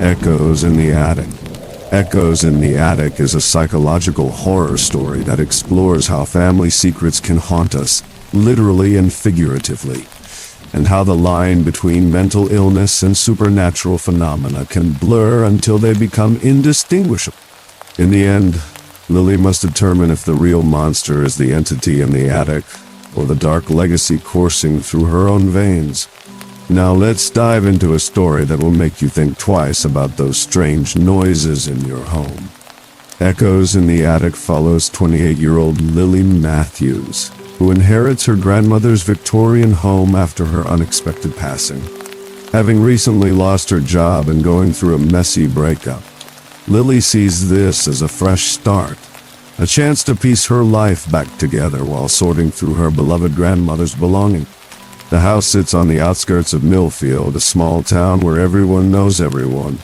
Echoes in the Attic. Echoes in the Attic is a psychological horror story that explores how family secrets can haunt us, literally and figuratively, and how the line between mental illness and supernatural phenomena can blur until they become indistinguishable. In the end, Lily must determine if the real monster is the entity in the attic, or the dark legacy coursing through her own veins. Now let's dive into a story that will make you think twice about those strange noises in your home. Echoes in the Attic follows 28-year-old Lily Matthews, who inherits her grandmother's Victorian home after her unexpected passing. Having recently lost her job and going through a messy breakup, Lily sees this as a fresh start, a chance to piece her life back together while sorting through her beloved grandmother's belongings. The house sits on the outskirts of Millfield, a small town where everyone knows everyone.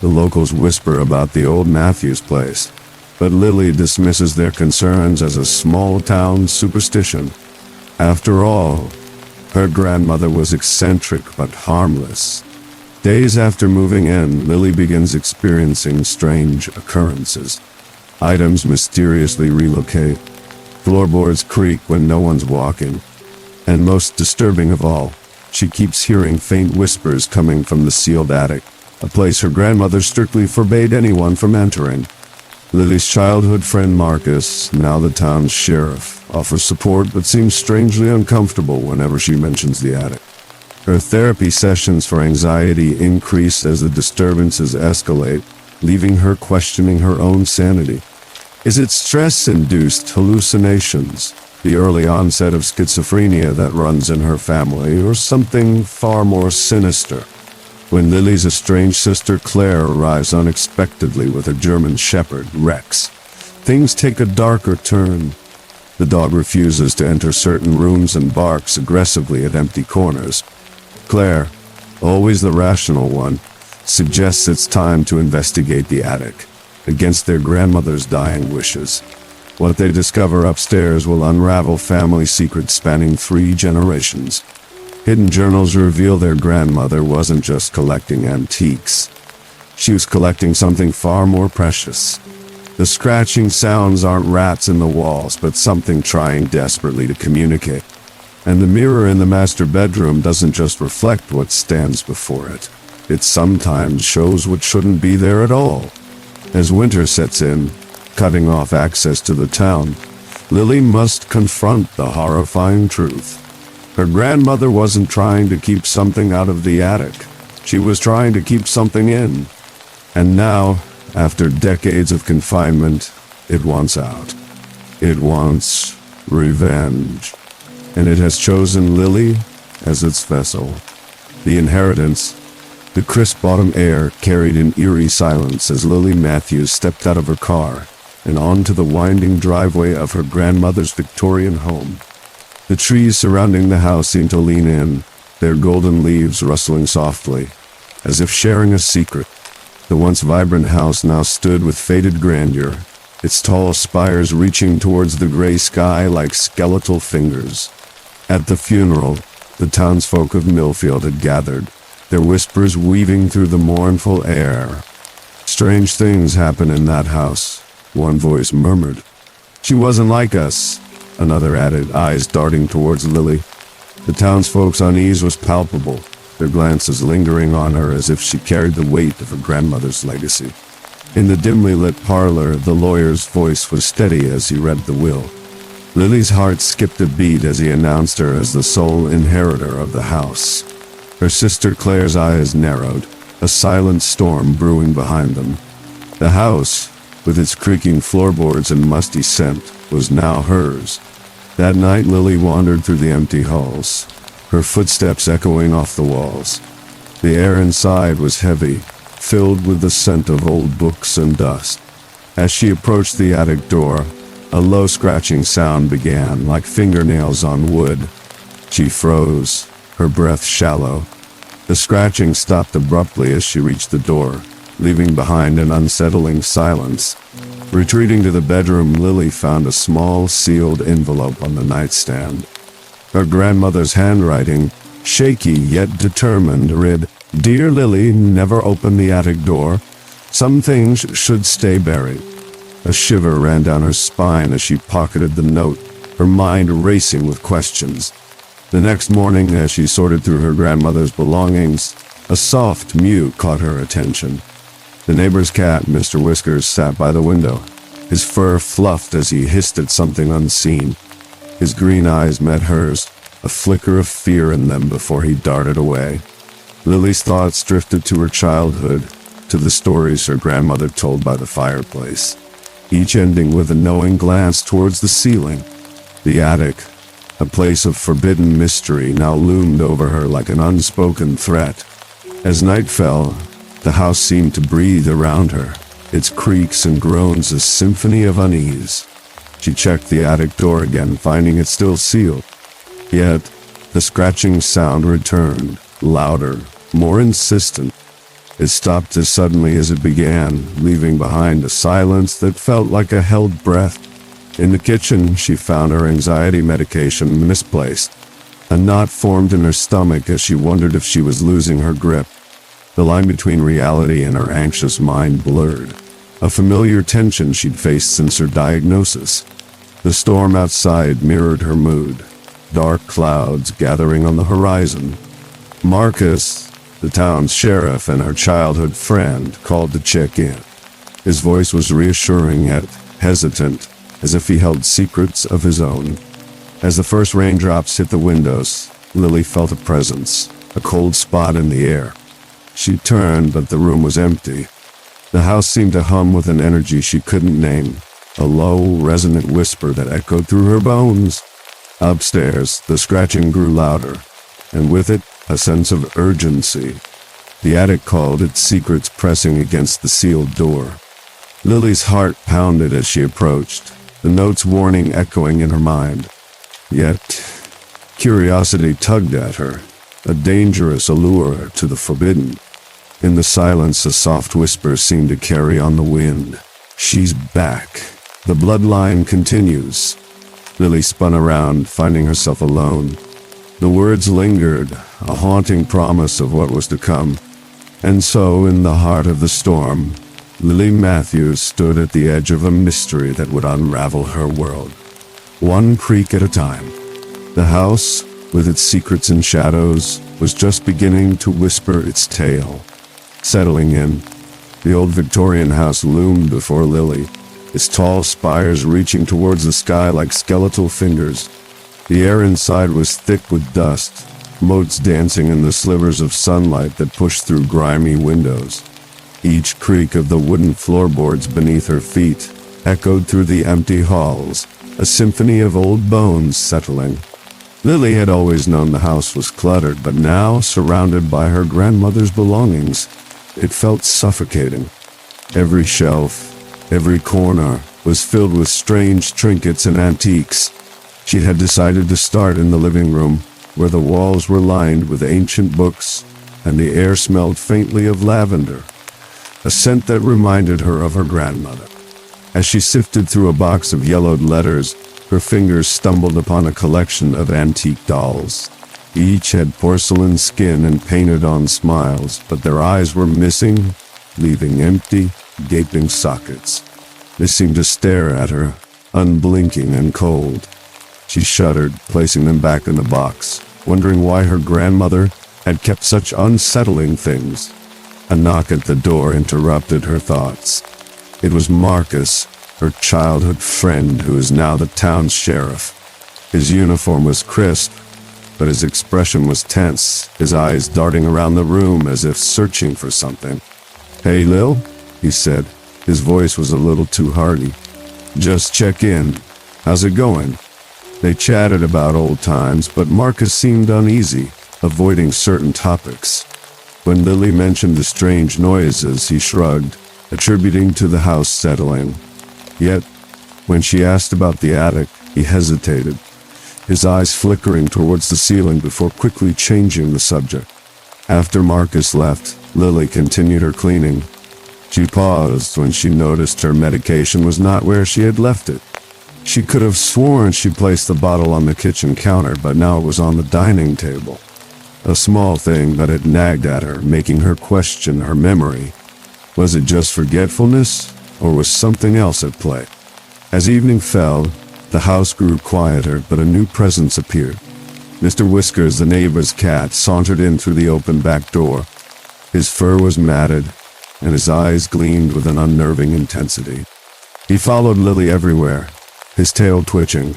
The locals whisper about the old Matthews place, but Lily dismisses their concerns as a small-town superstition. After all, her grandmother was eccentric but harmless. Days after moving in, Lily begins experiencing strange occurrences. Items mysteriously relocate. Floorboards creak when no one's walking. And most disturbing of all, she keeps hearing faint whispers coming from the sealed attic, a place her grandmother strictly forbade anyone from entering. Lily's childhood friend Marcus, now the town's sheriff, offers support but seems strangely uncomfortable whenever she mentions the attic. Her therapy sessions for anxiety increase as the disturbances escalate, leaving her questioning her own sanity. Is it stress-induced hallucinations, the early onset of schizophrenia that runs in her family, or something far more sinister? When Lily's estranged sister Claire arrives unexpectedly with a German shepherd, Rex, things take a darker turn. The dog refuses to enter certain rooms and barks aggressively at empty corners. Claire, always the rational one, suggests it's time to investigate the attic, against their grandmother's dying wishes. What they discover upstairs will unravel family secrets spanning 3 generations. Hidden journals reveal their grandmother wasn't just collecting antiques. She was collecting something far more precious. The scratching sounds aren't rats in the walls, but something trying desperately to communicate. And the mirror in the master bedroom doesn't just reflect what stands before it. It sometimes shows what shouldn't be there at all. As winter sets in, cutting off access to the town, Lily must confront the horrifying truth. Her grandmother wasn't trying to keep something out of the attic. She was trying to keep something in. And now, after decades of confinement, it wants out. It wants revenge. And it has chosen Lily as its vessel. The inheritance. The crisp autumn air carried an eerie silence as Lily Matthews stepped out of her car and onto the winding driveway of her grandmother's Victorian home. The trees surrounding the house seemed to lean in, their golden leaves rustling softly, as if sharing a secret. The once vibrant house now stood with faded grandeur, its tall spires reaching towards the gray sky like skeletal fingers. At the funeral, the townsfolk of Millfield had gathered, their whispers weaving through the mournful air. "Strange things happen in that house," one voice murmured. "She wasn't like us," another added, eyes darting towards Lily. The townsfolk's unease was palpable, their glances lingering on her as if she carried the weight of her grandmother's legacy. In the dimly lit parlor, the lawyer's voice was steady as he read the will. Lily's heart skipped a beat as he announced her as the sole inheritor of the house. Her sister Claire's eyes narrowed, a silent storm brewing behind them. The house, with its creaking floorboards and musty scent, was now hers. That night Lily wandered through the empty halls, her footsteps echoing off the walls. The air inside was heavy, filled with the scent of old books and dust. As she approached the attic door, a low scratching sound began, like fingernails on wood. She froze, her breath shallow. The scratching stopped abruptly as she reached the door, leaving behind an unsettling silence. Retreating to the bedroom, Lily found a small, sealed envelope on the nightstand. Her grandmother's handwriting, shaky yet determined, read, "Dear Lily, never open the attic door. Some things should stay buried." A shiver ran down her spine as she pocketed the note, her mind racing with questions. The next morning, as she sorted through her grandmother's belongings, a soft mew caught her attention. The neighbor's cat, Mr. Whiskers, sat by the window, his fur fluffed as he hissed at something unseen. His green eyes met hers, a flicker of fear in them before he darted away. Lily's thoughts drifted to her childhood, to the stories her grandmother told by the fireplace, each ending with a knowing glance towards the ceiling. The attic, a place of forbidden mystery, now loomed over her like an unspoken threat. As night fell, the house seemed to breathe around her, its creaks and groans a symphony of unease. She checked the attic door again, finding it still sealed. Yet, the scratching sound returned, louder, more insistent. It stopped as suddenly as it began, leaving behind a silence that felt like a held breath. In the kitchen, she found her anxiety medication misplaced. A knot formed in her stomach as she wondered if she was losing her grip. The line between reality and her anxious mind blurred, a familiar tension she'd faced since her diagnosis. The storm outside mirrored her mood, dark clouds gathering on the horizon. Marcus, the town's sheriff and her childhood friend, called to check in. His voice was reassuring yet hesitant, as if he held secrets of his own. As the first raindrops hit the windows, Lily felt a presence, a cold spot in the air. She turned, but the room was empty. The house seemed to hum with an energy she couldn't name, a low, resonant whisper that echoed through her bones. Upstairs, the scratching grew louder, and with it, a sense of urgency. The attic called, its secrets pressing against the sealed door. Lily's heart pounded as she approached, the note's warning echoing in her mind. Yet, curiosity tugged at her, a dangerous allure to the forbidden. In the silence, a soft whisper seemed to carry on the wind. "She's back. The bloodline continues." Lily spun around, finding herself alone. The words lingered, a haunting promise of what was to come. And so, in the heart of the storm, Lily Matthews stood at the edge of a mystery that would unravel her world, one creak at a time. The house, with its secrets and shadows, was just beginning to whisper its tale. Settling in, the old Victorian house loomed before Lily, its tall spires reaching towards the sky like skeletal fingers. The air inside was thick with dust, motes dancing in the slivers of sunlight that pushed through grimy windows. Each creak of the wooden floorboards beneath her feet echoed through the empty halls, a symphony of old bones settling. Lily had always known the house was cluttered, but now, surrounded by her grandmother's belongings, it felt suffocating. Every shelf, every corner, was filled with strange trinkets and antiques. She had decided to start in the living room, where the walls were lined with ancient books, and the air smelled faintly of lavender, a scent that reminded her of her grandmother. As she sifted through a box of yellowed letters, her fingers stumbled upon a collection of antique dolls. Each had porcelain skin and painted-on smiles, but their eyes were missing, leaving empty, gaping sockets. They seemed to stare at her, unblinking and cold. She shuddered, placing them back in the box, wondering why her grandmother had kept such unsettling things. A knock at the door interrupted her thoughts. It was Marcus, her childhood friend, who is now the town's sheriff. His uniform was crisp, but his expression was tense, his eyes darting around the room as if searching for something. "Hey, Lil," he said. His voice was a little too hearty. "Just check in. How's it going?" They chatted about old times, but Marcus seemed uneasy, avoiding certain topics. When Lily mentioned the strange noises, he shrugged, attributing to the house settling. Yet, when she asked about the attic, he hesitated, his eyes flickering towards the ceiling before quickly changing the subject. After Marcus left, Lily continued her cleaning. She paused when she noticed her medication was not where she had left it. She could have sworn she placed the bottle on the kitchen counter, but now it was on the dining table. a small thing that had nagged at her, making her question her memory. Was it just forgetfulness, or was something else at play? As evening fell, the house grew quieter, but a new presence appeared. Mr. Whiskers, the neighbor's cat, sauntered in through the open back door. His fur was matted, and his eyes gleamed with an unnerving intensity. He followed Lily everywhere, his tail twitching,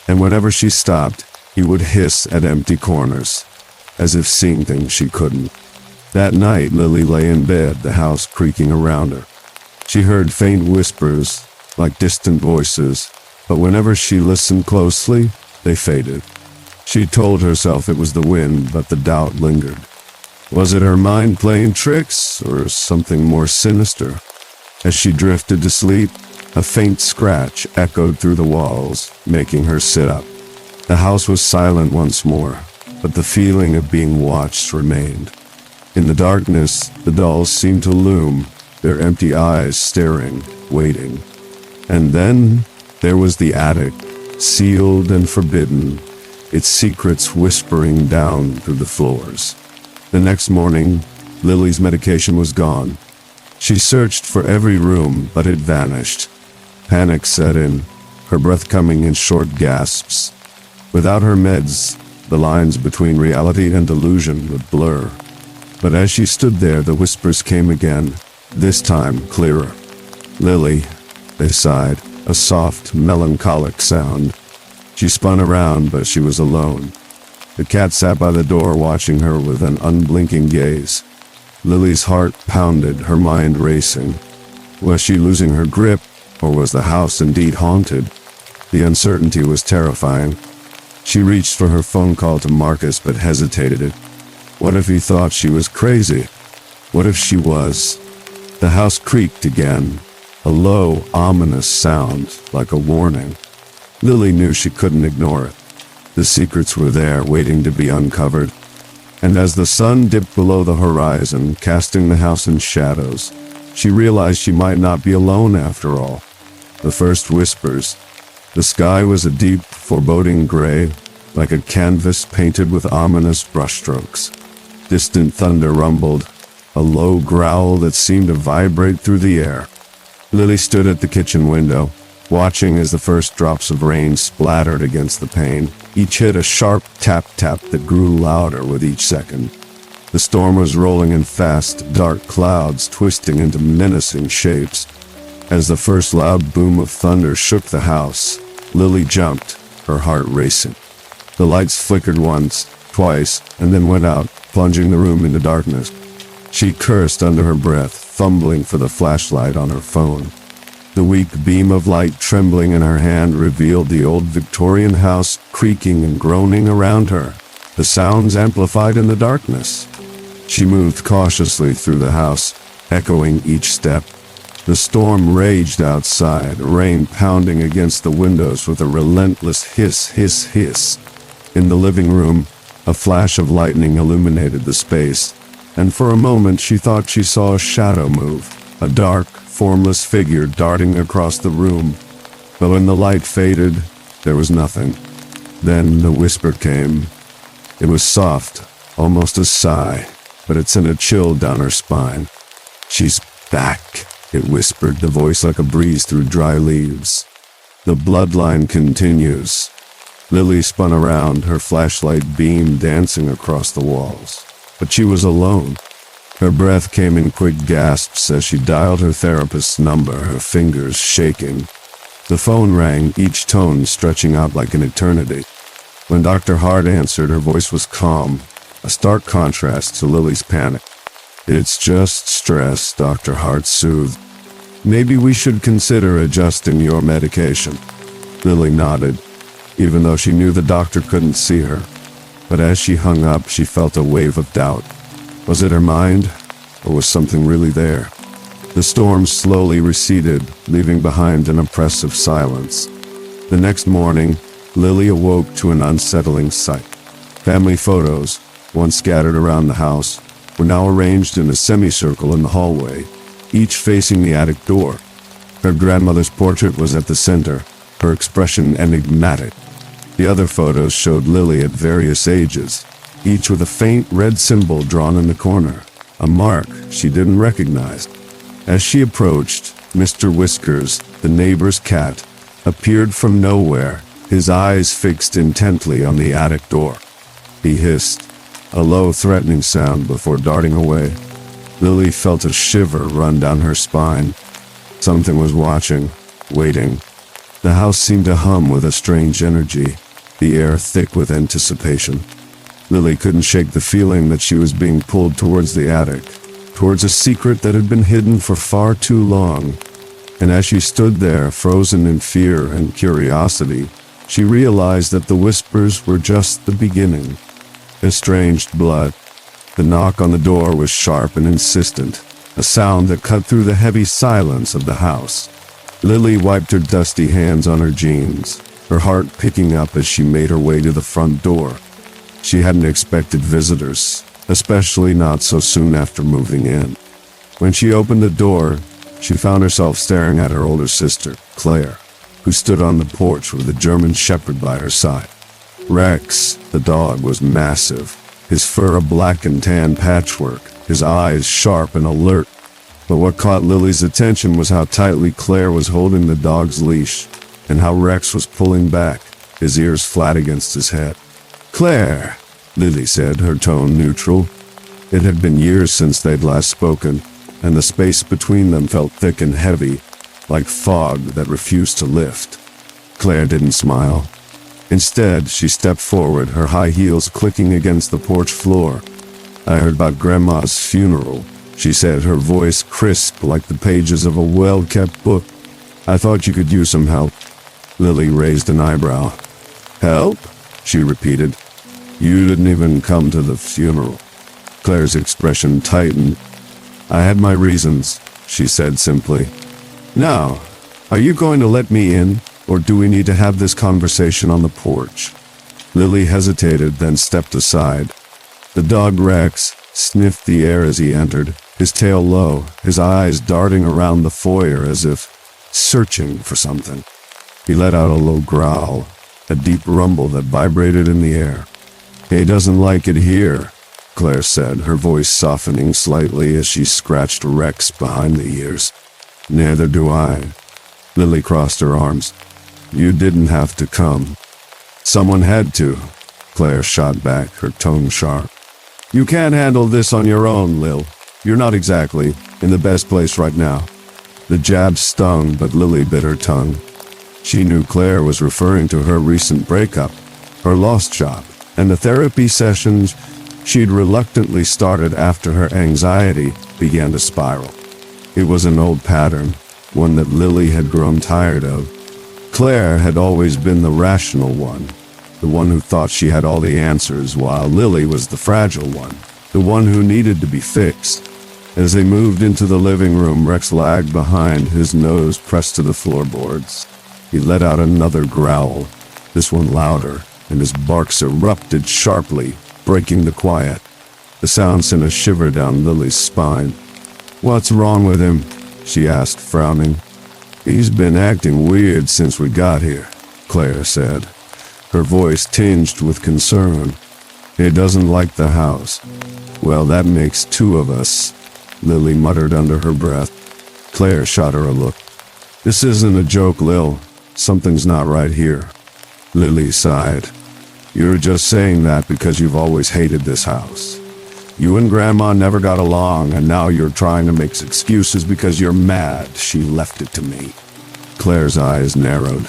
and whenever she stopped, he would hiss at empty corners, as if seeing things she couldn't. That night, Lily lay in bed, the house creaking around her. She heard faint whispers, like distant voices, but whenever she listened closely, they faded. She told herself it was the wind, but the doubt lingered. Was it her mind playing tricks, or something more sinister? As she drifted to sleep, a faint scratch echoed through the walls, making her sit up. The house was silent once more, but the feeling of being watched remained. In the darkness, the dolls seemed to loom, their empty eyes staring, waiting. And then there was the attic, sealed and forbidden, its secrets whispering down through the floors. The next morning, Lily's medication was gone. She searched for every room, but it vanished. Panic set in, her breath coming in short gasps. Without her meds, the lines between reality and delusion would blur. But as she stood there, the whispers came again, this time clearer. Lily, they sighed, a soft, melancholic sound. She spun around, but she was alone. The cat sat by the door watching her with an unblinking gaze. Lily's heart pounded, her mind racing. Was she losing her grip, or was the house indeed haunted? The uncertainty was terrifying. She reached for her phone call to Marcus, but hesitated. What if he thought she was crazy? What if she was? The house creaked again, a low, ominous sound, like a warning. Lily knew she couldn't ignore it. The secrets were there, waiting to be uncovered. And as the sun dipped below the horizon, casting the house in shadows, she realized she might not be alone after all. The first whispers. The sky was a deep, foreboding gray, like a canvas painted with ominous brushstrokes. Distant thunder rumbled, a low growl that seemed to vibrate through the air. Lily stood at the kitchen window, watching as the first drops of rain splattered against the pane. Each hit a sharp tap-tap that grew louder with each second. The storm was rolling in fast, dark clouds, twisting into menacing shapes. As the first loud boom of thunder shook the house, Lily jumped, her heart racing. The lights flickered once, twice, and then went out, plunging the room into darkness. She cursed under her breath, fumbling for the flashlight on her phone. The weak beam of light trembling in her hand revealed the old Victorian house creaking and groaning around her, the sounds amplified in the darkness. She moved cautiously through the house, echoing each step. The storm raged outside, rain pounding against the windows with a relentless hiss, hiss, hiss. In the living room, a flash of lightning illuminated the space, and for a moment she thought she saw a shadow move, a dark, formless figure darting across the room. But when the light faded, there was nothing. Then the whisper came. It was soft, almost a sigh, but it sent a chill down her spine. "She's back," it whispered, the voice like a breeze through dry leaves. The bloodline continues. Lily spun around, her flashlight beam dancing across the walls. But she was alone. Her breath came in quick gasps as she dialed her therapist's number, her fingers shaking. The phone rang, each tone stretching out like an eternity. When Dr. Hart answered, her voice was calm, a stark contrast to Lily's panic. "It's just stress," Dr. Hart soothed. "Maybe we should consider adjusting your medication." Lily nodded, even though she knew the doctor couldn't see her. But as she hung up, she felt a wave of doubt. Was it her mind, or was something really there? The storm slowly receded, leaving behind an oppressive silence. The next morning, Lily awoke to an unsettling sight. Family photos, once scattered around the house, were now arranged in a semicircle in the hallway, each facing the attic door. Her grandmother's portrait was at the center, her expression enigmatic. The other photos showed Lily at various ages, each with a faint red symbol drawn in the corner, a mark she didn't recognize. As she approached, Mr. Whiskers, the neighbor's cat, appeared from nowhere, his eyes fixed intently on the attic door. He hissed, a low, threatening sound before darting away. Lily felt a shiver run down her spine. Something was watching, waiting. The house seemed to hum with a strange energy, the air thick with anticipation. Lily couldn't shake the feeling that she was being pulled towards the attic, towards a secret that had been hidden for far too long. And as she stood there, frozen in fear and curiosity, she realized that the whispers were just the beginning. Estranged blood. The knock on the door was sharp and insistent, a sound that cut through the heavy silence of the house. Lily wiped her dusty hands on her jeans, her heart picking up as she made her way to the front door. She hadn't expected visitors, especially not so soon after moving in. When she opened the door, she found herself staring at her older sister, Claire, who stood on the porch with a German shepherd by her side. Rex, the dog, was massive, his fur a black and tan patchwork, his eyes sharp and alert. But what caught Lily's attention was how tightly Claire was holding the dog's leash, and how Rex was pulling back, his ears flat against his head. "Claire," Lily said, her tone neutral. It had been years since they'd last spoken, and the space between them felt thick and heavy, like fog that refused to lift. Claire didn't smile. Instead, she stepped forward, her high heels clicking against the porch floor. "I heard about Grandma's funeral," she said, her voice crisp like the pages of a well-kept book. "I thought you could use some help." Lily raised an eyebrow. "Help?" she repeated. "You didn't even come to the funeral." Claire's expression tightened. "I had my reasons," she said simply. "Now, are you going to let me in, or do we need to have this conversation on the porch?" Lily hesitated, then stepped aside. The dog Rex sniffed the air as he entered, his tail low, his eyes darting around the foyer as if searching for something. He let out a low growl, a deep rumble that vibrated in the air. "He doesn't like it here," Claire said, her voice softening slightly as she scratched Rex behind the ears. "Neither do I." Lily crossed her arms. "You didn't have to come." "Someone had to," Claire shot back, her tone sharp. "You can't handle this on your own, Lil. You're not exactly in the best place right now." The jab stung, but Lily bit her tongue. She knew Claire was referring to her recent breakup, her lost job, and the therapy sessions she'd reluctantly started after her anxiety began to spiral. It was an old pattern, one that Lily had grown tired of. Claire had always been the rational one, the one who thought she had all the answers, while Lily was the fragile one, the one who needed to be fixed. As they moved into the living room, Rex lagged behind, his nose pressed to the floorboards. He let out another growl, this one louder, and his barks erupted sharply, breaking the quiet. The sound sent a shiver down Lily's spine. "What's wrong with him?" she asked, frowning. "He's been acting weird since we got here," Claire said, her voice tinged with concern. "He doesn't like the house." "Well, that makes two of us," Lily muttered under her breath. Claire shot her a look. "This isn't a joke, Lil. Something's not right here." Lily sighed. "You're just saying that because you've always hated this house. You and Grandma never got along, and now you're trying to make excuses because you're mad she left it to me." Claire's eyes narrowed.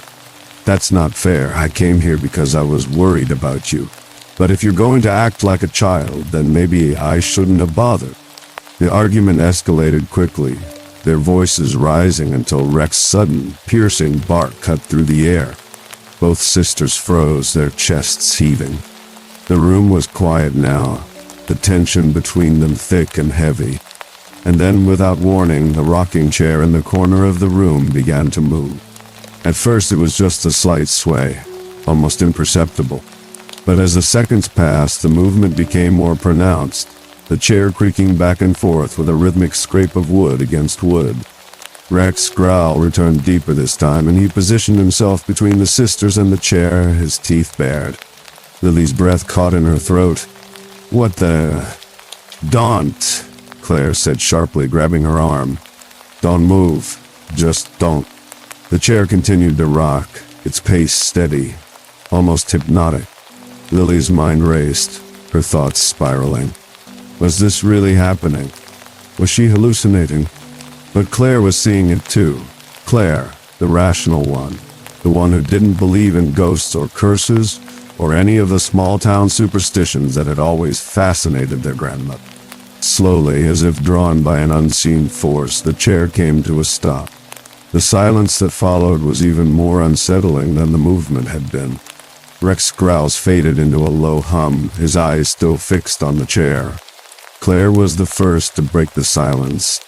"That's not fair. I came here because I was worried about you. But if you're going to act like a child, then maybe I shouldn't have bothered." The argument escalated quickly, their voices rising until Rex's sudden, piercing bark cut through the air. Both sisters froze, their chests heaving. The room was quiet now, the tension between them thick and heavy. And then, without warning, the rocking chair in the corner of the room began to move. At first it was just a slight sway, almost imperceptible. But as the seconds passed, the movement became more pronounced, the chair creaking back and forth with a rhythmic scrape of wood against wood. Rex's growl returned deeper this time, and he positioned himself between the sisters and the chair, his teeth bared. Lily's breath caught in her throat. What the... Don't, Claire said sharply, grabbing her arm. Don't move. Just don't. The chair continued to rock, its pace steady, almost hypnotic. Lily's mind raced, her thoughts spiraling. Was this really happening? Was she hallucinating? But Claire was seeing it too. Claire, the rational one. The one who didn't believe in ghosts or curses, or any of the small-town superstitions that had always fascinated their grandmother. Slowly, as if drawn by an unseen force, the chair came to a stop. The silence that followed was even more unsettling than the movement had been. Rex's growls faded into a low hum, his eyes still fixed on the chair. Claire was the first to break the silence.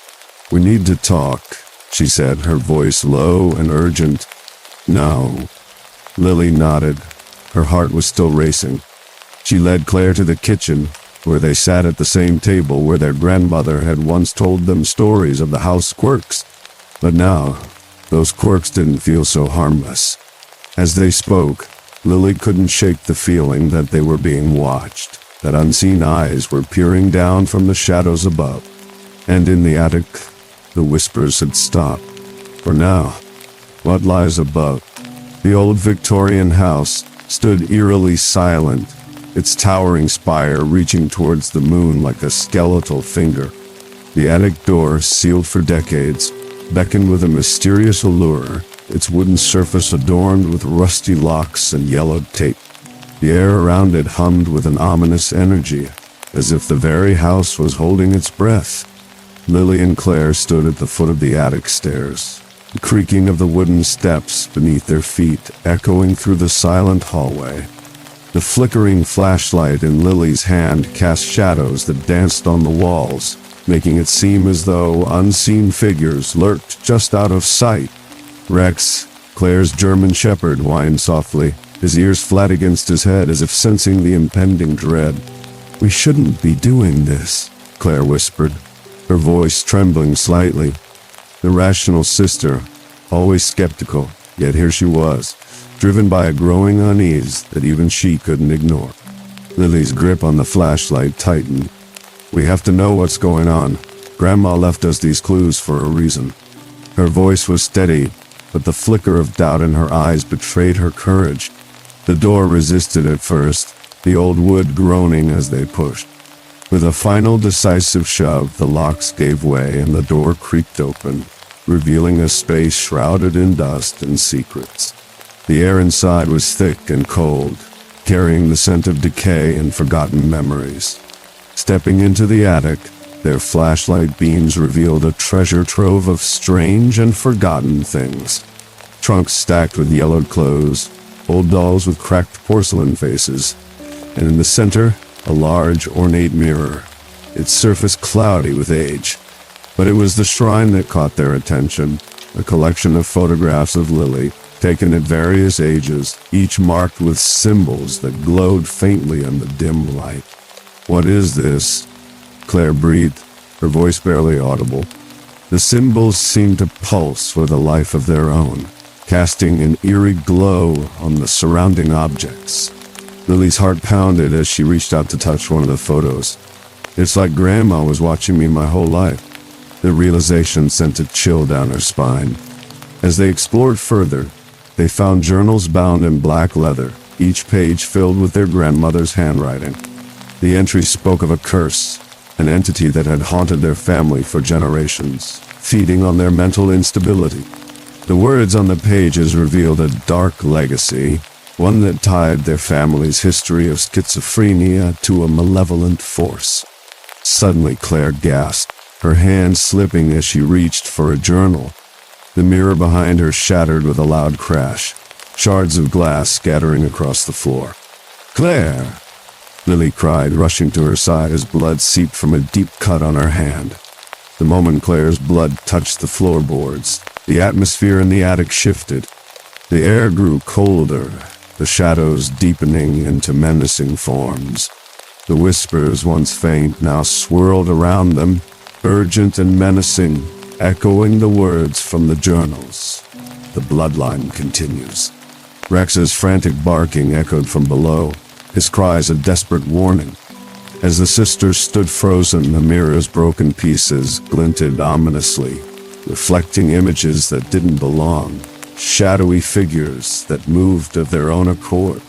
"We need to talk," she said, her voice low and urgent. "No." Lily nodded. Her heart was still racing. She led Claire to the kitchen, where they sat at the same table where their grandmother had once told them stories of the house quirks. But now, those quirks didn't feel so harmless. As they spoke, Lily couldn't shake the feeling that they were being watched, that unseen eyes were peering down from the shadows above. And in the attic, the whispers had stopped. For now, what lies above? The old Victorian house stood eerily silent, its towering spire reaching towards the moon like a skeletal finger. The attic door, sealed for decades, beckoned with a mysterious allure, its wooden surface adorned with rusty locks and yellowed tape. The air around it hummed with an ominous energy, as if the very house was holding its breath. Lily and Claire stood at the foot of the attic stairs, the creaking of the wooden steps beneath their feet echoing through the silent hallway. The flickering flashlight in Lily's hand cast shadows that danced on the walls, making it seem as though unseen figures lurked just out of sight. Rex, Claire's German shepherd, whined softly, his ears flat against his head as if sensing the impending dread. "We shouldn't be doing this," Claire whispered, her voice trembling slightly. The rational sister, always skeptical, yet here she was, driven by a growing unease that even she couldn't ignore. Lily's grip on the flashlight tightened. "We have to know what's going on. Grandma left us these clues for a reason." Her voice was steady, but the flicker of doubt in her eyes betrayed her courage. The door resisted at first, the old wood groaning as they pushed. With a final decisive shove, the locks gave way and the door creaked open, revealing a space shrouded in dust and secrets. The air inside was thick and cold, carrying the scent of decay and forgotten memories. Stepping into the attic, their flashlight beams revealed a treasure trove of strange and forgotten things. Trunks stacked with yellowed clothes, old dolls with cracked porcelain faces, and in the center, a large, ornate mirror, its surface cloudy with age. But it was the shrine that caught their attention, a collection of photographs of Lily, taken at various ages, each marked with symbols that glowed faintly in the dim light. "What is this?" Claire breathed, her voice barely audible. The symbols seemed to pulse with a life of their own, casting an eerie glow on the surrounding objects. Lily's heart pounded as she reached out to touch one of the photos. "It's like Grandma was watching me my whole life." The realization sent a chill down her spine. As they explored further, they found journals bound in black leather, each page filled with their grandmother's handwriting. The entry spoke of a curse, an entity that had haunted their family for generations, feeding on their mental instability. The words on the pages revealed a dark legacy, one that tied their family's history of schizophrenia to a malevolent force. Suddenly Claire gasped, her hand slipping as she reached for a journal. The mirror behind her shattered with a loud crash, shards of glass scattering across the floor. "Claire!" Lily cried, rushing to her side as blood seeped from a deep cut on her hand. The moment Claire's blood touched the floorboards, the atmosphere in the attic shifted. The air grew colder, the shadows deepening into menacing forms. The whispers, once faint, now swirled around them, urgent and menacing, echoing the words from the journals. "The bloodline continues." Rex's frantic barking echoed from below, his cries a desperate warning. As the sisters stood frozen, the mirror's broken pieces glinted ominously, reflecting images that didn't belong, shadowy figures that moved of their own accord.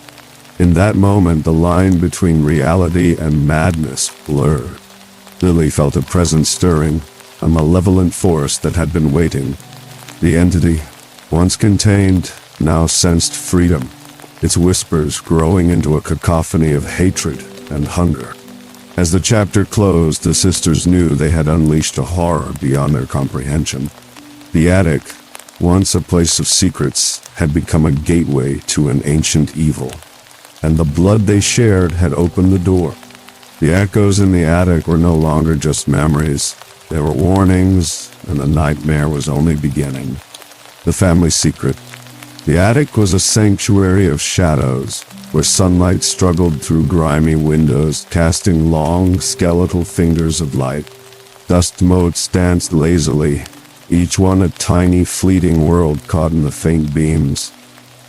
In that moment, the line between reality and madness blurred. Lily felt a presence stirring, a malevolent force that had been waiting. The entity, once contained, now sensed freedom, its whispers growing into a cacophony of hatred and hunger. As the chapter closed, the sisters knew they had unleashed a horror beyond their comprehension. The attic, once a place of secrets, had become a gateway to an ancient evil, and the blood they shared had opened the door. The echoes in the attic were no longer just memories. They were warnings, and the nightmare was only beginning. The family secret. The attic was a sanctuary of shadows, where sunlight struggled through grimy windows, casting long, skeletal fingers of light. Dust motes danced lazily, each one a tiny, fleeting world caught in the faint beams.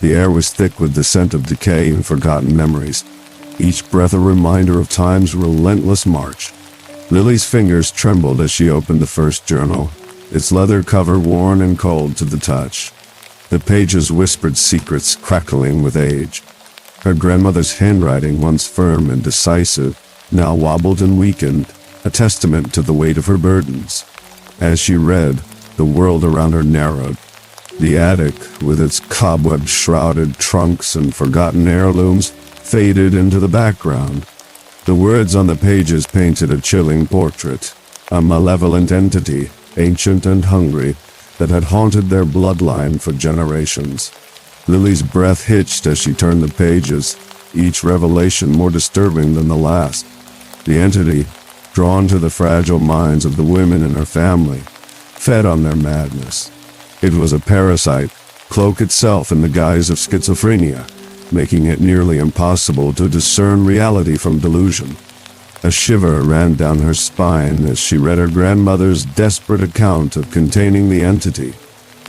The air was thick with the scent of decay and forgotten memories, each breath a reminder of time's relentless march. Lily's fingers trembled as she opened the first journal, its leather cover worn and cold to the touch. The pages whispered secrets crackling with age. Her grandmother's handwriting, once firm and decisive, now wobbled and weakened, a testament to the weight of her burdens. As she read, the world around her narrowed. The attic, with its cobweb-shrouded trunks and forgotten heirlooms, faded into the background. The words on the pages painted a chilling portrait, a malevolent entity, ancient and hungry, that had haunted their bloodline for generations. Lily's breath hitched as she turned the pages, each revelation more disturbing than the last. The entity, drawn to the fragile minds of the women in her family, fed on their madness. It was a parasite, cloak itself in the guise of schizophrenia, making it nearly impossible to discern reality from delusion. A shiver ran down her spine as she read her grandmother's desperate account of containing the entity,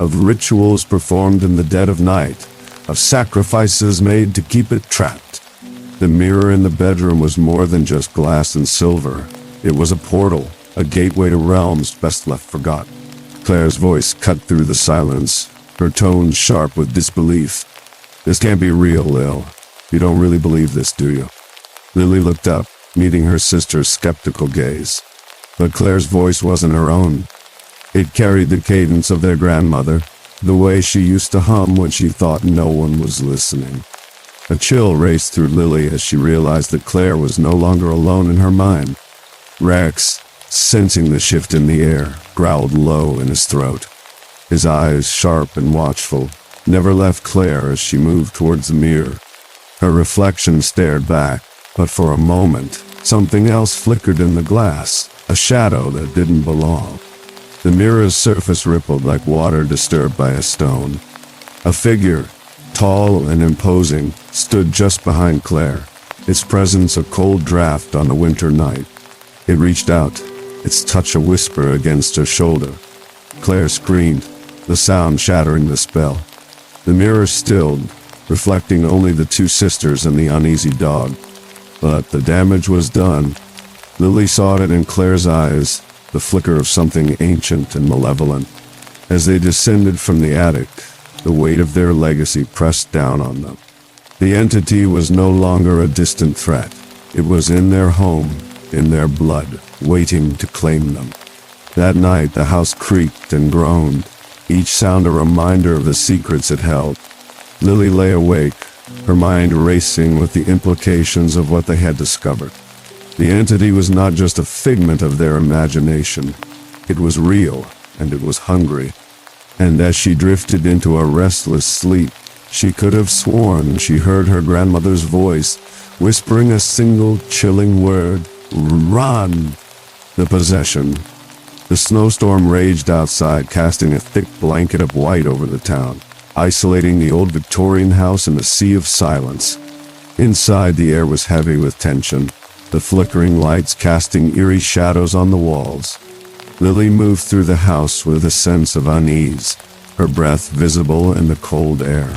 of rituals performed in the dead of night, of sacrifices made to keep it trapped. The mirror in the bedroom was more than just glass and silver. It was a portal, a gateway to realms best left forgotten. Claire's voice cut through the silence, her tone sharp with disbelief. "This can't be real, Lil. You don't really believe this, do you?" Lily looked up, meeting her sister's skeptical gaze. But Claire's voice wasn't her own. It carried the cadence of their grandmother, the way she used to hum when she thought no one was listening. A chill raced through Lily as she realized that Claire was no longer alone in her mind. Rex, sensing the shift in the air, growled low in his throat. His eyes, sharp and watchful, never left Claire as she moved towards the mirror. Her reflection stared back, but for a moment, something else flickered in the glass, a shadow that didn't belong. The mirror's surface rippled like water disturbed by a stone. A figure, tall and imposing, stood just behind Claire, its presence a cold draft on a winter night. It reached out, its touch a whisper against her shoulder. Claire screamed, the sound shattering the spell. The mirror stilled, reflecting only the two sisters and the uneasy dog. But the damage was done. Lily saw it in Claire's eyes, the flicker of something ancient and malevolent. As they descended from the attic, the weight of their legacy pressed down on them. The entity was no longer a distant threat. It was in their home, in their blood, waiting to claim them. That night, the house creaked and groaned, each sound a reminder of the secrets it held. Lily lay awake, her mind racing with the implications of what they had discovered. The entity was not just a figment of their imagination. It was real, and it was hungry. And as she drifted into a restless sleep, she could have sworn she heard her grandmother's voice, whispering a single chilling word, "Run!" The possession. The snowstorm raged outside, casting a thick blanket of white over the town, isolating the old Victorian house in a sea of silence. Inside, the air was heavy with tension, the flickering lights casting eerie shadows on the walls. Lily moved through the house with a sense of unease, her breath visible in the cold air.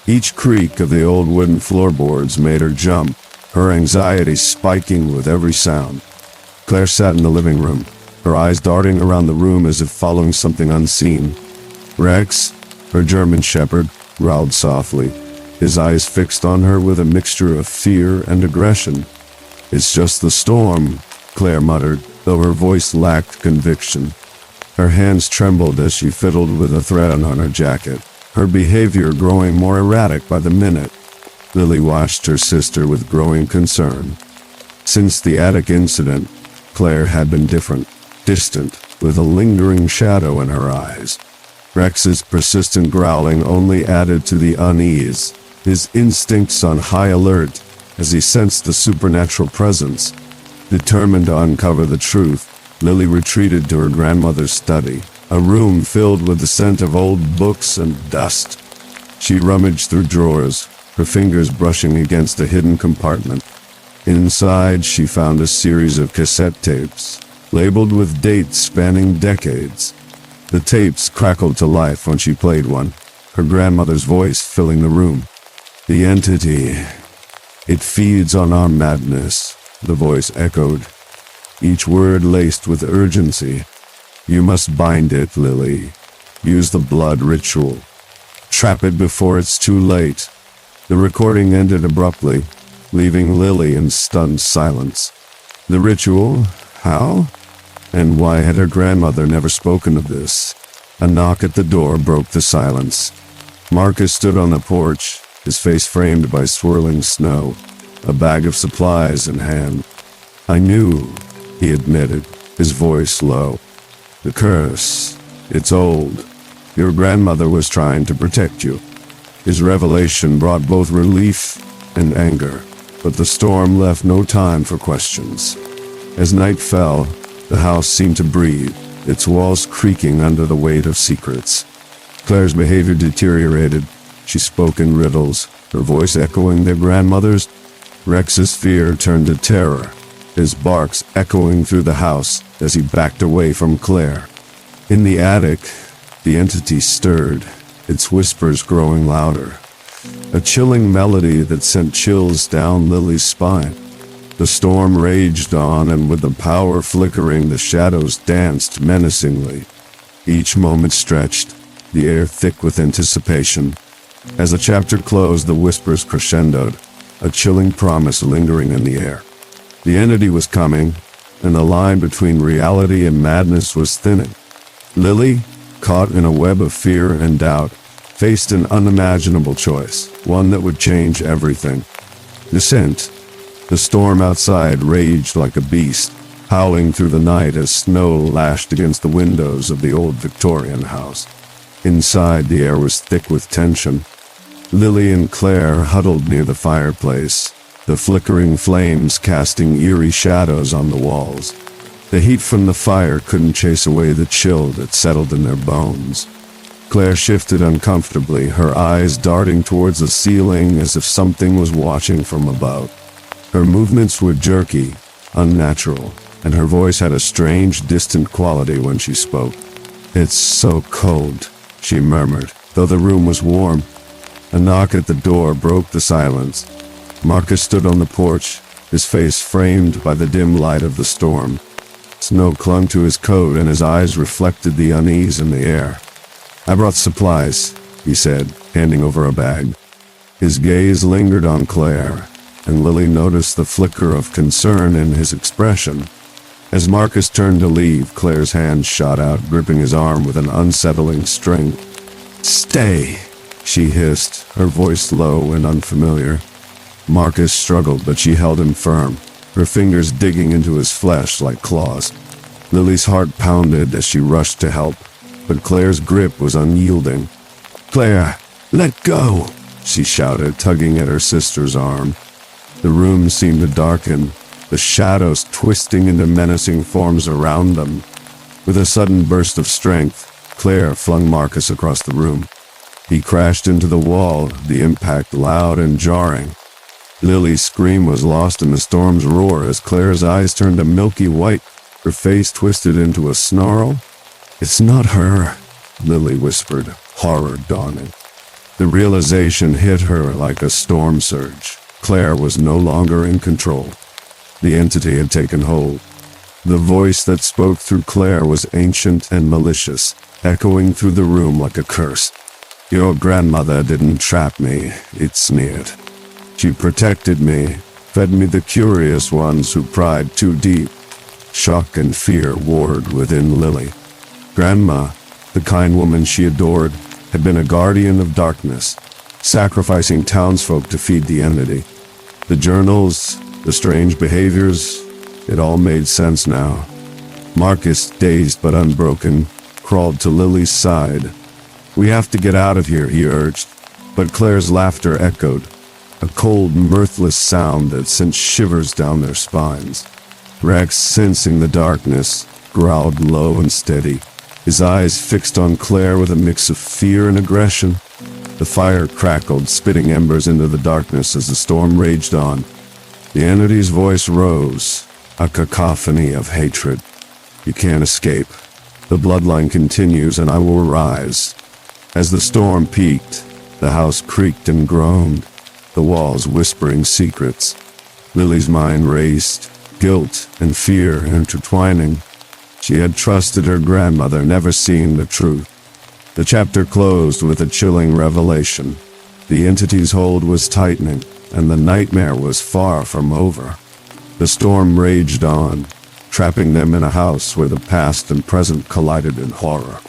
Each creak of the old wooden floorboards made her jump, her anxiety spiking with every sound. Claire sat in the living room, her eyes darting around the room as if following something unseen. Rex, her German shepherd, growled softly, his eyes fixed on her with a mixture of fear and aggression. "It's just the storm," Claire muttered, though her voice lacked conviction. Her hands trembled as she fiddled with a thread on her jacket, her behavior growing more erratic by the minute. Lily watched her sister with growing concern. Since the attic incident, Claire had been different, distant, with a lingering shadow in her eyes. Rex's persistent growling only added to the unease, his instincts on high alert as he sensed the supernatural presence. Determined to uncover the truth, Lily retreated to her grandmother's study, a room filled with the scent of old books and dust. She rummaged through drawers, her fingers brushing against a hidden compartment. Inside, she found a series of cassette tapes, labeled with dates spanning decades. The tapes crackled to life when she played one, her grandmother's voice filling the room. "The entity. It feeds on our madness," the voice echoed, each word laced with urgency. "You must bind it, Lily. Use the blood ritual. Trap it before it's too late." The recording ended abruptly, leaving Lily in stunned silence. The ritual? How? And why had her grandmother never spoken of this? A knock at the door broke the silence. Marcus stood on the porch, his face framed by swirling snow, a bag of supplies in hand. "I knew," he admitted, his voice low. "The curse. It's old. Your grandmother was trying to protect you." His revelation brought both relief and anger, but the storm left no time for questions. As night fell, the house seemed to breathe, its walls creaking under the weight of secrets. Claire's behavior deteriorated. She spoke in riddles, her voice echoing their grandmother's. Rex's fear turned to terror, his barks echoing through the house as he backed away from Claire. In the attic, the entity stirred, its whispers growing louder, a chilling melody that sent chills down Lily's spine. The storm raged on, and with the power flickering, the shadows danced menacingly. Each moment stretched, the air thick with anticipation. As the chapter closed, the whispers crescendoed, a chilling promise lingering in the air. The entity was coming, and the line between reality and madness was thinning. Lily, caught in a web of fear and doubt, faced an unimaginable choice, one that would change everything. Descent. The storm outside raged like a beast, howling through the night as snow lashed against the windows of the old Victorian house. Inside, the air was thick with tension. Lily and Claire huddled near the fireplace, the flickering flames casting eerie shadows on the walls. The heat from the fire couldn't chase away the chill that settled in their bones. Claire shifted uncomfortably, her eyes darting towards the ceiling as if something was watching from above. Her movements were jerky, unnatural, and her voice had a strange, distant quality when she spoke. "It's so cold," she murmured, though the room was warm. A knock at the door broke the silence. Marcus stood on the porch, his face framed by the dim light of the storm. Snow clung to his coat, and his eyes reflected the unease in the air. "I brought supplies," he said, handing over a bag. His gaze lingered on Claire, and Lily noticed the flicker of concern in his expression. As Marcus turned to leave, Claire's hand shot out, gripping his arm with an unsettling strength. "Stay," she hissed, her voice low and unfamiliar. Marcus struggled, but she held him firm, her fingers digging into his flesh like claws. Lily's heart pounded as she rushed to help, but Claire's grip was unyielding. "Claire, let go!" she shouted, tugging at her sister's arm. The room seemed to darken, the shadows twisting into menacing forms around them. With a sudden burst of strength, Claire flung Marcus across the room. He crashed into the wall, the impact loud and jarring. Lily's scream was lost in the storm's roar as Claire's eyes turned a milky white, her face twisted into a snarl. "It's not her," Lily whispered, horror dawning. The realization hit her like a storm surge. Claire was no longer in control. The entity had taken hold. The voice that spoke through Claire was ancient and malicious, echoing through the room like a curse. "Your grandmother didn't trap me," it sneered. "She protected me, fed me the curious ones who pried too deep." Shock and fear warred within Lily. Grandma, the kind woman she adored, had been a guardian of darkness, sacrificing townsfolk to feed the entity. The journals, the strange behaviors, it all made sense now. Marcus, dazed but unbroken, crawled to Lily's side. "We have to get out of here," he urged, but Claire's laughter echoed, a cold, mirthless sound that sent shivers down their spines. Rex, sensing the darkness, growled low and steady, his eyes fixed on Claire with a mix of fear and aggression. The fire crackled, spitting embers into the darkness as the storm raged on. The entity's voice rose, a cacophony of hatred. "You can't escape. The bloodline continues, and I will rise." As the storm peaked, the house creaked and groaned, the walls whispering secrets. Lily's mind raced, guilt and fear intertwining. She had trusted her grandmother, never seeing the truth. The chapter closed with a chilling revelation. The entity's hold was tightening, and the nightmare was far from over. The storm raged on, trapping them in a house where the past and present collided in horror.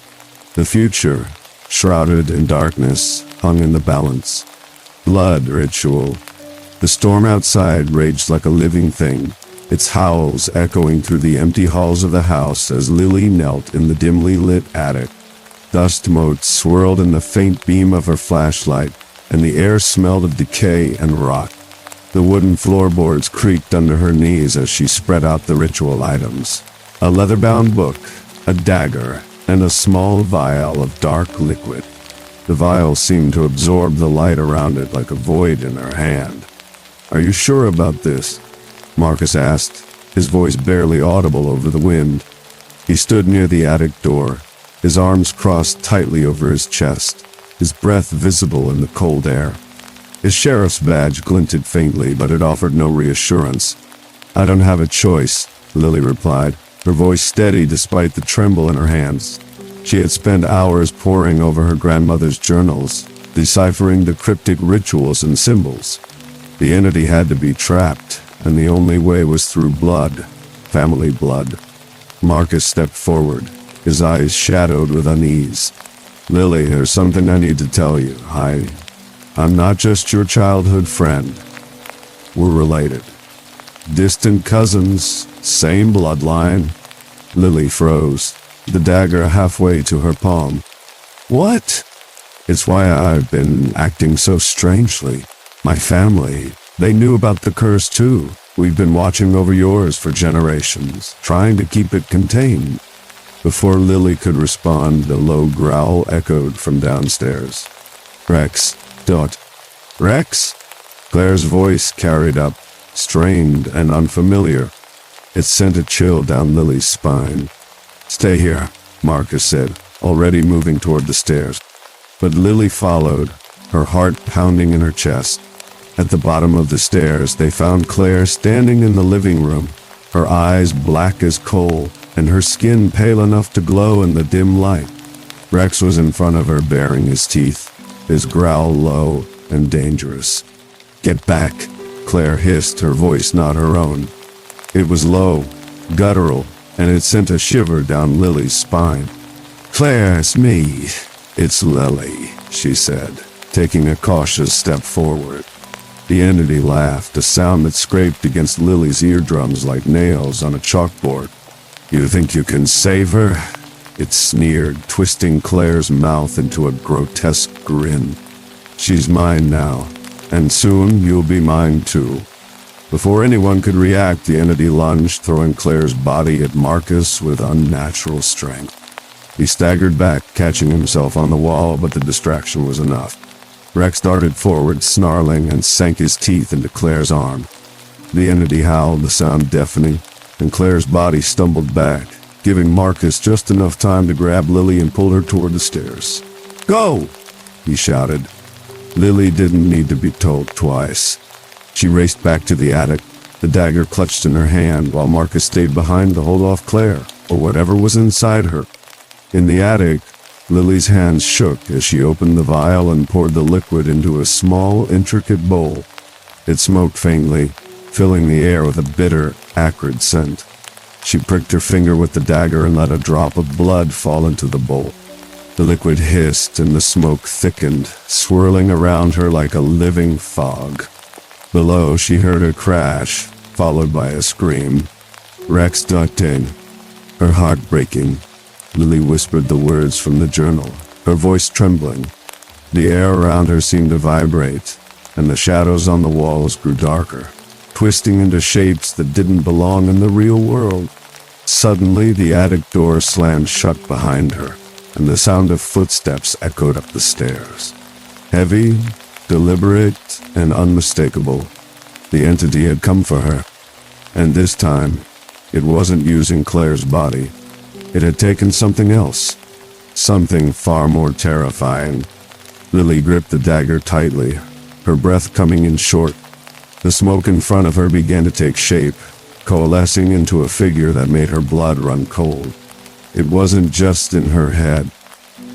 The future, shrouded in darkness, hung in the balance. Blood ritual. The storm outside raged like a living thing, its howls echoing through the empty halls of the house as Lily knelt in the dimly lit attic. Dust motes swirled in the faint beam of her flashlight, and the air smelled of decay and rot. The wooden floorboards creaked under her knees as she spread out the ritual items. A leather-bound book, a dagger, and a small vial of dark liquid. The vial seemed to absorb the light around it like a void in her hand. "Are you sure about this?" Marcus asked, his voice barely audible over the wind. He stood near the attic door, his arms crossed tightly over his chest, his breath visible in the cold air. His sheriff's badge glinted faintly, but it offered no reassurance. "I don't have a choice," Lily replied, her voice steady despite the tremble in her hands. She had spent hours poring over her grandmother's journals, deciphering the cryptic rituals and symbols. The entity had to be trapped, and the only way was through blood, family blood. Marcus stepped forward, his eyes shadowed with unease. "Lily, there's something I need to tell you. I'm not just your childhood friend. We're related. Distant cousins, same bloodline." Lily froze, the dagger halfway to her palm. "What?" "It's why I've been acting so strangely. My family, they knew about the curse too. We've been watching over yours for generations, trying to keep it contained." Before Lily could respond, the low growl echoed from downstairs. "Rex, don't." "Rex?" Claire's voice carried up, strained and unfamiliar. It sent a chill down Lily's spine. "Stay here," Marcus said, already moving toward the stairs. But Lily followed, her heart pounding in her chest. At the bottom of the stairs, they found Claire standing in the living room, her eyes black as coal, and her skin pale enough to glow in the dim light. Rex was in front of her, baring his teeth, his growl low and dangerous. "Get back," Claire hissed, her voice not her own. It was low, guttural, and it sent a shiver down Lily's spine. "Claire, it's me." "It's Lily," she said, taking a cautious step forward. The entity laughed, a sound that scraped against Lily's eardrums like nails on a chalkboard. "You think you can save her?" It sneered, twisting Claire's mouth into a grotesque grin. "She's mine now, and soon you'll be mine too." Before anyone could react, the entity lunged, throwing Claire's body at Marcus with unnatural strength. He staggered back, catching himself on the wall, but the distraction was enough. Rex darted forward, snarling, and sank his teeth into Claire's arm. The entity howled, the sound deafening, and Claire's body stumbled back, giving Marcus just enough time to grab Lily and pull her toward the stairs. "Go!" he shouted. Lily didn't need to be told twice. She raced back to the attic, the dagger clutched in her hand, while Marcus stayed behind to hold off Claire, or whatever was inside her. In the attic, Lily's hands shook as she opened the vial and poured the liquid into a small, intricate bowl. It smoked faintly, filling the air with a bitter, acrid scent. She pricked her finger with the dagger and let a drop of blood fall into the bowl. The liquid hissed and the smoke thickened, swirling around her like a living fog. Below, she heard a crash, followed by a scream. Rex ducked in, her heart breaking. Lily whispered the words from the journal, her voice trembling. The air around her seemed to vibrate, and the shadows on the walls grew darker, twisting into shapes that didn't belong in the real world. Suddenly, the attic door slammed shut behind her, and the sound of footsteps echoed up the stairs. Heavy, deliberate, and unmistakable, the entity had come for her. And this time, it wasn't using Claire's body. It had taken something else, something far more terrifying. Lily gripped the dagger tightly, her breath coming in short. The smoke in front of her began to take shape, coalescing into a figure that made her blood run cold. It wasn't just in her head.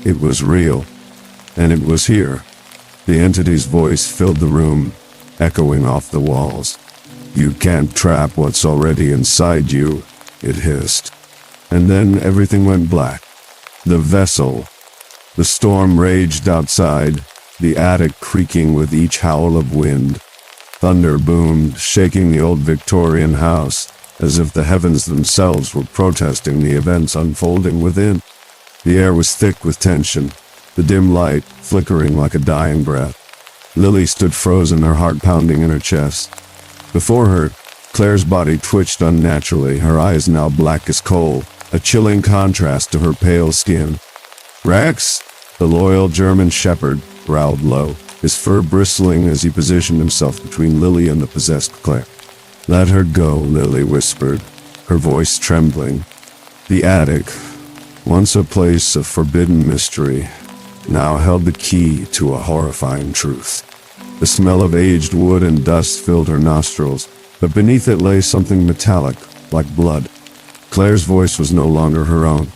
It was real, and it was here. The entity's voice filled the room, echoing off the walls. "You can't trap what's already inside you," it hissed. And then everything went black. The vessel. The storm raged outside, the attic creaking with each howl of wind. Thunder boomed, shaking the old Victorian house, as if the heavens themselves were protesting the events unfolding within. The air was thick with tension, the dim light flickering like a dying breath. Lily stood frozen, her heart pounding in her chest. Before her, Claire's body twitched unnaturally, her eyes now black as coal, a chilling contrast to her pale skin. "Rex?" The loyal German shepherd growled low, his fur bristling as he positioned himself between Lily and the possessed Claire. "Let her go," Lily whispered, her voice trembling. The attic, once a place of forbidden mystery, now held the key to a horrifying truth. The smell of aged wood and dust filled her nostrils, but beneath it lay something metallic, like blood. Claire's voice was no longer her own.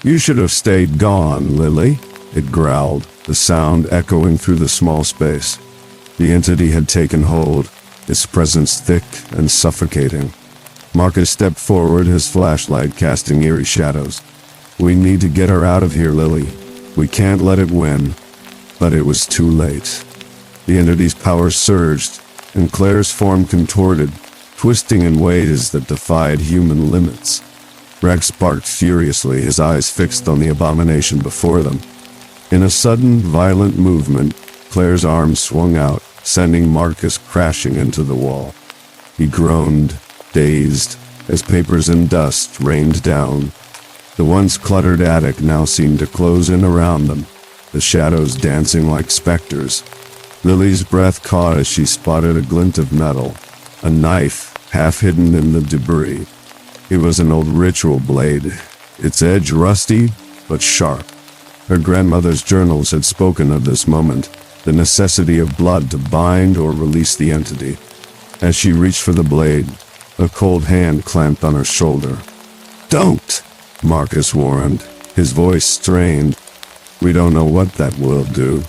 "You should have stayed gone, Lily," it growled, the sound echoing through the small space. The entity had taken hold, its presence thick and suffocating. Marcus stepped forward, his flashlight casting eerie shadows. "We need to get her out of here, Lily. We can't let it win." But it was too late. The entity's power surged, and Claire's form contorted, twisting in ways that defied human limits. Rex barked furiously, his eyes fixed on the abomination before them. In a sudden, violent movement, Claire's arm swung out, sending Marcus crashing into the wall. He groaned, dazed, as papers and dust rained down. The once cluttered attic now seemed to close in around them, the shadows dancing like specters. Lily's breath caught as she spotted a glint of metal, a knife half hidden in the debris. It was an old ritual blade, its edge rusty but sharp. Her grandmother's journals had spoken of this moment, the necessity of blood to bind or release the entity. As she reached for the blade, a cold hand clamped on her shoulder. "Don't!" Marcus warned, his voice strained. "We don't know what that will do."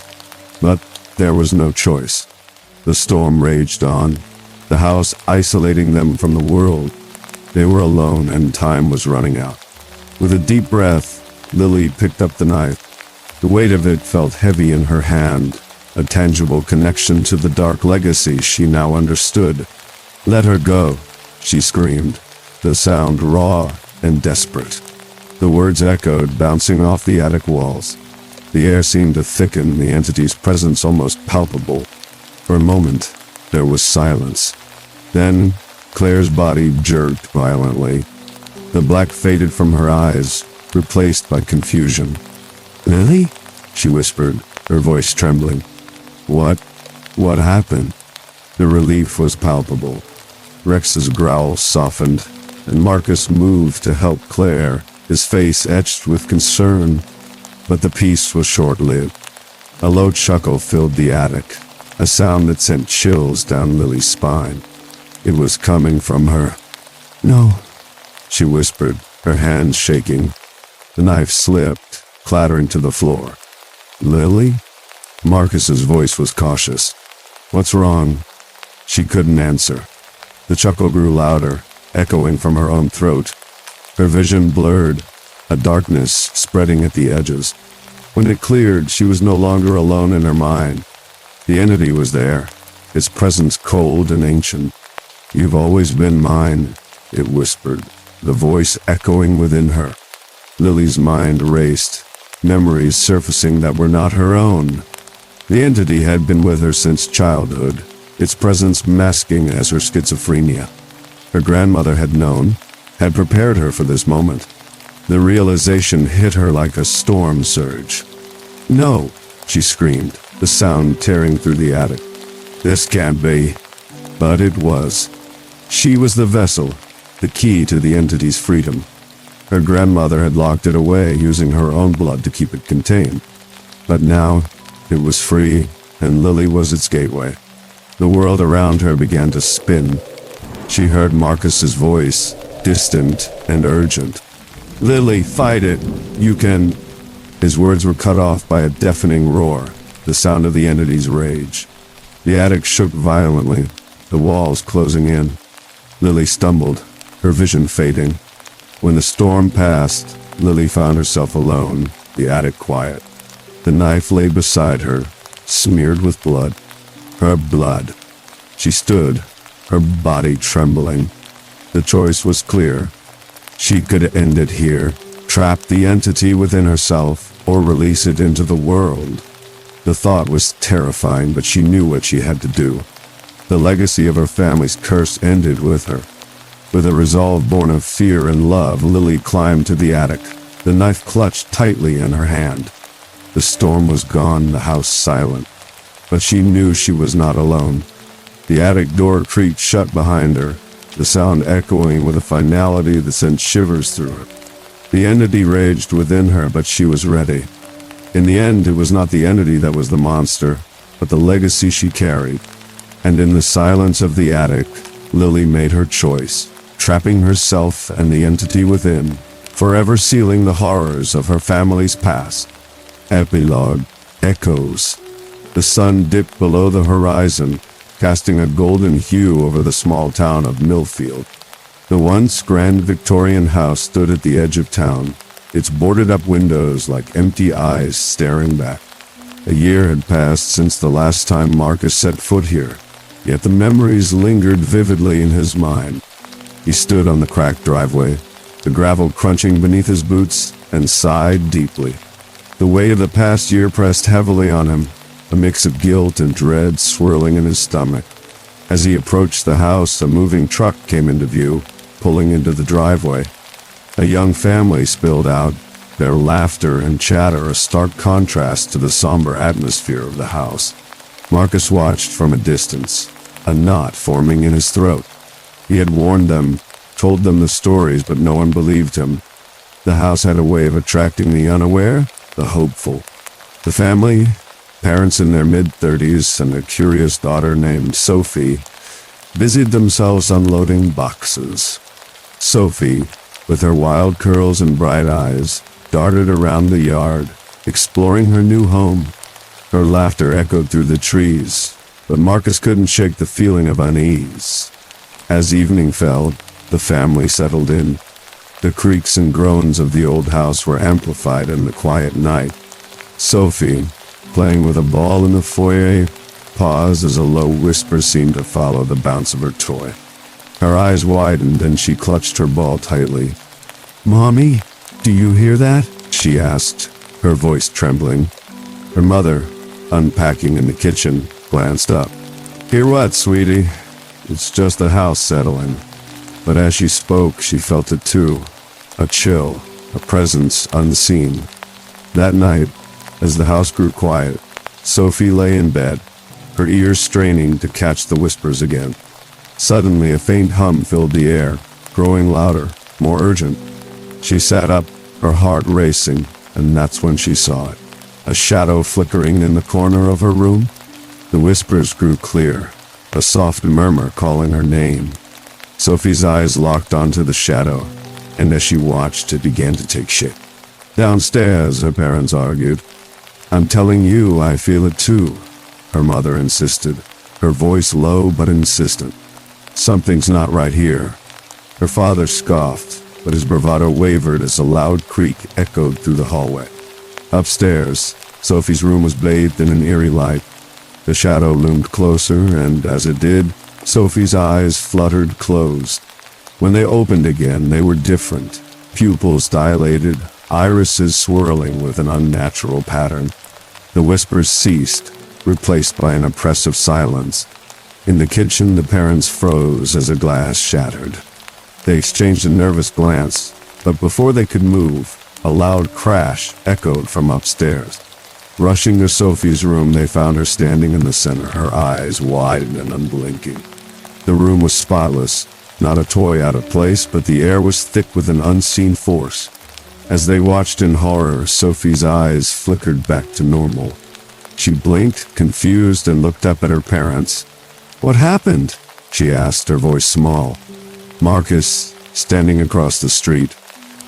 But there was no choice. The storm raged on, the house isolating them from the world. They were alone and time was running out. With a deep breath, Lily picked up the knife. The weight of it felt heavy in her hand, a tangible connection to the dark legacy she now understood. "Let her go," she screamed, the sound raw and desperate. The words echoed, bouncing off the attic walls. The air seemed to thicken, the entity's presence almost palpable. For a moment, there was silence. Then, Claire's body jerked violently. The black faded from her eyes, replaced by confusion. "Lily?" she whispered, her voice trembling. What happened?" The relief was palpable. Rex's growl softened, and Marcus moved to help Claire, his face etched with concern. But the peace was short-lived. A low chuckle filled the attic. a sound that sent chills down Lily's spine. It was coming from her. "No," she whispered, her hands shaking. The knife slipped, clattering to the floor. "Lily?" Marcus's voice was cautious. "What's wrong?" She couldn't answer. The chuckle grew louder, echoing from her own throat. Her vision blurred, a darkness spreading at the edges. When it cleared, she was no longer alone in her mind. The entity was there, its presence cold and ancient. "You've always been mine," it whispered, the voice echoing within her. Lily's mind raced, memories surfacing that were not her own. The entity had been with her since childhood, its presence masking as her schizophrenia. Her grandmother had known, had prepared her for this moment. The realization hit her like a storm surge. "No," she screamed, the sound tearing through the attic. "This can't be." But it was. She was the vessel, the key to the entity's freedom. Her grandmother had locked it away, using her own blood to keep it contained. But now, it was free, and Lily was its gateway. The world around her began to spin. She heard Marcus's voice, distant and urgent. "Lily, fight it! You can—" His words were cut off by a deafening roar, the sound of the entity's rage. The attic shook violently, the walls closing in. Lily stumbled, her vision fading. When the storm passed, Lily found herself alone, the attic quiet. The knife lay beside her, smeared with blood. Her blood. She stood, her body trembling. The choice was clear. She could end it here, trap the entity within herself, or release it into the world. The thought was terrifying, but she knew what she had to do. The legacy of her family's curse ended with her. With a resolve born of fear and love, Lily climbed to the attic, the knife clutched tightly in her hand. The storm was gone, the house silent. But she knew she was not alone. The attic door creaked shut behind her, the sound echoing with a finality that sent shivers through her. The entity raged within her, but she was ready. In the end, it was not the entity that was the monster, but the legacy she carried. And in the silence of the attic, Lily made her choice, trapping herself and the entity within, forever sealing the horrors of her family's past. Epilogue. Echoes. The sun dipped below the horizon, casting a golden hue over the small town of Millfield. The once grand Victorian house stood at the edge of town, its boarded-up windows like empty eyes staring back. A year had passed since the last time Marcus set foot here, yet the memories lingered vividly in his mind. He stood on the cracked driveway, the gravel crunching beneath his boots, and sighed deeply. The weight of the past year pressed heavily on him, a mix of guilt and dread swirling in his stomach. As he approached the house, a moving truck came into view, pulling into the driveway. A young family spilled out, their laughter and chatter a stark contrast to the somber atmosphere of the house. Marcus watched from a distance, a knot forming in his throat. He had warned them, told them the stories, but no one believed him. The house had a way of attracting the unaware, the hopeful. The family, parents in their mid-30s and a curious daughter named Sophie, busied themselves unloading boxes. Sophie, with her wild curls and bright eyes, darted around the yard, exploring her new home. Her laughter echoed through the trees, but Marcus couldn't shake the feeling of unease. As evening fell, the family settled in. The creaks and groans of the old house were amplified in the quiet night. Sophie, playing with a ball in the foyer, paused as a low whisper seemed to follow the bounce of her toy. Her eyes widened and she clutched her ball tightly. "Mommy, do you hear that?" she asked, her voice trembling. Her mother, unpacking in the kitchen, glanced up. "Hear what, sweetie? It's just the house settling." But as she spoke, she felt it too. A chill, a presence unseen. That night, as the house grew quiet, Sophie lay in bed, her ears straining to catch the whispers again. Suddenly, a faint hum filled the air, growing louder, more urgent. She sat up, her heart racing, and that's when she saw it. A shadow flickering in the corner of her room. The whispers grew clear, a soft murmur calling her name. Sophie's eyes locked onto the shadow, and as she watched, it began to take shape. Downstairs, her parents argued. I'm telling you, I feel it too, her mother insisted, her voice low but insistent. Something's not right here. Her father scoffed, but his bravado wavered as a loud creak echoed through the hallway. Upstairs, Sophie's room was bathed in an eerie light. The shadow loomed closer, and as it did, Sophie's eyes fluttered closed. When they opened again, they were different. Pupils dilated, irises swirling with an unnatural pattern. The whispers ceased, replaced by an oppressive silence. In the kitchen, the parents froze as a glass shattered. They exchanged a nervous glance, but before they could move, a loud crash echoed from upstairs. Rushing to Sophie's room, they found her standing in the center, her eyes wide and unblinking. The room was spotless, not a toy out of place, but the air was thick with an unseen force. As they watched in horror, Sophie's eyes flickered back to normal. She blinked, confused, and looked up at her parents. "What happened?" she asked, her voice small. Marcus, standing across the street,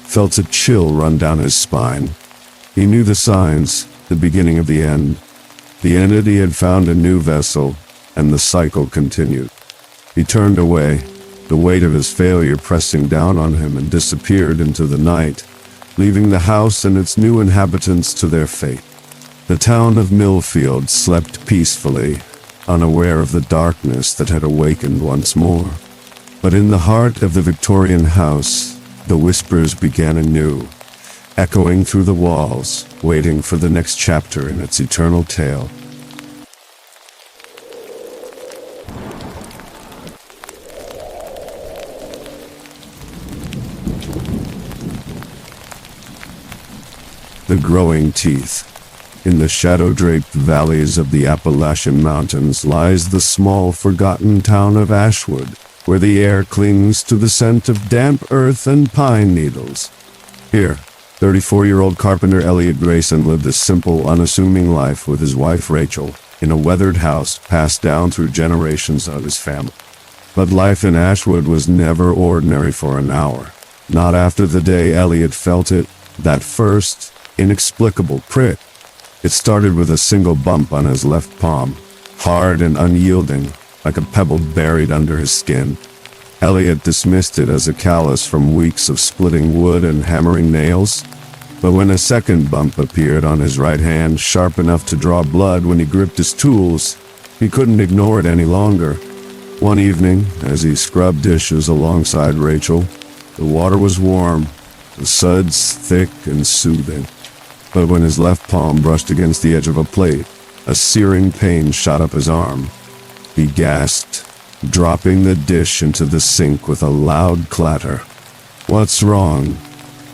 felt a chill run down his spine. He knew the signs, the beginning of the end. The entity had found a new vessel, and the cycle continued. He turned away, the weight of his failure pressing down on him, and disappeared into the night, leaving the house and its new inhabitants to their fate. The town of Millfield slept peacefully, unaware of the darkness that had awakened once more. But in the heart of the Victorian house, the whispers began anew, echoing through the walls, waiting for the next chapter in its eternal tale. The Growing Teeth. In the shadow-draped valleys of the Appalachian Mountains lies the small, forgotten town of Ashwood, where the air clings to the scent of damp earth and pine needles. Here, 34-year-old carpenter Elliot Grayson lived a simple, unassuming life with his wife Rachel in a weathered house passed down through generations of his family. But life in Ashwood was never ordinary for an hour. Not after the day Elliot felt it, that first, inexplicable prick. It started with a single bump on his left palm, hard and unyielding, like a pebble buried under his skin. Elliot dismissed it as a callus from weeks of splitting wood and hammering nails. But when a second bump appeared on his right hand, sharp enough to draw blood when he gripped his tools, he couldn't ignore it any longer. One evening, as he scrubbed dishes alongside Rachel, the water was warm, the suds thick and soothing. But when his left palm brushed against the edge of a plate, a searing pain shot up his arm. He gasped, dropping the dish into the sink with a loud clatter. "What's wrong?"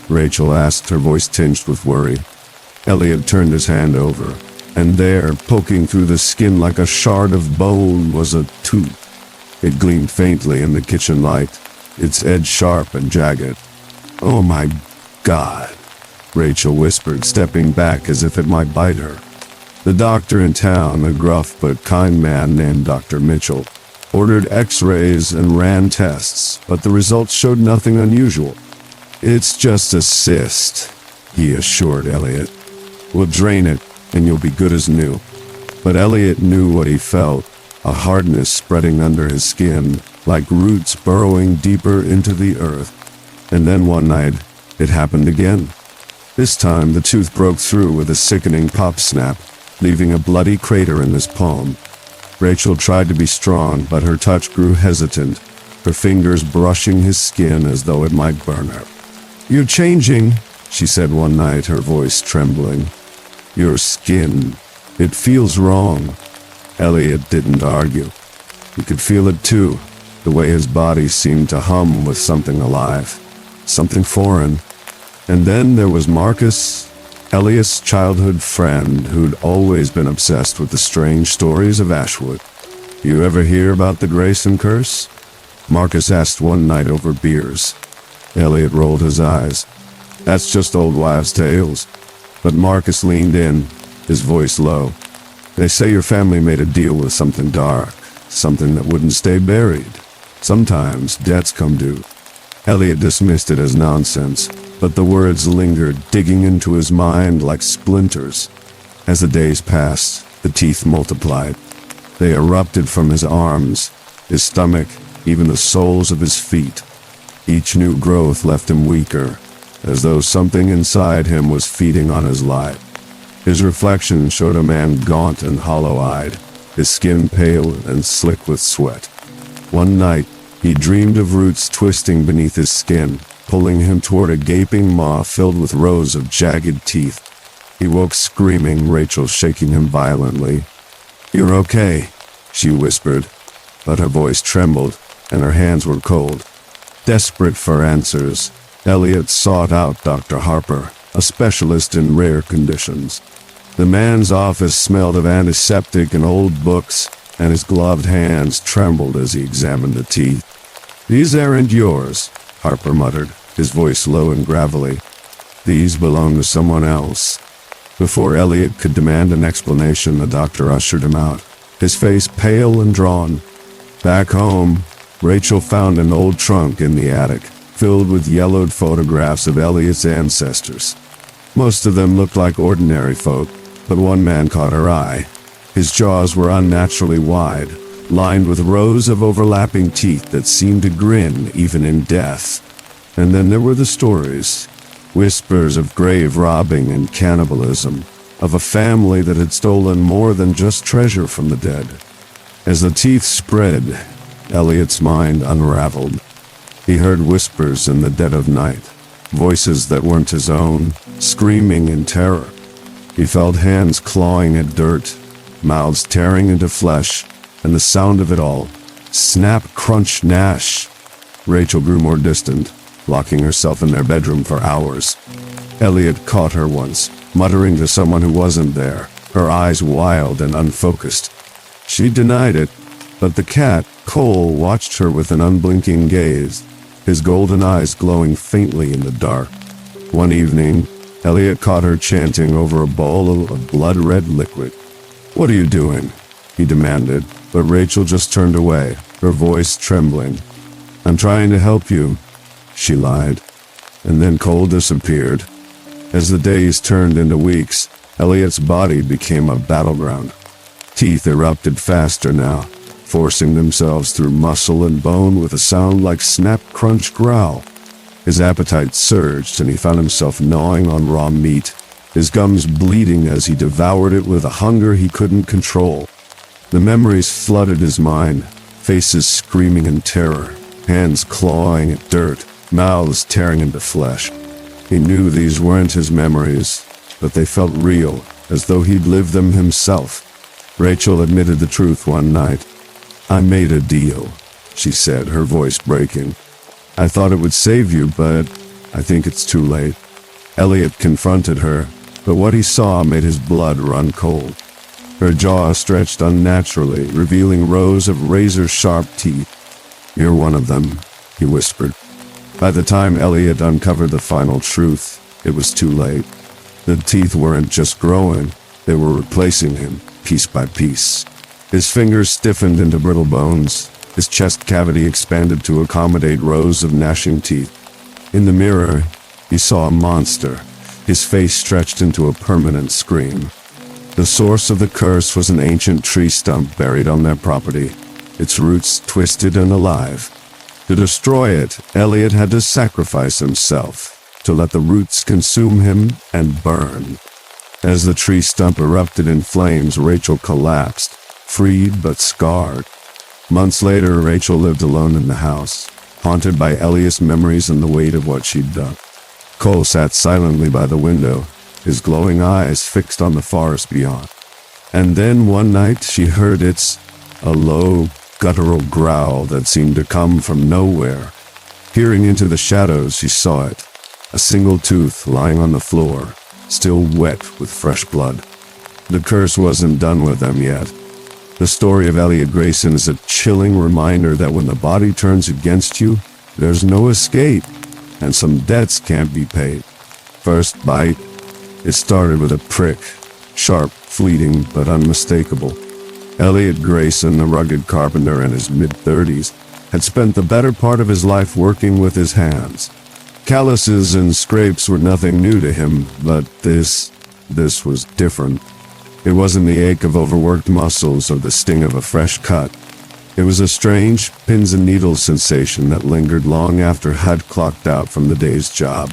Rachel asked, her voice tinged with worry. Elliot turned his hand over, and there, poking through the skin like a shard of bone, was a tooth. It gleamed faintly in the kitchen light, its edge sharp and jagged. "Oh my God," Rachel whispered, stepping back as if it might bite her. The doctor in town, a gruff but kind man named Dr. Mitchell, ordered x-rays and ran tests, but the results showed nothing unusual. "It's just a cyst," he assured Elliot. "We'll drain it, and you'll be good as new." But Elliot knew what he felt, a hardness spreading under his skin, like roots burrowing deeper into the earth. And then one night, it happened again. This time, the tooth broke through with a sickening pop snap, leaving a bloody crater in his palm. Rachel tried to be strong, but her touch grew hesitant, her fingers brushing his skin as though it might burn her. "You're changing," she said one night, her voice trembling. "Your skin. It feels wrong." Elliot didn't argue. He could feel it too, the way his body seemed to hum with something alive, something foreign. And then there was Marcus, Elliot's childhood friend who'd always been obsessed with the strange stories of Ashwood. "You ever hear about the Grayson curse?" Marcus asked one night over beers. Elliot rolled his eyes. "That's just old wives' tales." But Marcus leaned in, his voice low. They say your family made a deal with something dark, something that wouldn't stay buried. Sometimes debts come due. Elliot dismissed it as nonsense, but the words lingered, digging into his mind like splinters. As the days passed, the teeth multiplied. They erupted from his arms, his stomach, even the soles of his feet. Each new growth left him weaker, as though something inside him was feeding on his life. His reflection showed a man gaunt and hollow-eyed, his skin pale and slick with sweat. One night, he dreamed of roots twisting beneath his skin, pulling him toward a gaping maw filled with rows of jagged teeth. He woke screaming, Rachel shaking him violently. "You're okay," she whispered, but her voice trembled and her hands were cold. Desperate for answers, Elliot sought out Dr. Harper, a specialist in rare conditions. The man's office smelled of antiseptic and old books, and his gloved hands trembled as he examined the teeth. "These aren't yours," Harper muttered, his voice low and gravelly. "These belong to someone else." Before Elliot could demand an explanation, the doctor ushered him out, his face pale and drawn. Back home, Rachel found an old trunk in the attic, filled with yellowed photographs of Elliot's ancestors. Most of them looked like ordinary folk, but one man caught her eye. His jaws were unnaturally wide, lined with rows of overlapping teeth that seemed to grin even in death. And then there were the stories, whispers of grave robbing and cannibalism, of a family that had stolen more than just treasure from the dead. As the teeth spread, Elliot's mind unraveled. He heard whispers in the dead of night, voices that weren't his own, screaming in terror. He felt hands clawing at dirt, mouths tearing into flesh, and the sound of it all. Snap, crunch, gnash. Rachel grew more distant, locking herself in their bedroom for hours. Elliot caught her once, muttering to someone who wasn't there, her eyes wild and unfocused. She denied it, but the cat, Cole, watched her with an unblinking gaze, his golden eyes glowing faintly in the dark. One evening, Elliot caught her chanting over a bowl of blood-red liquid. "What are you doing?" he demanded, but Rachel just turned away, her voice trembling. "I'm trying to help you," she lied. And then Cole disappeared. As the days turned into weeks, Elliot's body became a battleground. Teeth erupted faster now, forcing themselves through muscle and bone with a sound like snap, crunch, growl. His appetite surged and he found himself gnawing on raw meat, his gums bleeding as he devoured it with a hunger he couldn't control. The memories flooded his mind, faces screaming in terror, hands clawing at dirt, mouths tearing into flesh. He knew these weren't his memories, but they felt real, as though he'd lived them himself. Rachel admitted the truth one night. "I made a deal," she said, her voice breaking. "I thought it would save you, but I think it's too late." Elliot confronted her, but what he saw made his blood run cold. Her jaw stretched unnaturally, revealing rows of razor-sharp teeth. "You're one of them," he whispered. By the time Elliot uncovered the final truth, it was too late. The teeth weren't just growing, they were replacing him, piece by piece. His fingers stiffened into brittle bones, his chest cavity expanded to accommodate rows of gnashing teeth. In the mirror, he saw a monster, his face stretched into a permanent scream. The source of the curse was an ancient tree stump buried on their property, its roots twisted and alive. To destroy it, Elliot had to sacrifice himself, to let the roots consume him and burn. As the tree stump erupted in flames, Rachel collapsed, freed but scarred. Months later, Rachel lived alone in the house, haunted by Elliot's memories and the weight of what she'd done. Cole sat silently by the window, his glowing eyes fixed on the forest beyond. And then one night she heard a low, guttural growl that seemed to come from nowhere. Peering into the shadows, she saw it, a single tooth lying on the floor, still wet with fresh blood. The curse wasn't done with them yet. The story of Elliot Grayson is a chilling reminder that when the body turns against you, there's no escape, and some debts can't be paid. First bite, it started with a prick, Sharp, fleeting, but unmistakable. Elliot Grayson, a rugged carpenter in his mid-30s, had spent the better part of his life working with his hands. Calluses and scrapes were nothing new to him, but this was different. It wasn't the ache of overworked muscles or the sting of a fresh cut. It was a strange pins and needles sensation that lingered long after Hud clocked out from the day's job.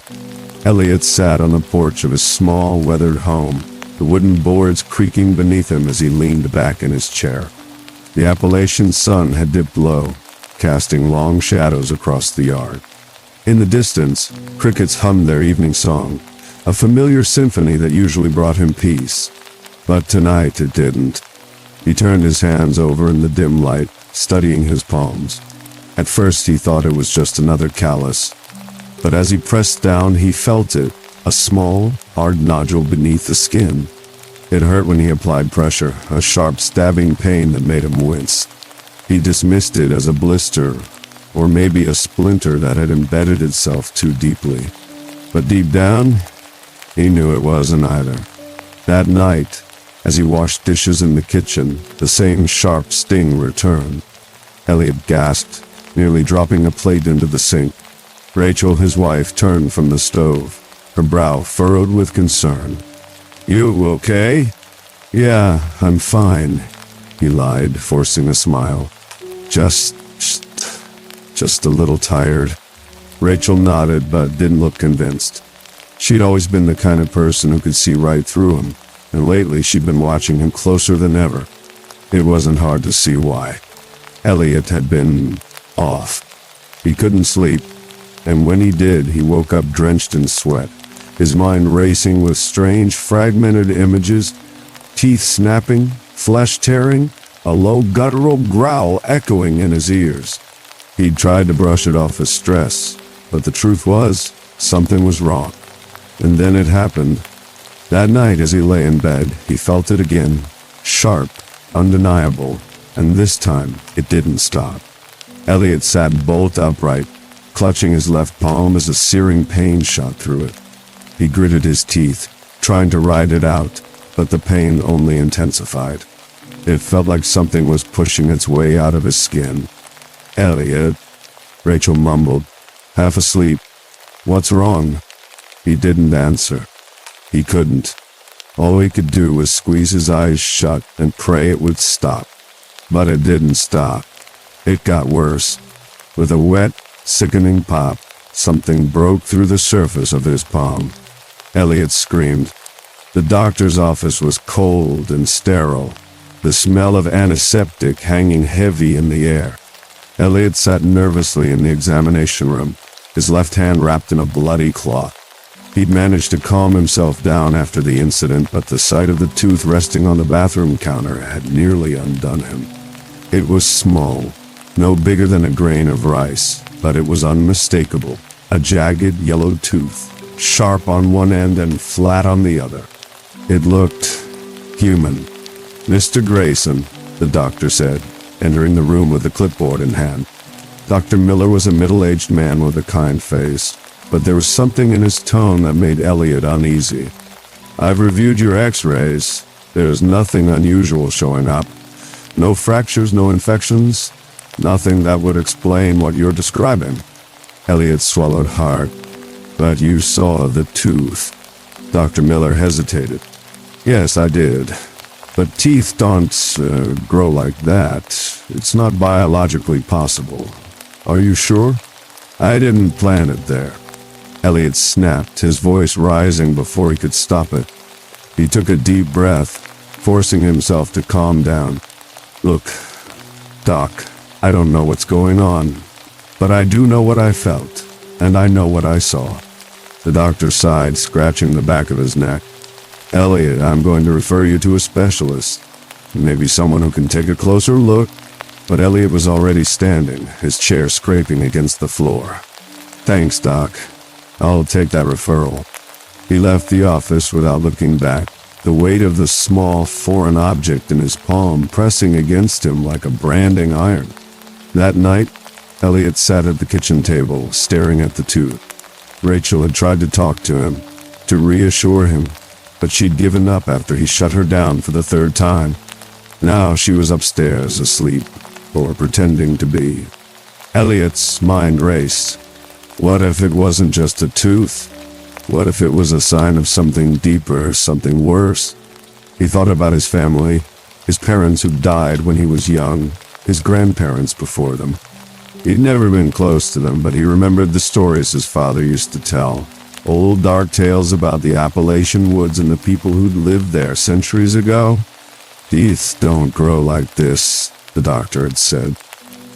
Elliot sat on the porch of his small, weathered home, the wooden boards creaking beneath him as he leaned back in his chair. The Appalachian sun had dipped low, casting long shadows across the yard. In the distance, crickets hummed their evening song, a familiar symphony that usually brought him peace. But tonight it didn't. He turned his hands over in the dim light, studying his palms. At first he thought it was just another callus, but as he pressed down he felt it, a small, hard nodule beneath the skin. It hurt when he applied pressure, a sharp stabbing pain that made him wince. He dismissed it as a blister, or maybe a splinter that had embedded itself too deeply. But deep down, he knew it wasn't either. That night, as he washed dishes in the kitchen, the same sharp sting returned. Elliot gasped, nearly dropping a plate into the sink. Rachel, his wife, turned from the stove, her brow furrowed with concern. "You okay?" "Yeah, I'm fine," he lied, forcing a smile. Just a little tired." Rachel nodded but didn't look convinced. She'd always been the kind of person who could see right through him, and lately she'd been watching him closer than ever. It wasn't hard to see why. Elliot had been off. He couldn't sleep, and when he did, he woke up drenched in sweat, his mind racing with strange, fragmented images, teeth snapping, flesh tearing, a low guttural growl echoing in his ears. He'd tried to brush it off as stress, but the truth was, something was wrong. And then it happened. That night as he lay in bed, he felt it again, sharp, undeniable, and this time it didn't stop. Elliot sat bolt upright, clutching his left palm as a searing pain shot through it. He gritted his teeth, trying to ride it out, but the pain only intensified. It felt like something was pushing its way out of his skin. "Elliot," Rachel mumbled, half asleep. "What's wrong?" He didn't answer. He couldn't. All he could do was squeeze his eyes shut and pray it would stop. But it didn't stop. It got worse. With a wet, sickening pop, something broke through the surface of his palm. Elliot screamed. The doctor's office was cold and sterile, the smell of antiseptic hanging heavy in the air. Elliot sat nervously in the examination room, his left hand wrapped in a bloody cloth. He'd managed to calm himself down after the incident, but the sight of the tooth resting on the bathroom counter had nearly undone him. It was small, no bigger than a grain of rice, but it was unmistakable. A jagged yellow tooth, sharp on one end and flat on the other. It looked human. "Mr. Grayson," the doctor said, entering the room with a clipboard in hand. Dr. Miller was a middle-aged man with a kind face, but there was something in his tone that made Elliot uneasy. "I've reviewed your x-rays. There's nothing unusual showing up. No fractures, no infections. Nothing that would explain what you're describing." Elliot swallowed hard. "But you saw the tooth." Dr. Miller hesitated. "Yes, I did. But teeth don't grow like that. It's not biologically possible." "Are you sure?" "I didn't plant it there." Elliot snapped, his voice rising before he could stop it. He took a deep breath, forcing himself to calm down. "Look, Doc, I don't know what's going on, but I do know what I felt, and I know what I saw." The doctor sighed, scratching the back of his neck. "Elliot, I'm going to refer you to a specialist. Maybe someone who can take a closer look." But Elliot was already standing, his chair scraping against the floor. "Thanks, Doc. I'll take that referral." He left the office without looking back, the weight of the small, foreign object in his palm pressing against him like a branding iron. That night, Elliot sat at the kitchen table, staring at the tooth. Rachel had tried to talk to him, to reassure him, but she'd given up after he shut her down for the third time. Now she was upstairs, asleep, or pretending to be. Elliot's mind raced. What if it wasn't just a tooth? What if it was a sign of something deeper, something worse? He thought about his family, his parents who died when he was young, his grandparents before them. He'd never been close to them, but he remembered the stories his father used to tell. Old dark tales about the Appalachian woods and the people who'd lived there centuries ago. Teeth don't grow like this, the doctor had said.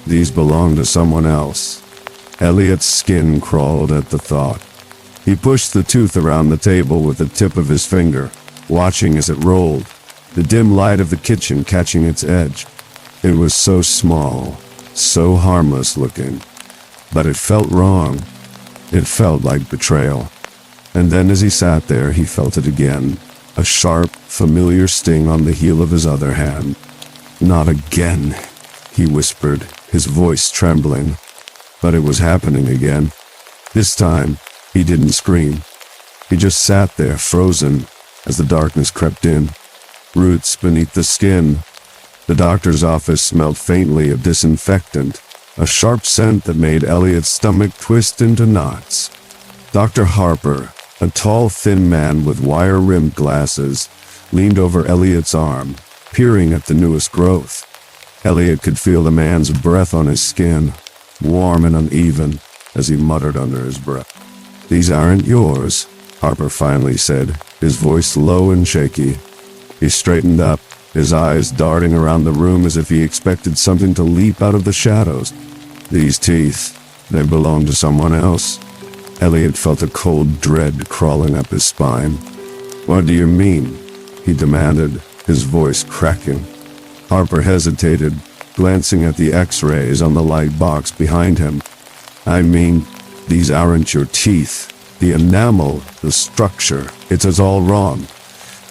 These belong to someone else. Elliot's skin crawled at the thought. He pushed the tooth around the table with the tip of his finger, watching as it rolled, the dim light of the kitchen catching its edge. It was so small, so harmless looking, but it felt wrong. It felt like betrayal. And then as he sat there, he felt it again, a sharp, familiar sting on the heel of his other hand. "Not again," he whispered, his voice trembling. But it was happening again. This time, he didn't scream. He just sat there, frozen, as the darkness crept in. Roots beneath the skin. The doctor's office smelled faintly of disinfectant, a sharp scent that made Elliot's stomach twist into knots. Dr. Harper, a tall, thin man with wire-rimmed glasses, leaned over Elliot's arm, peering at the newest growth. Elliot could feel the man's breath on his skin, warm and uneven, as he muttered under his breath. "These aren't yours," Harper finally said, his voice low and shaky. He straightened up, his eyes darting around the room as if he expected something to leap out of the shadows. "These teeth, they belong to someone else." Elliot felt a cold dread crawling up his spine. "What do you mean?" he demanded, his voice cracking. Harper hesitated, glancing at the X-rays on the light box behind him. "I mean, these aren't your teeth. The enamel, the structure, it's all wrong.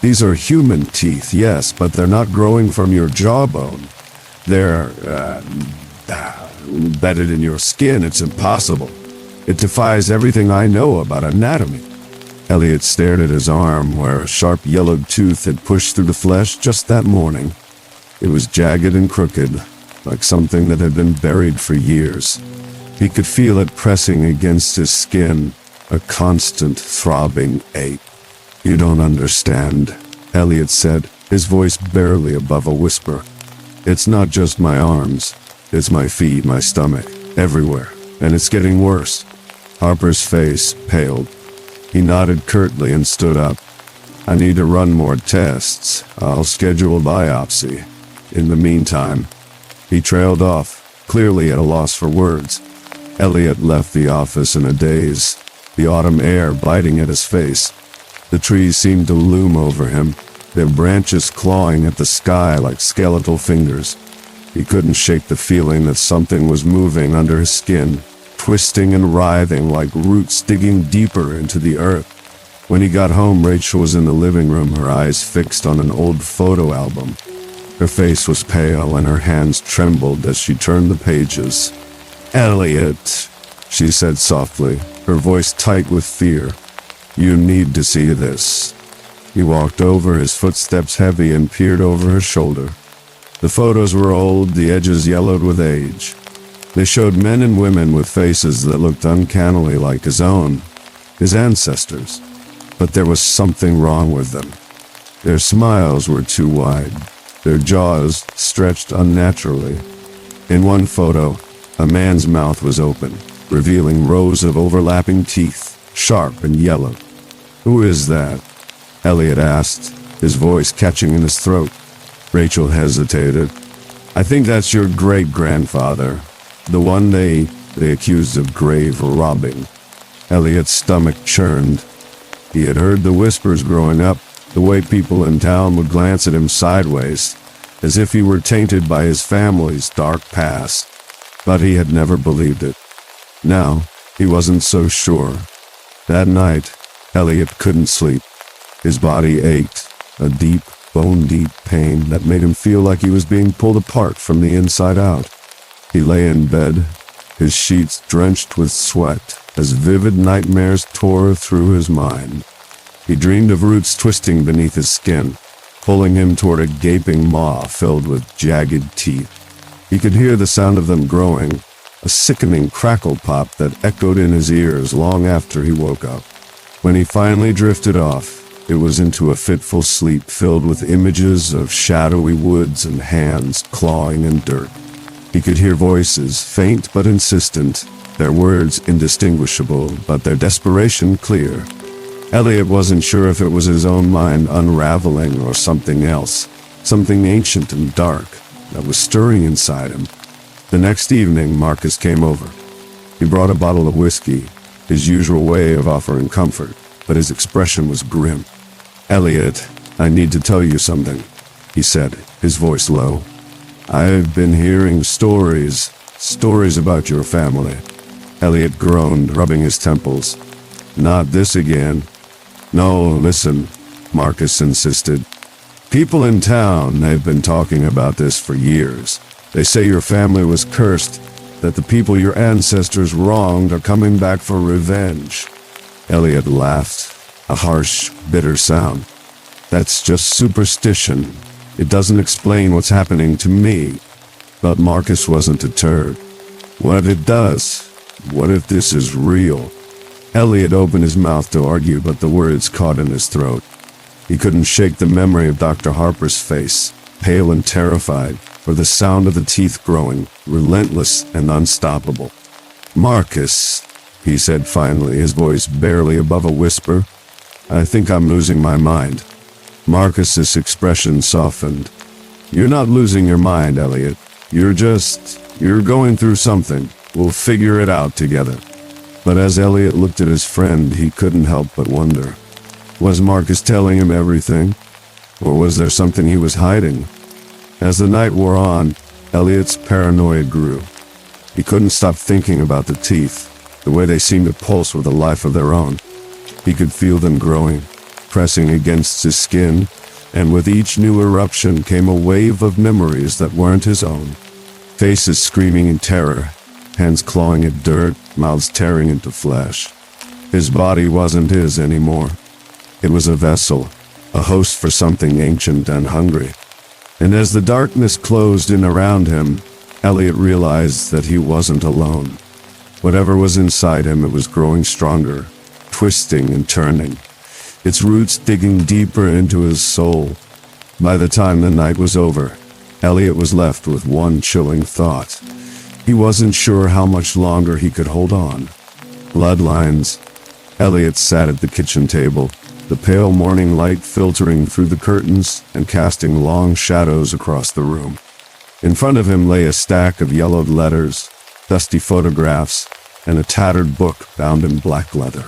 These are human teeth, yes, but they're not growing from your jawbone. They're, embedded in your skin. It's impossible. It defies everything I know about anatomy." Elliot stared at his arm, where a sharp yellowed tooth had pushed through the flesh just that morning. It was jagged and crooked, like something that had been buried for years. He could feel it pressing against his skin, a constant throbbing ache. "You don't understand," Elliot said, his voice barely above a whisper. "It's not just my arms. It's my feet, my stomach, everywhere, and it's getting worse." Harper's face paled. He nodded curtly and stood up. "I need to run more tests. I'll schedule a biopsy. In the meantime..." He trailed off, clearly at a loss for words. Elliot left the office in a daze, the autumn air biting at his face. The trees seemed to loom over him, their branches clawing at the sky like skeletal fingers. He couldn't shake the feeling that something was moving under his skin, twisting and writhing like roots digging deeper into the earth. When he got home, Rachel was in the living room, her eyes fixed on an old photo album. Her face was pale and her hands trembled as she turned the pages. "Elliot," she said softly, her voice tight with fear. "You need to see this." He walked over, his footsteps heavy, and peered over her shoulder. The photos were old, the edges yellowed with age. They showed men and women with faces that looked uncannily like his own, his ancestors. But there was something wrong with them. Their smiles were too wide, their jaws stretched unnaturally. In one photo, a man's mouth was open, revealing rows of overlapping teeth, sharp and yellow. "Who is that?" Elliot asked, his voice catching in his throat. Rachel hesitated. "I think that's your great-grandfather, the one they accused of grave robbing." Elliot's stomach churned. He had heard the whispers growing up, the way people in town would glance at him sideways, as if he were tainted by his family's dark past. But he had never believed it. Now, he wasn't so sure. That night, Elliot couldn't sleep. His body ached, a deep, bone-deep pain that made him feel like he was being pulled apart from the inside out. He lay in bed, his sheets drenched with sweat, as vivid nightmares tore through his mind. He dreamed of roots twisting beneath his skin, pulling him toward a gaping maw filled with jagged teeth. He could hear the sound of them growing, a sickening crackle pop that echoed in his ears long after he woke up. When he finally drifted off, it was into a fitful sleep filled with images of shadowy woods and hands clawing in dirt. He could hear voices, faint but insistent, their words indistinguishable, but their desperation clear. Elliot wasn't sure if it was his own mind unraveling or something else, something ancient and dark that was stirring inside him. The next evening, Marcus came over. He brought a bottle of whiskey, his usual way of offering comfort, but his expression was grim. "Elliot, I need to tell you something," he said, his voice low. "I've been hearing stories about your family." Elliot groaned, rubbing his temples. "Not this again." "No, listen," Marcus insisted. "People in town, they've been talking about this for years. They say your family was cursed, that the people your ancestors wronged are coming back for revenge." Elliot laughed, a harsh, bitter sound. "That's just superstition. It doesn't explain what's happening to me." But Marcus wasn't deterred. "What if it does? What if this is real?" Elliot opened his mouth to argue, but the words caught in his throat. He couldn't shake the memory of Dr. Harper's face, pale and terrified, or the sound of the teeth growing, relentless and unstoppable. "Marcus," he said finally, his voice barely above a whisper, "I think I'm losing my mind." Marcus's expression softened. "You're not losing your mind, Elliot. You're going through something. We'll figure it out together." But as Elliot looked at his friend, he couldn't help but wonder. Was Marcus telling him everything? Or was there something he was hiding? As the night wore on, Elliot's paranoia grew. He couldn't stop thinking about the teeth, the way they seemed to pulse with a life of their own. He could feel them growing, pressing against his skin, and with each new eruption came a wave of memories that weren't his own. Faces screaming in terror, hands clawing at dirt, mouths tearing into flesh. His body wasn't his anymore. It was a vessel, a host for something ancient and hungry. And as the darkness closed in around him, Elliot realized that he wasn't alone. Whatever was inside him, it was growing stronger, twisting and turning, its roots digging deeper into his soul. By the time the night was over, Elliot was left with one chilling thought. He wasn't sure how much longer he could hold on. Bloodlines. Elliot sat at the kitchen table, the pale morning light filtering through the curtains and casting long shadows across the room. In front of him lay a stack of yellowed letters, dusty photographs, and a tattered book bound in black leather.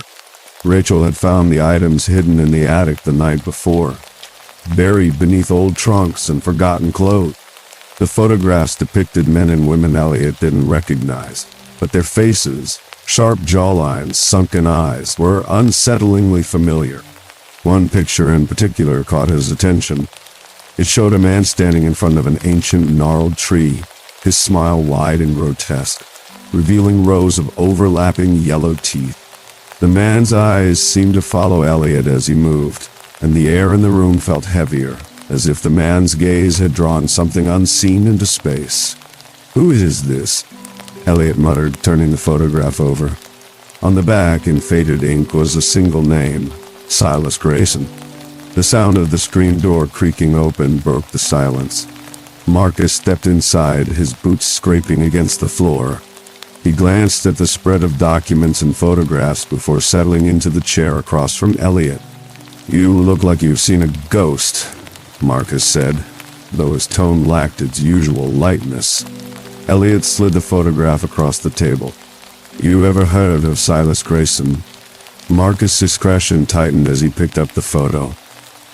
Rachel had found the items hidden in the attic the night before, buried beneath old trunks and forgotten clothes. The photographs depicted men and women Elliot didn't recognize, but their faces, sharp jawlines, sunken eyes, were unsettlingly familiar. One picture in particular caught his attention. It showed a man standing in front of an ancient gnarled tree, his smile wide and grotesque, revealing rows of overlapping yellow teeth. The man's eyes seemed to follow Elliot as he moved, and the air in the room felt heavier, as if the man's gaze had drawn something unseen into space. "Who is this?" Elliot muttered, turning the photograph over. On the back, in faded ink, was a single name, Silas Grayson. The sound of the screen door creaking open broke the silence. Marcus stepped inside, his boots scraping against the floor. He glanced at the spread of documents and photographs before settling into the chair across from Elliot. "You look like you've seen a ghost," Marcus said, though his tone lacked its usual lightness. Elliot slid the photograph across the table. "You ever heard of Silas Grayson?" Marcus' discretion tightened as he picked up the photo.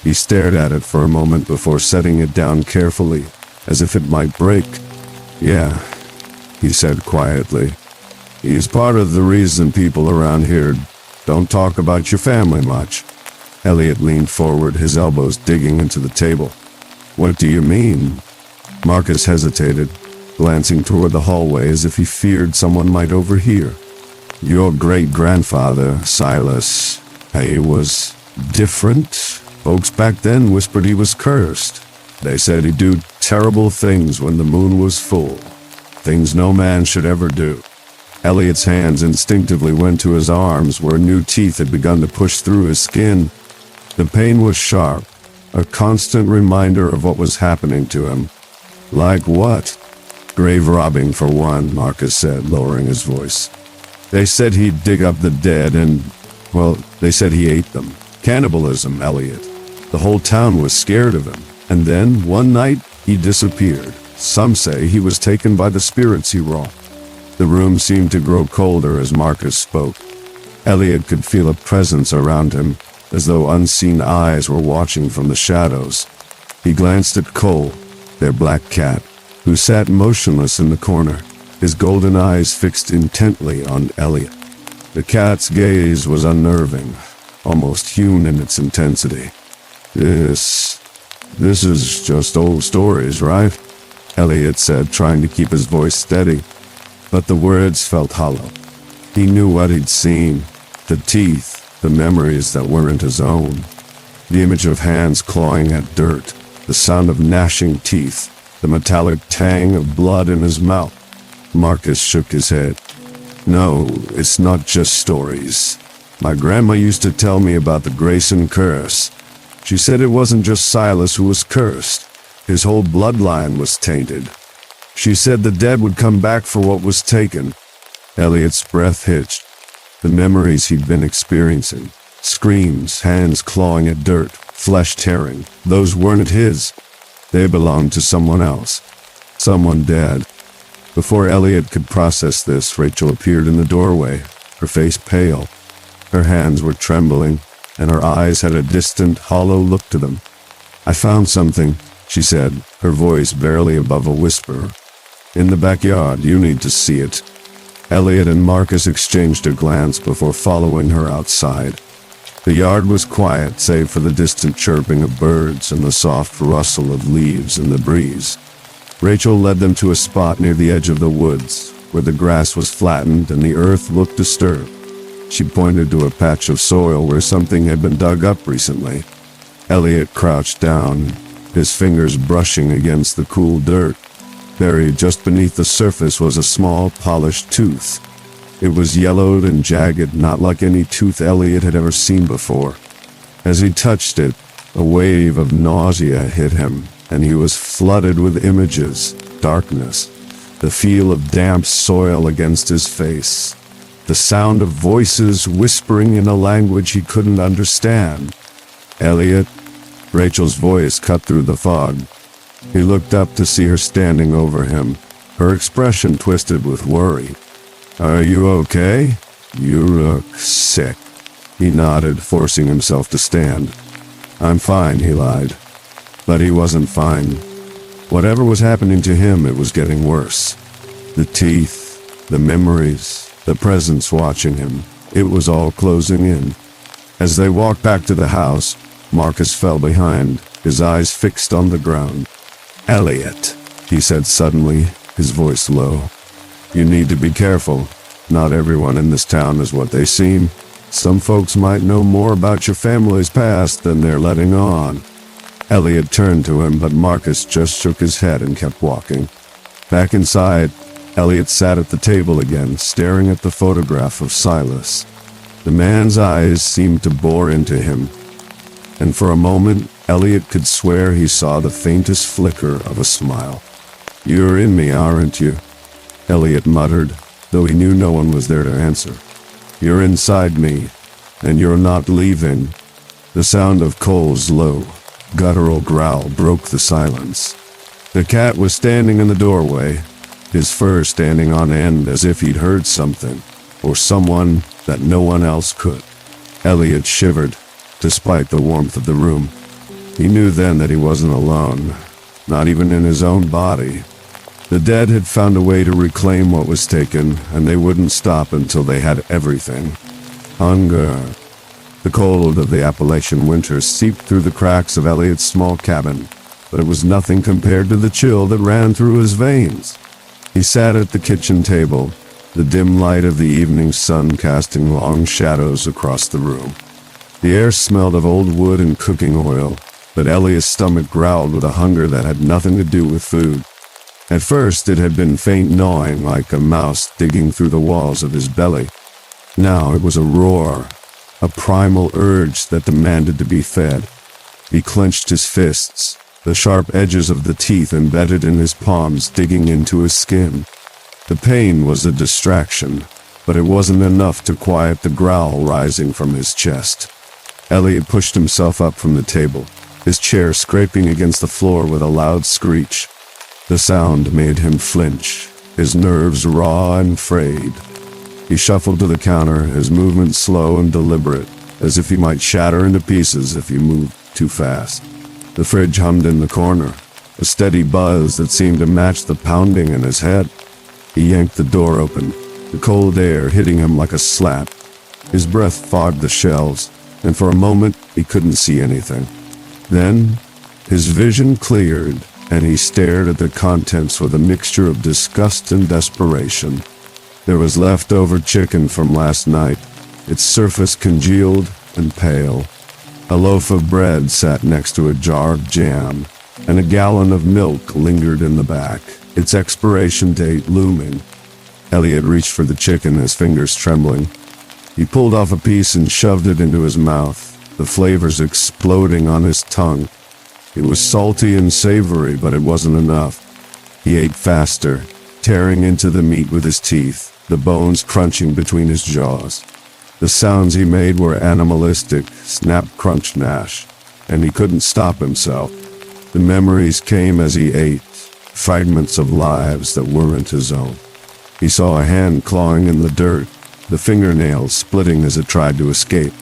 He stared at it for a moment before setting it down carefully, as if it might break. "Yeah," he said quietly. "He's part of the reason people around here don't talk about your family much." Elliot leaned forward, his elbows digging into the table. "What do you mean?" Marcus hesitated, glancing toward the hallway as if he feared someone might overhear. "Your great-grandfather, Silas, he was different. Folks back then whispered he was cursed. They said he'd do terrible things when the moon was full. Things no man should ever do. Elliot's hands instinctively went to his arms where new teeth had begun to push through his skin. The pain was sharp, a constant reminder of what was happening to him. Like what? Grave robbing for one, Marcus said, lowering his voice. They said he'd dig up the dead and, well, they said he ate them. Cannibalism, Elliot. The whole town was scared of him. And then, one night, he disappeared. Some say he was taken by the spirits he wrought. The room seemed to grow colder as Marcus spoke. Elliot could feel a presence around him, as though unseen eyes were watching from the shadows. He glanced at Cole, their black cat, who sat motionless in the corner, his golden eyes fixed intently on Elliot. The cat's gaze was unnerving, almost hewn in its intensity. This is just old stories, right? Elliot said, trying to keep his voice steady. But the words felt hollow. He knew what he'd seen, the teeth, the memories that weren't his own. The image of hands clawing at dirt, the sound of gnashing teeth, the metallic tang of blood in his mouth. Marcus shook his head. No, it's not just stories. My grandma used to tell me about the Grayson curse. She said it wasn't just Silas who was cursed. His whole bloodline was tainted. She said the dead would come back for what was taken. Elliot's breath hitched. The memories he'd been experiencing. Screams, hands clawing at dirt, flesh tearing. Those weren't his. They belonged to someone else. Someone dead. Before Elliot could process this, Rachel appeared in the doorway, her face pale. Her hands were trembling, and her eyes had a distant, hollow look to them. I found something, she said, her voice barely above a whisper. In the backyard, you need to see it. Elliot and Marcus exchanged a glance before following her outside. The yard was quiet, save for the distant chirping of birds and the soft rustle of leaves in the breeze. Rachel led them to a spot near the edge of the woods, where the grass was flattened and the earth looked disturbed. She pointed to a patch of soil where something had been dug up recently. Elliot crouched down, his fingers brushing against the cool dirt. Buried just beneath the surface was a small, polished tooth. It was yellowed and jagged, not like any tooth Elliot had ever seen before. As he touched it, a wave of nausea hit him, and he was flooded with images, darkness, the feel of damp soil against his face, the sound of voices whispering in a language he couldn't understand. Elliot, Rachel's voice cut through the fog. He looked up to see her standing over him, her expression twisted with worry. Are you okay? You look sick. He nodded, forcing himself to stand. I'm fine, he lied. But he wasn't fine. Whatever was happening to him, it was getting worse. The teeth, the memories, the presence watching him, it was all closing in. As they walked back to the house, Marcus fell behind, his eyes fixed on the ground. Elliot, he said suddenly, his voice low. You need to be careful. Not everyone in this town is what they seem. Some folks might know more about your family's past than they're letting on. Elliot turned to him, but Marcus just shook his head and kept walking. Back inside, Elliot sat at the table again, staring at the photograph of Silas. The man's eyes seemed to bore into him, and for a moment, Elliot could swear he saw the faintest flicker of a smile. You're in me, aren't you? Elliot muttered, though he knew no one was there to answer. You're inside me, and you're not leaving. The sound of Cole's low, guttural growl broke the silence. The cat was standing in the doorway, his fur standing on end as if he'd heard something, or someone that no one else could. Elliot shivered, despite the warmth of the room. He knew then that he wasn't alone, not even in his own body. The dead had found a way to reclaim what was taken, and they wouldn't stop until they had everything. Hunger. The cold of the Appalachian winter seeped through the cracks of Elliot's small cabin, but it was nothing compared to the chill that ran through his veins. He sat at the kitchen table, the dim light of the evening sun casting long shadows across the room. The air smelled of old wood and cooking oil, but Elliot's stomach growled with a hunger that had nothing to do with food. At first, it had been faint gnawing like a mouse digging through the walls of his belly. Now it was a roar, a primal urge that demanded to be fed. He clenched his fists, the sharp edges of the teeth embedded in his palms digging into his skin. The pain was a distraction, but it wasn't enough to quiet the growl rising from his chest. Elliot pushed himself up from the table, his chair scraping against the floor with a loud screech. The sound made him flinch, his nerves raw and frayed. He shuffled to the counter, his movements slow and deliberate, as if he might shatter into pieces if he moved too fast. The fridge hummed in the corner, a steady buzz that seemed to match the pounding in his head. He yanked the door open, the cold air hitting him like a slap. His breath fogged the shelves, and for a moment he couldn't see anything. Then, his vision cleared, and he stared at the contents with a mixture of disgust and desperation. There was leftover chicken from last night, its surface congealed and pale. A loaf of bread sat next to a jar of jam, and a gallon of milk lingered in the back, its expiration date looming. Elliot reached for the chicken, his fingers trembling. He pulled off a piece and shoved it into his mouth, the flavors exploding on his tongue. It was salty and savory, but it wasn't enough. He ate faster, tearing into the meat with his teeth, the bones crunching between his jaws. The sounds he made were animalistic, snap, crunch, gnash, and he couldn't stop himself. The memories came as he ate, fragments of lives that weren't his own. He saw a hand clawing in the dirt, the fingernails splitting as it tried to escape.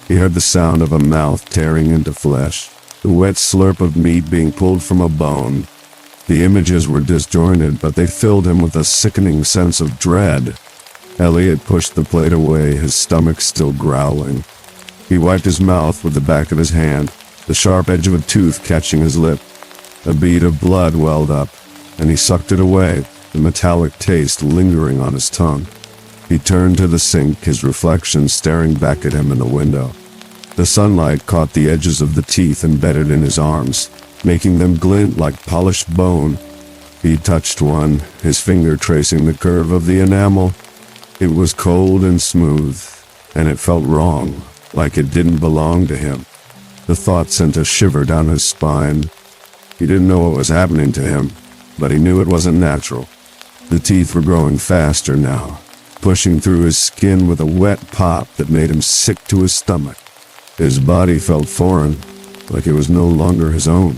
He heard the sound of a mouth tearing into flesh, the wet slurp of meat being pulled from a bone. The images were disjointed, but they filled him with a sickening sense of dread. Elliot pushed the plate away, his stomach still growling. He wiped his mouth with the back of his hand, the sharp edge of a tooth catching his lip. A bead of blood welled up, and he sucked it away, the metallic taste lingering on his tongue. He turned to the sink, his reflection staring back at him in the window. The sunlight caught the edges of the teeth embedded in his arms, making them glint like polished bone. He touched one, his finger tracing the curve of the enamel. It was cold and smooth, and it felt wrong, like it didn't belong to him. The thought sent a shiver down his spine. He didn't know what was happening to him, but he knew it wasn't natural. The teeth were growing faster now, pushing through his skin with a wet pop that made him sick to his stomach. His body felt foreign, like it was no longer his own.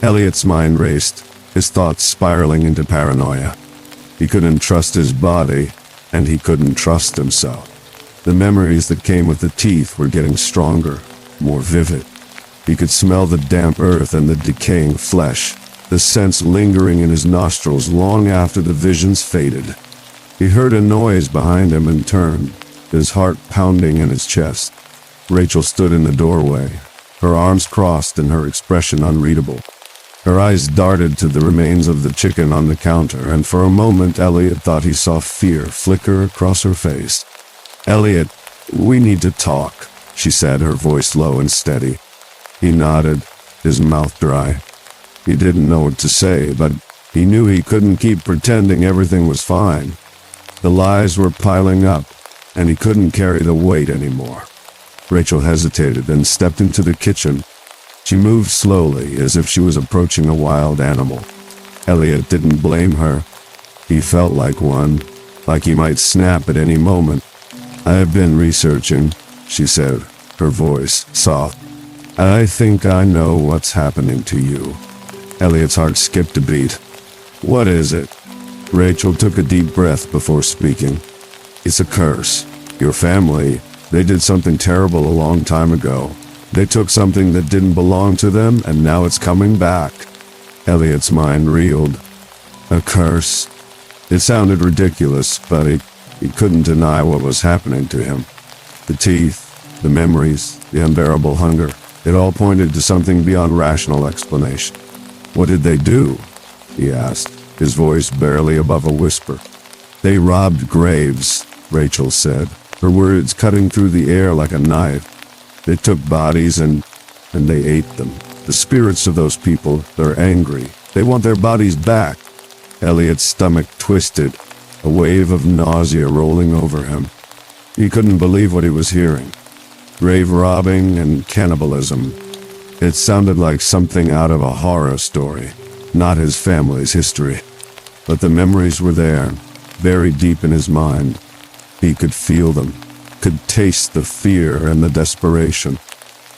Elliot's mind raced, his thoughts spiraling into paranoia. He couldn't trust his body, and he couldn't trust himself. The memories that came with the teeth were getting stronger, more vivid. He could smell the damp earth and the decaying flesh, the scents lingering in his nostrils long after the visions faded. He heard a noise behind him and turned, his heart pounding in his chest. Rachel stood in the doorway, her arms crossed and her expression unreadable. Her eyes darted to the remains of the chicken on the counter, and for a moment Elliot thought he saw fear flicker across her face. "Elliot, we need to talk," she said, her voice low and steady. He nodded, his mouth dry. He didn't know what to say, but he knew he couldn't keep pretending everything was fine. The lies were piling up, and he couldn't carry the weight anymore. Rachel hesitated, then stepped into the kitchen. She moved slowly, as if she was approaching a wild animal. Elliot didn't blame her. He felt like one, like he might snap at any moment. "I have been researching," she said, her voice soft. "I think I know what's happening to you." Elliot's heart skipped a beat. "What is it?" Rachel took a deep breath before speaking. "It's a curse. Your family, they did something terrible a long time ago. They took something that didn't belong to them, and now it's coming back." Elliot's mind reeled. A curse? It sounded ridiculous, but he couldn't deny what was happening to him. The teeth, the memories, the unbearable hunger, it all pointed to something beyond rational explanation. "What did they do?" he asked, his voice barely above a whisper. "They robbed graves," Rachel said, her words cutting through the air like a knife. They took bodies and they ate them. The spirits of those people, they're angry. They want their bodies back. Elliot's stomach twisted, a wave of nausea rolling over him. He couldn't believe what he was hearing. Grave robbing and cannibalism. It sounded like something out of a horror story, not his family's history. But the memories were there, buried deep in his mind. He could feel them, could taste the fear and the desperation.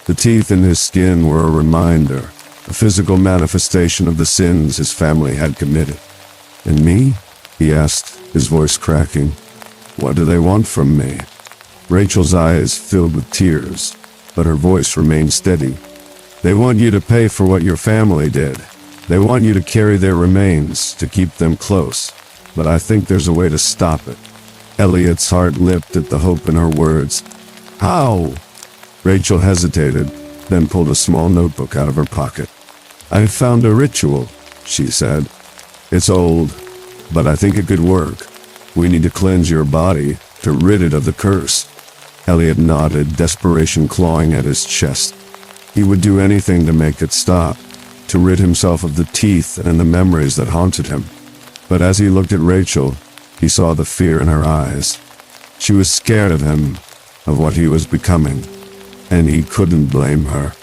The teeth in his skin were a reminder, a physical manifestation of the sins his family had committed. "And me?" he asked, his voice cracking. "What do they want from me?" Rachel's eyes filled with tears, but her voice remained steady. "They want you to pay for what your family did. They want you to carry their remains, to keep them close. But I think there's a way to stop it." Elliot's heart leapt at the hope in her words. "How?" Rachel hesitated, then pulled a small notebook out of her pocket. "I found a ritual," she said. "It's old, but I think it could work. We need to cleanse your body, to rid it of the curse." Elliot nodded, desperation clawing at his chest. He would do anything to make it stop, to rid himself of the teeth and the memories that haunted him. But as he looked at Rachel, he saw the fear in her eyes. She was scared of him, of what he was becoming, and he couldn't blame her.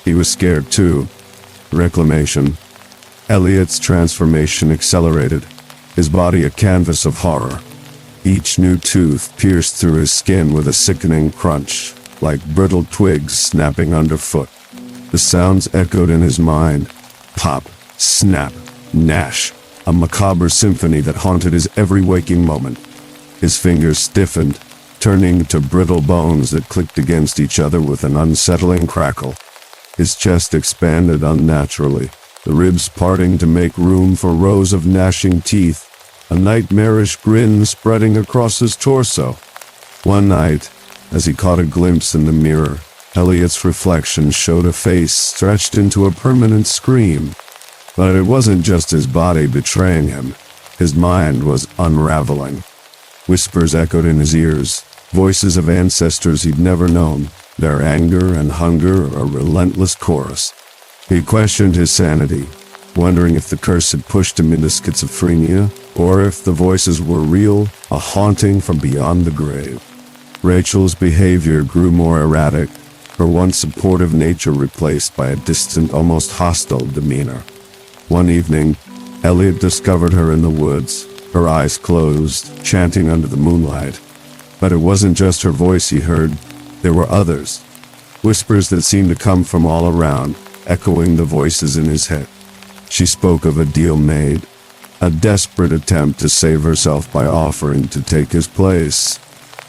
He was scared too. Reclamation. Elliot's transformation accelerated, his body a canvas of horror. Each new tooth pierced through his skin with a sickening crunch, like brittle twigs snapping underfoot. The sounds echoed in his mind. Pop, snap, gnash, a macabre symphony that haunted his every waking moment. His fingers stiffened, turning to brittle bones that clicked against each other with an unsettling crackle. His chest expanded unnaturally, the ribs parting to make room for rows of gnashing teeth, a nightmarish grin spreading across his torso. One night, as he caught a glimpse in the mirror, Elliot's reflection showed a face stretched into a permanent scream. But it wasn't just his body betraying him. His mind was unraveling. Whispers echoed in his ears, voices of ancestors he'd never known, their anger and hunger a relentless chorus. He questioned his sanity, wondering if the curse had pushed him into schizophrenia, or if the voices were real, a haunting from beyond the grave. Rachel's behavior grew more erratic, her once supportive nature replaced by a distant, almost hostile demeanor. One evening, Elliot discovered her in the woods, her eyes closed, chanting under the moonlight. But it wasn't just her voice he heard, there were others. Whispers that seemed to come from all around, echoing the voices in his head. She spoke of a deal made, a desperate attempt to save herself by offering to take his place.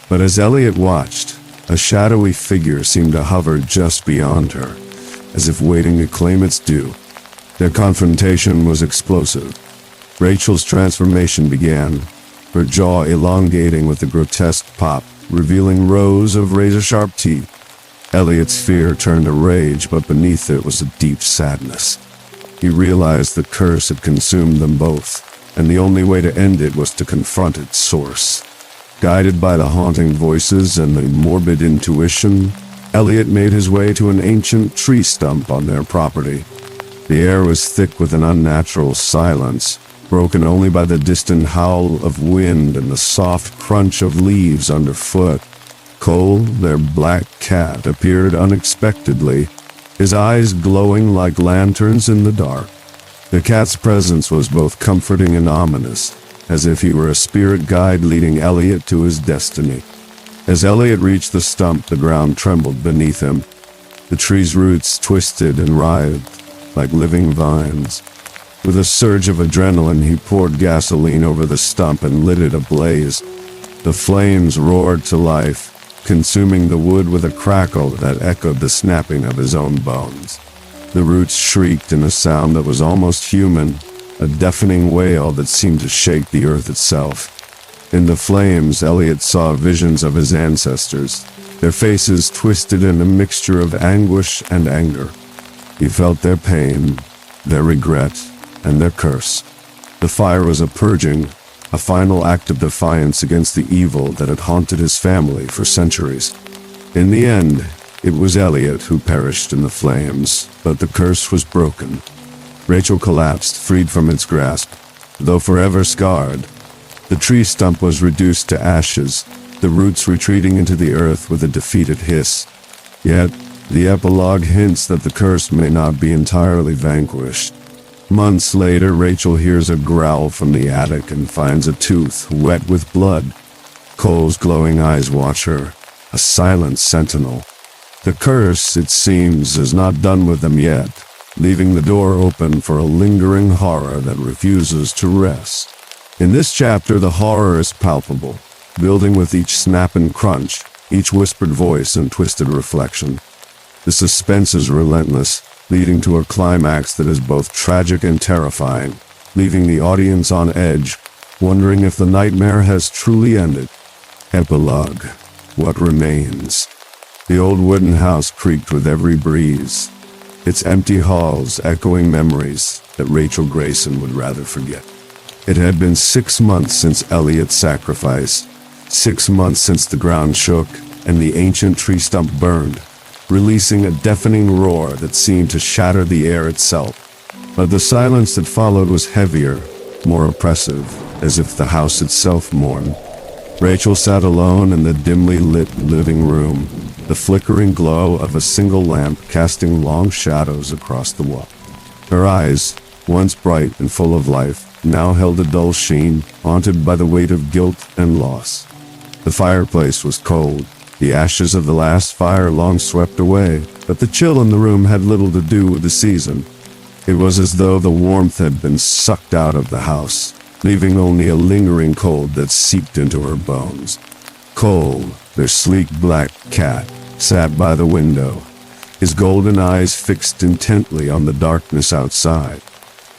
But as Elliot watched, a shadowy figure seemed to hover just beyond her, as if waiting to claim its due. Their confrontation was explosive. Rachel's transformation began, her jaw elongating with a grotesque pop, revealing rows of razor-sharp teeth. Elliot's fear turned to rage, but beneath it was a deep sadness. He realized the curse had consumed them both, and the only way to end it was to confront its source. Guided by the haunting voices and the morbid intuition, Elliot made his way to an ancient tree stump on their property. The air was thick with an unnatural silence, broken only by the distant howl of wind and the soft crunch of leaves underfoot. Cole, their black cat, appeared unexpectedly, his eyes glowing like lanterns in the dark. The cat's presence was both comforting and ominous, as if he were a spirit guide leading Elliot to his destiny. As Elliot reached the stump, the ground trembled beneath him. The tree's roots twisted and writhed like living vines. With a surge of adrenaline, he poured gasoline over the stump and lit it ablaze. The flames roared to life, consuming the wood with a crackle that echoed the snapping of his own bones. The roots shrieked in a sound that was almost human, a deafening wail that seemed to shake the earth itself. In the flames, Elliot saw visions of his ancestors, their faces twisted in a mixture of anguish and anger. He felt their pain, their regret, and their curse. The fire was a purging, a final act of defiance against the evil that had haunted his family for centuries. In the end, It was Elliot who perished in the flames, but the curse was broken. Rachel collapsed, freed from its grasp, though forever scarred. The tree stump was reduced to ashes, the roots retreating into the earth with a defeated hiss. Yet, the epilogue hints that the curse may not be entirely vanquished. Months later, Rachel hears a growl from the attic and finds a tooth wet with blood. Cole's glowing eyes watch her, a silent sentinel. The curse, it seems, is not done with them yet, leaving the door open for a lingering horror that refuses to rest. In this chapter, the horror is palpable, building with each snap and crunch, each whispered voice and twisted reflection. The suspense is relentless, leading to a climax that is both tragic and terrifying, leaving the audience on edge, wondering if the nightmare has truly ended. Epilogue. What remains? The old wooden house creaked with every breeze, its empty halls echoing memories that Rachel Grayson would rather forget. It had been 6 months since Elliot's sacrifice, 6 months since the ground shook and the ancient tree stump burned, releasing a deafening roar that seemed to shatter the air itself. But the silence that followed was heavier, more oppressive, as if the house itself mourned. Rachel sat alone in the dimly lit living room, the flickering glow of a single lamp casting long shadows across the wall. Her eyes, once bright and full of life, now held a dull sheen, haunted by the weight of guilt and loss. The fireplace was cold, the ashes of the last fire long swept away, but the chill in the room had little to do with the season. It was as though the warmth had been sucked out of the house, leaving only a lingering cold that seeped into her bones. Cole, their sleek black cat, sat by the window, his golden eyes fixed intently on the darkness outside.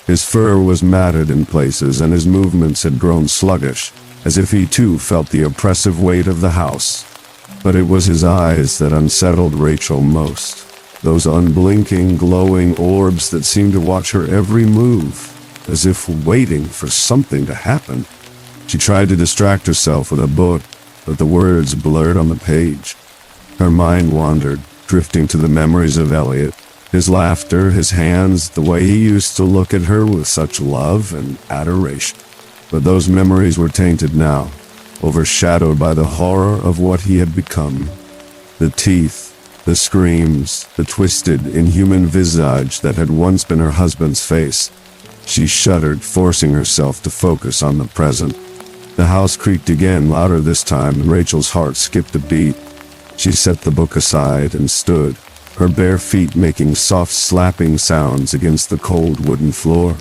His fur was matted in places and his movements had grown sluggish, as if he too felt the oppressive weight of the house. But it was his eyes that unsettled Rachel most, those unblinking, glowing orbs that seemed to watch her every move, as if waiting for something to happen. She tried to distract herself with a book, but the words blurred on the page. Her mind wandered, drifting to the memories of Elliot, his laughter, his hands, the way he used to look at her with such love and adoration. But those memories were tainted now, overshadowed by the horror of what he had become. The teeth, the screams, the twisted, inhuman visage that had once been her husband's face. She shuddered, forcing herself to focus on the present. The house creaked again, louder this time, and Rachel's heart skipped a beat. She set the book aside and stood, her bare feet making soft slapping sounds against the cold wooden floor.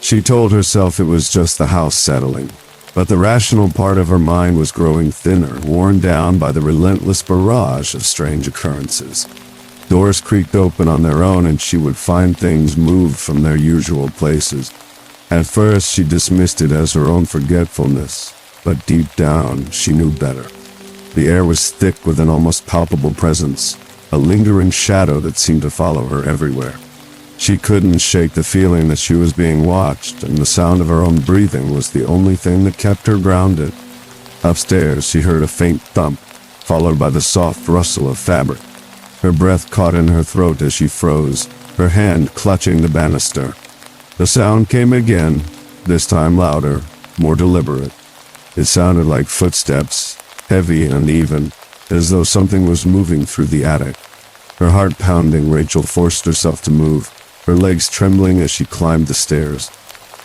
She told herself it was just the house settling, but the rational part of her mind was growing thinner, worn down by the relentless barrage of strange occurrences. Doors creaked open on their own and she would find things moved from their usual places. At first she dismissed it as her own forgetfulness, but deep down she knew better. The air was thick with an almost palpable presence, a lingering shadow that seemed to follow her everywhere. She couldn't shake the feeling that she was being watched, and the sound of her own breathing was the only thing that kept her grounded. Upstairs she heard a faint thump, followed by the soft rustle of fabric. Her breath caught in her throat as she froze, her hand clutching the banister. The sound came again, this time louder, more deliberate. It sounded like footsteps, heavy and uneven, as though something was moving through the attic. Her heart pounding, Rachel forced herself to move, her legs trembling as she climbed the stairs.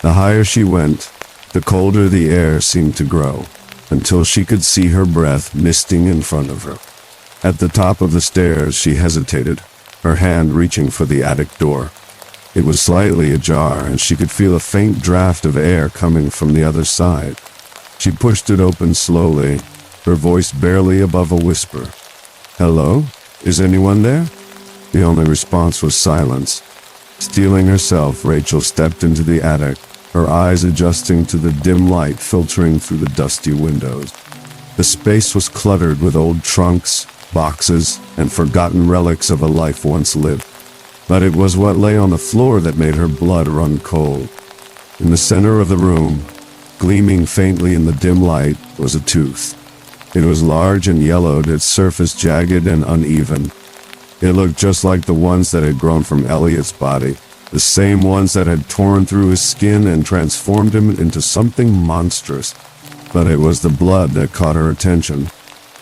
The higher she went, the colder the air seemed to grow, until she could see her breath misting in front of her. At the top of the stairs she hesitated, her hand reaching for the attic door. It was slightly ajar, and she could feel a faint draft of air coming from the other side. She pushed it open slowly, her voice barely above a whisper. "Hello? Is anyone there?" The only response was silence. Steeling herself, Rachel stepped into the attic, her eyes adjusting to the dim light filtering through the dusty windows. The space was cluttered with old trunks, boxes, and forgotten relics of a life once lived. But it was what lay on the floor that made her blood run cold. In the center of the room, gleaming faintly in the dim light, was a tooth. It was large and yellowed, its surface jagged and uneven, It looked just like the ones that had grown from Elliot's body, the same ones that had torn through his skin and transformed him into something monstrous. But it was the blood that caught her attention.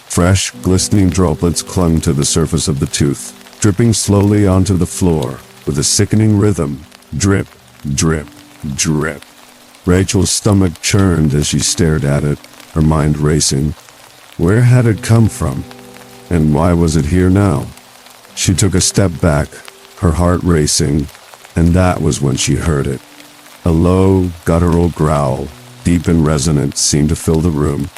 Fresh, glistening droplets clung to the surface of the tooth, dripping slowly onto the floor with a sickening rhythm. Drip, drip, drip. Rachel's stomach churned as she stared at it, her mind racing. Where had it come from? And why was it here now? She took a step back, her heart racing, and that was when she heard it. A low, guttural growl, deep and resonant, seemed to fill the room.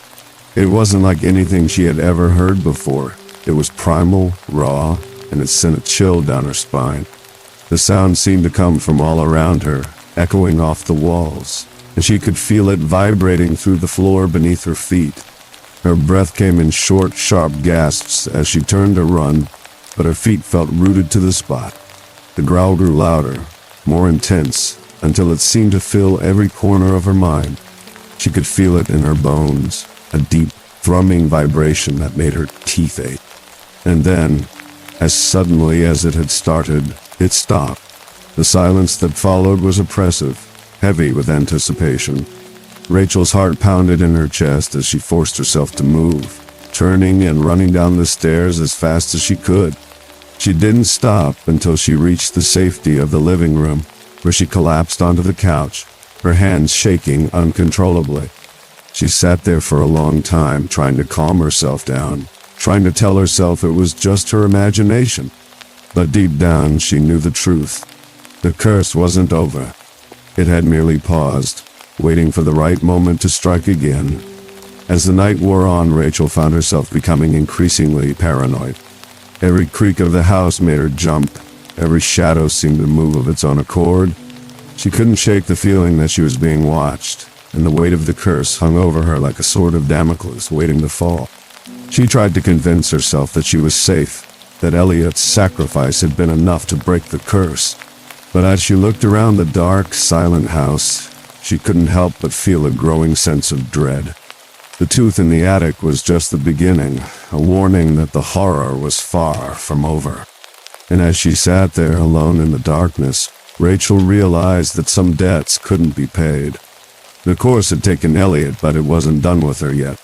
It wasn't like anything she had ever heard before. It was primal, raw, and it sent a chill down her spine. The sound seemed to come from all around her, echoing off the walls, and she could feel it vibrating through the floor beneath her feet. Her breath came in short, sharp gasps as she turned to run, but her feet felt rooted to the spot. The growl grew louder, more intense, until it seemed to fill every corner of her mind. She could feel it in her bones, a deep, thrumming vibration that made her teeth ache. And then, as suddenly as it had started, it stopped. The silence that followed was oppressive, heavy with anticipation. Rachel's heart pounded in her chest as she forced herself to move, turning and running down the stairs as fast as she could. She didn't stop until she reached the safety of the living room, where she collapsed onto the couch, her hands shaking uncontrollably. She sat there for a long time, trying to calm herself down, trying to tell herself it was just her imagination. But deep down, she knew the truth. The curse wasn't over. It had merely paused, waiting for the right moment to strike again. As the night wore on, Rachel found herself becoming increasingly paranoid. Every creak of the house made her jump. Every shadow seemed to move of its own accord. She couldn't shake the feeling that she was being watched, and the weight of the curse hung over her like a sword of Damocles waiting to fall. She tried to convince herself that she was safe, that Elliot's sacrifice had been enough to break the curse. But as she looked around the dark, silent house, she couldn't help but feel a growing sense of dread. The tooth in the attic was just the beginning, a warning that the horror was far from over. And as she sat there alone in the darkness, Rachel realized that some debts couldn't be paid. The course had taken Elliot, but it wasn't done with her yet.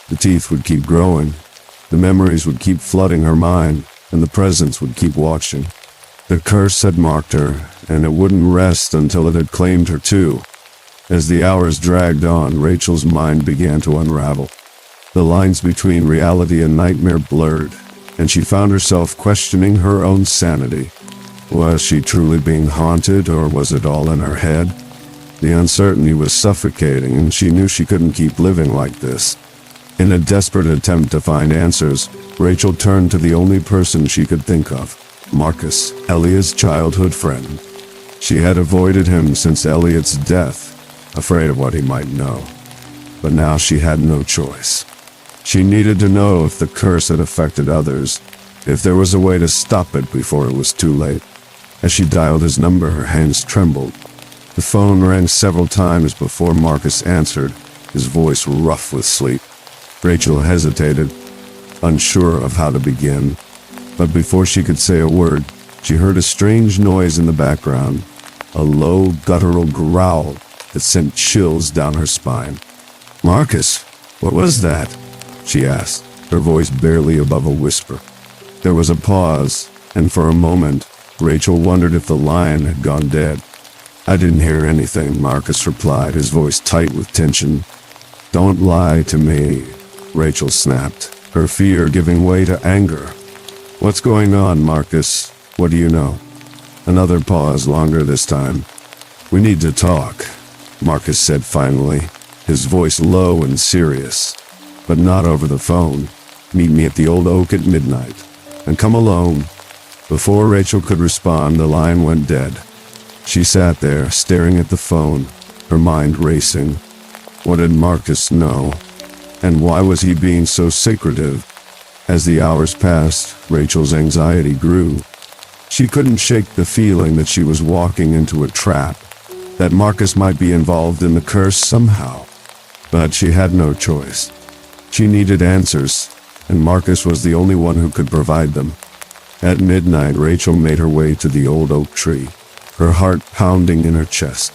The teeth would keep growing, the memories would keep flooding her mind, and the presence would keep watching. The curse had marked her, and it wouldn't rest until it had claimed her too. As the hours dragged on, Rachel's mind began to unravel. The lines between reality and nightmare blurred, and she found herself questioning her own sanity. Was she truly being haunted, or was it all in her head? The uncertainty was suffocating, and she knew she couldn't keep living like this. In a desperate attempt to find answers, Rachel turned to the only person she could think of, Marcus, Elliot's childhood friend. She had avoided him since Elliot's death, afraid of what he might know. But now she had no choice. She needed to know if the curse had affected others, if there was a way to stop it before it was too late. As she dialed his number, her hands trembled. The phone rang several times before Marcus answered, his voice rough with sleep. Rachel hesitated, unsure of how to begin. But before she could say a word, she heard a strange noise in the background, a low, guttural growl that sent chills down her spine. "Marcus, what was that?" she asked, her voice barely above a whisper. There was a pause, and for a moment, Rachel wondered if the lion had gone dead. "I didn't hear anything," Marcus replied, his voice tight with tension. "Don't lie to me," Rachel snapped, her fear giving way to anger. "What's going on, Marcus? What do you know?" Another pause, longer this time. "We need to talk," Marcus said finally, his voice low and serious. "But not over the phone. Meet me at the old oak at midnight. And come alone." Before Rachel could respond, the line went dead. She sat there, staring at the phone, her mind racing. What did Marcus know? And why was he being so secretive? As the hours passed, Rachel's anxiety grew. She couldn't shake the feeling that she was walking into a trap, that Marcus might be involved in the curse somehow. But she had no choice. She needed answers, and Marcus was the only one who could provide them. At midnight, Rachel made her way to the old oak tree, her heart pounding in her chest.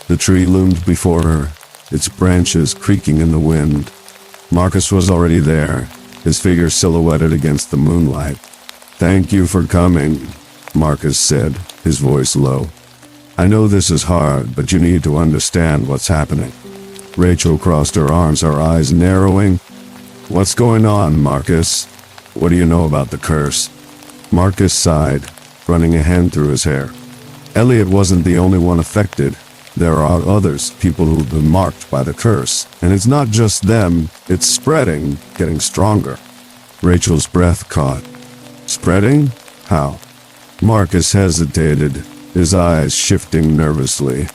The tree loomed before her, its branches creaking in the wind. Marcus was already there, his figure silhouetted against the moonlight. "Thank you for coming," Marcus said, his voice low. "I know this is hard, but you need to understand what's happening." Rachel crossed her arms, her eyes narrowing. "What's going on, Marcus? What do you know about the curse?" Marcus sighed, running a hand through his hair. Elliot wasn't the only one affected. There are others, people who've been marked by the curse. And it's not just them, it's spreading, getting stronger. Rachel's breath caught. "Spreading? How?" Marcus hesitated, his eyes shifting nervously.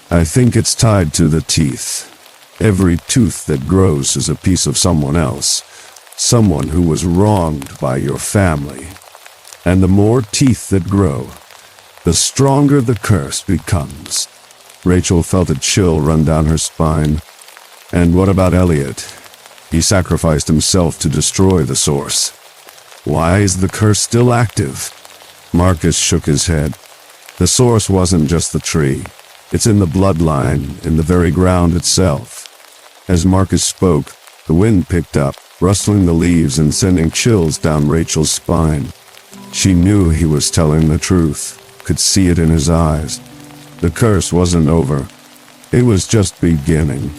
"I think it's tied to the teeth. Every tooth that grows is a piece of someone else, someone who was wronged by your family. And the more teeth that grow, the stronger the curse becomes." Rachel felt a chill run down her spine. "And what about Elliot? He sacrificed himself to destroy the source. Why is the curse still active?" Marcus shook his head. "The source wasn't just the tree. It's in the bloodline, in the very ground itself." As Marcus spoke, the wind picked up, rustling the leaves and sending chills down Rachel's spine. She knew he was telling the truth, could see it in his eyes. The curse wasn't over. It was just beginning.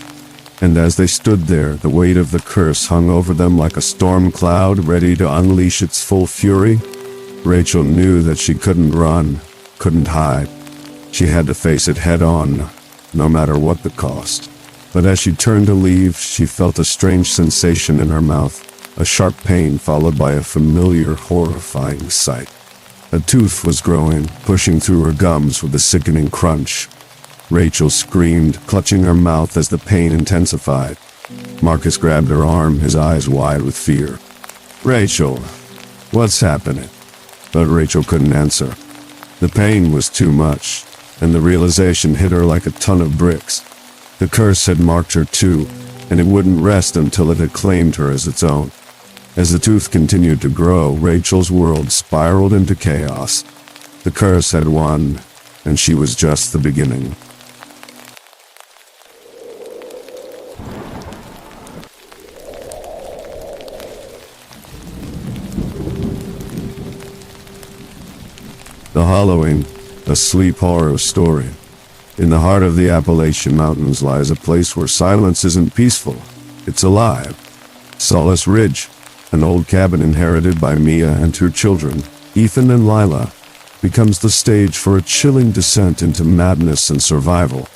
And as they stood there, the weight of the curse hung over them like a storm cloud ready to unleash its full fury. Rachel knew that she couldn't run, couldn't hide. She had to face it head on, no matter what the cost. But as she turned to leave, she felt a strange sensation in her mouth, a sharp pain followed by a familiar, horrifying sight. A tooth was growing, pushing through her gums with a sickening crunch. Rachel screamed, clutching her mouth as the pain intensified. Marcus grabbed her arm, his eyes wide with fear. "Rachel, what's happening?" But Rachel couldn't answer. The pain was too much, and the realization hit her like a ton of bricks. The curse had marked her too, and it wouldn't rest until it had claimed her as its own. As the tooth continued to grow, Rachel's world spiraled into chaos. The curse had won, and she was just the beginning. The Hollowing, a sleep horror story. In the heart of the Appalachian Mountains lies a place where silence isn't peaceful, it's alive. Solace Ridge, an old cabin inherited by Mia and her children, Ethan and Lila, becomes the stage for a chilling descent into madness and survival.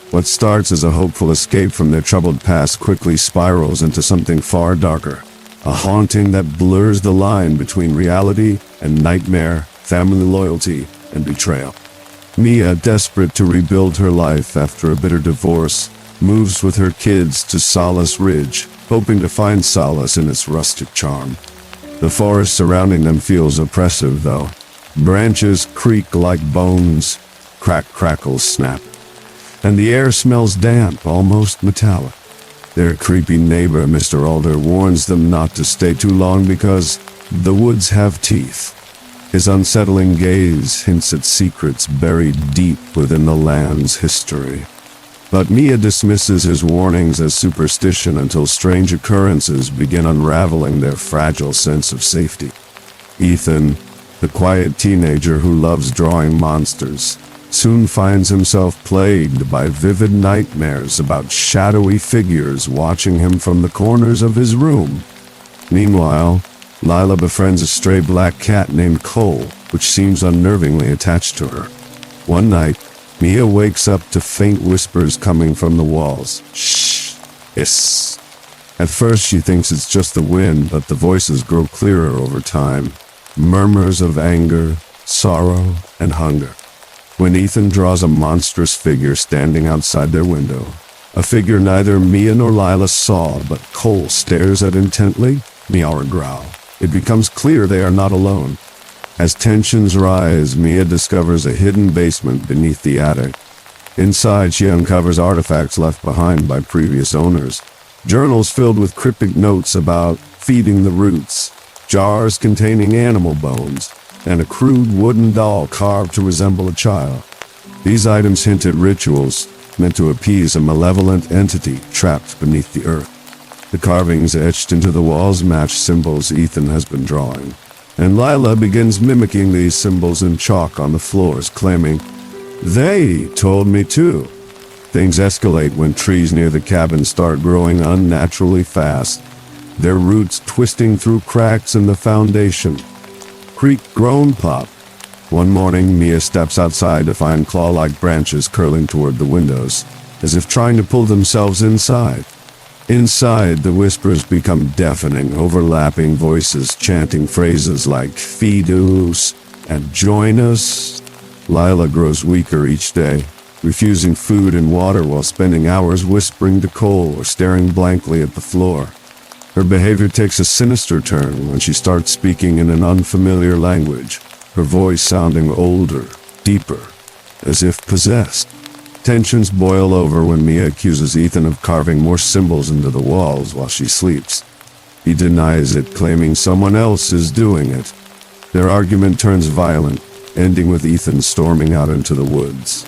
What starts as a hopeful escape from their troubled past quickly spirals into something far darker, a haunting that blurs the line between reality and nightmare, family loyalty, and betrayal. Mia, desperate to rebuild her life after a bitter divorce, moves with her kids to Solace Ridge, hoping to find solace in its rustic charm. The forest surrounding them feels oppressive, though. Branches creak like bones, crackles snap, and the air smells damp, almost metallic. Their creepy neighbor, Mr. Alder, warns them not to stay too long because the woods have teeth. His unsettling gaze hints at secrets buried deep within the land's history. But Mia dismisses his warnings as superstition until strange occurrences begin unraveling their fragile sense of safety. Ethan, the quiet teenager who loves drawing monsters, soon finds himself plagued by vivid nightmares about shadowy figures watching him from the corners of his room. Meanwhile, Lila befriends a stray black cat named Cole, which seems unnervingly attached to her. One night, Mia wakes up to faint whispers coming from the walls. Shh, hiss. At first she thinks it's just the wind, but the voices grow clearer over time. Murmurs of anger, sorrow, and hunger. When Ethan draws a monstrous figure standing outside their window, a figure neither Mia nor Lila saw, but Cole stares at intently, meow or growl. It becomes clear they are not alone. As tensions rise, Mia discovers a hidden basement beneath the attic. Inside, she uncovers artifacts left behind by previous owners. Journals filled with cryptic notes about feeding the roots, jars containing animal bones, and a crude wooden doll carved to resemble a child. These items hint at rituals meant to appease a malevolent entity trapped beneath the earth. The carvings etched into the walls match symbols Ethan has been drawing, and Lila begins mimicking these symbols in chalk on the floors, claiming, "They told me too." Things escalate when trees near the cabin start growing unnaturally fast, their roots twisting through cracks in the foundation. Creak groan pop. One morning, Mia steps outside to find claw-like branches curling toward the windows, as if trying to pull themselves inside. Inside, the whispers become deafening, overlapping voices chanting phrases like "feed us" and "join us." Lila grows weaker each day, refusing food and water while spending hours whispering to Cole or staring blankly at the floor. Her behavior takes a sinister turn when she starts speaking in an unfamiliar language, her voice sounding older, deeper, as if possessed. Tensions boil over when Mia accuses Ethan of carving more symbols into the walls while she sleeps. He denies it, claiming someone else is doing it. Their argument turns violent, ending with Ethan storming out into the woods.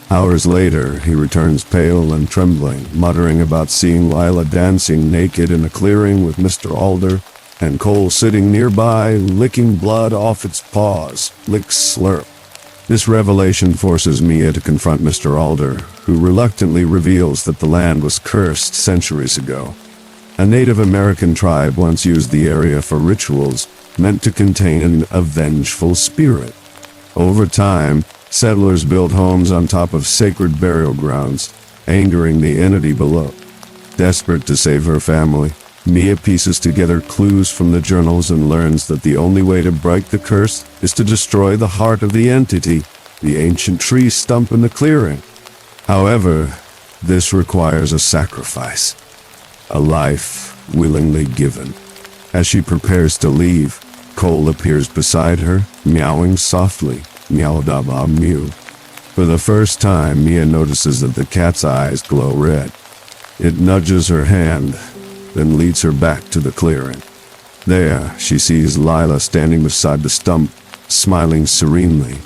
Hours later, he returns pale and trembling, muttering about seeing Lila dancing naked in a clearing with Mr. Alder, and Cole sitting nearby, licking blood off its paws, lick slurp. This revelation forces Mia to confront Mr. Alder, who reluctantly reveals that the land was cursed centuries ago. A Native American tribe once used the area for rituals meant to contain a vengeful spirit. Over time, settlers built homes on top of sacred burial grounds, angering the entity below. Desperate to save her family, Mia pieces together clues from the journals and learns that the only way to break the curse is to destroy the heart of the entity, the ancient tree stump in the clearing. However, this requires a sacrifice, a life willingly given. As she prepares to leave, Cole appears beside her, meowing softly, meow-da-ba-mew. For the first time, Mia notices that the cat's eyes glow red. It nudges her hand, then leads her back to the clearing. There, she sees Lila standing beside the stump, smiling serenely.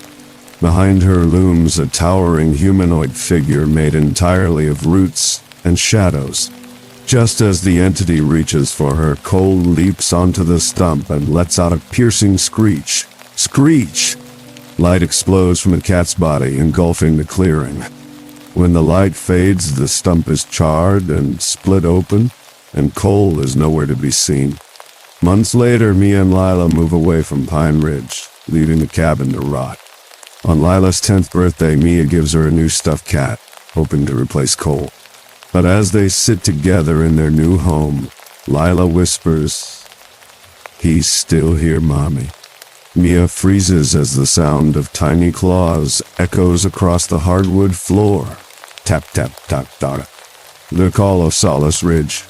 Behind her looms a towering humanoid figure made entirely of roots and shadows. Just as the entity reaches for her, Cole leaps onto the stump and lets out a piercing screech. Screech! Light explodes from the cat's body, engulfing the clearing. When the light fades, the stump is charred and split open, and Cole is nowhere to be seen. Months later, Mia and Lila move away from Pine Ridge, leaving the cabin to rot. On Lila's 10th birthday, Mia gives her a new stuffed cat, hoping to replace Cole. But as they sit together in their new home, Lila whispers, "He's still here, Mommy." Mia freezes as the sound of tiny claws echoes across the hardwood floor. Tap, tap, tap, tap. The call of Solace Ridge.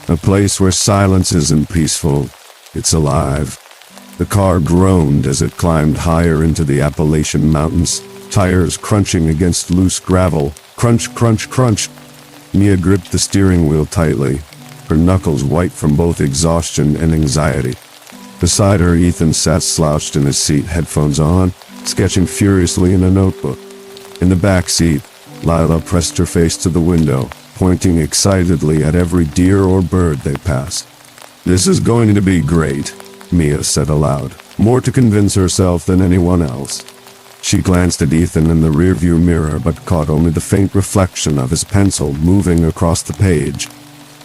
A place where silence isn't peaceful, it's alive. The car groaned as it climbed higher into the Appalachian Mountains, tires crunching against loose gravel. Crunch, crunch, crunch. Mia gripped the steering wheel tightly, her knuckles white from both exhaustion and anxiety. Beside her, Ethan sat slouched in his seat, headphones on, sketching furiously in a notebook. In the back seat, Lila pressed her face to the window, pointing excitedly at every deer or bird they passed. "This is going to be great," Mia said aloud, more to convince herself than anyone else. She glanced at Ethan in the rearview mirror, but caught only the faint reflection of his pencil moving across the page.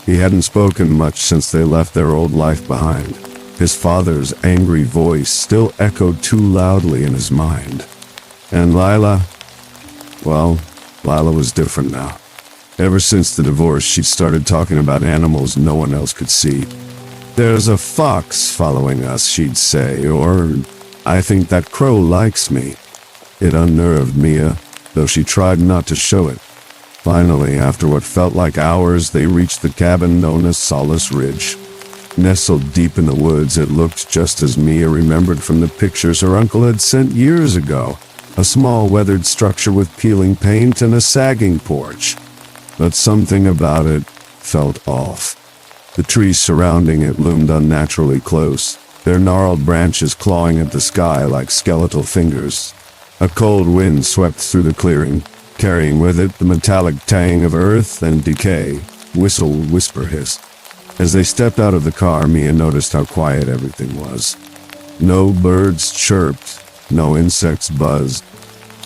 He hadn't spoken much since they left their old life behind. His father's angry voice still echoed too loudly in his mind. And Lila? Well, Lila was different now. Ever since the divorce, she'd started talking about animals no one else could see. "There's a fox following us," she'd say, or, "I think that crow likes me." It unnerved Mia, though she tried not to show it. Finally, after what felt like hours, they reached the cabin known as Solace Ridge. Nestled deep in the woods, it looked just as Mia remembered from the pictures her uncle had sent years ago. A small weathered structure with peeling paint and a sagging porch. But something about it felt off. The trees surrounding it loomed unnaturally close, their gnarled branches clawing at the sky like skeletal fingers. A cold wind swept through the clearing, carrying with it the metallic tang of earth and decay. Whistle, whisper, hiss. As they stepped out of the car, Mia noticed how quiet everything was. No birds chirped, no insects buzzed.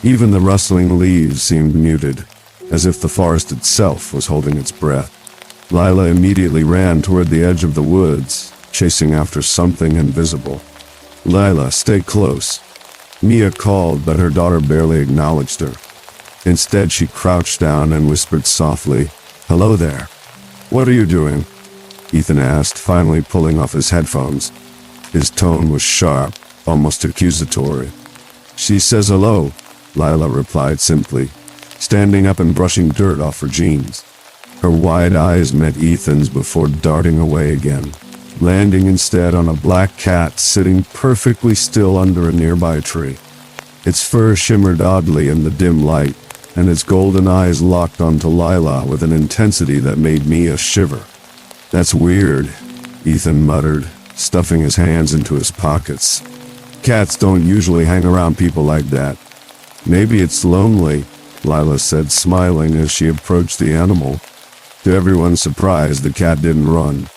Even the rustling leaves seemed muted, as if the forest itself was holding its breath. Lila immediately ran toward the edge of the woods, chasing after something invisible. "Lila, stay close." Mia called, but her daughter barely acknowledged her. Instead, she crouched down and whispered softly, "Hello there." "What are you doing?" Ethan asked, finally pulling off his headphones. His tone was sharp, almost accusatory. "She says hello," Lila replied simply, standing up and brushing dirt off her jeans. Her wide eyes met Ethan's before darting away again, landing instead on a black cat sitting perfectly still under a nearby tree. Its fur shimmered oddly in the dim light, and its golden eyes locked onto Lila with an intensity that made Mia shiver. "That's weird," Ethan muttered, stuffing his hands into his pockets. "Cats don't usually hang around people like that." "Maybe it's lonely," Lila said, smiling as she approached the animal. To everyone's surprise, the cat didn't run.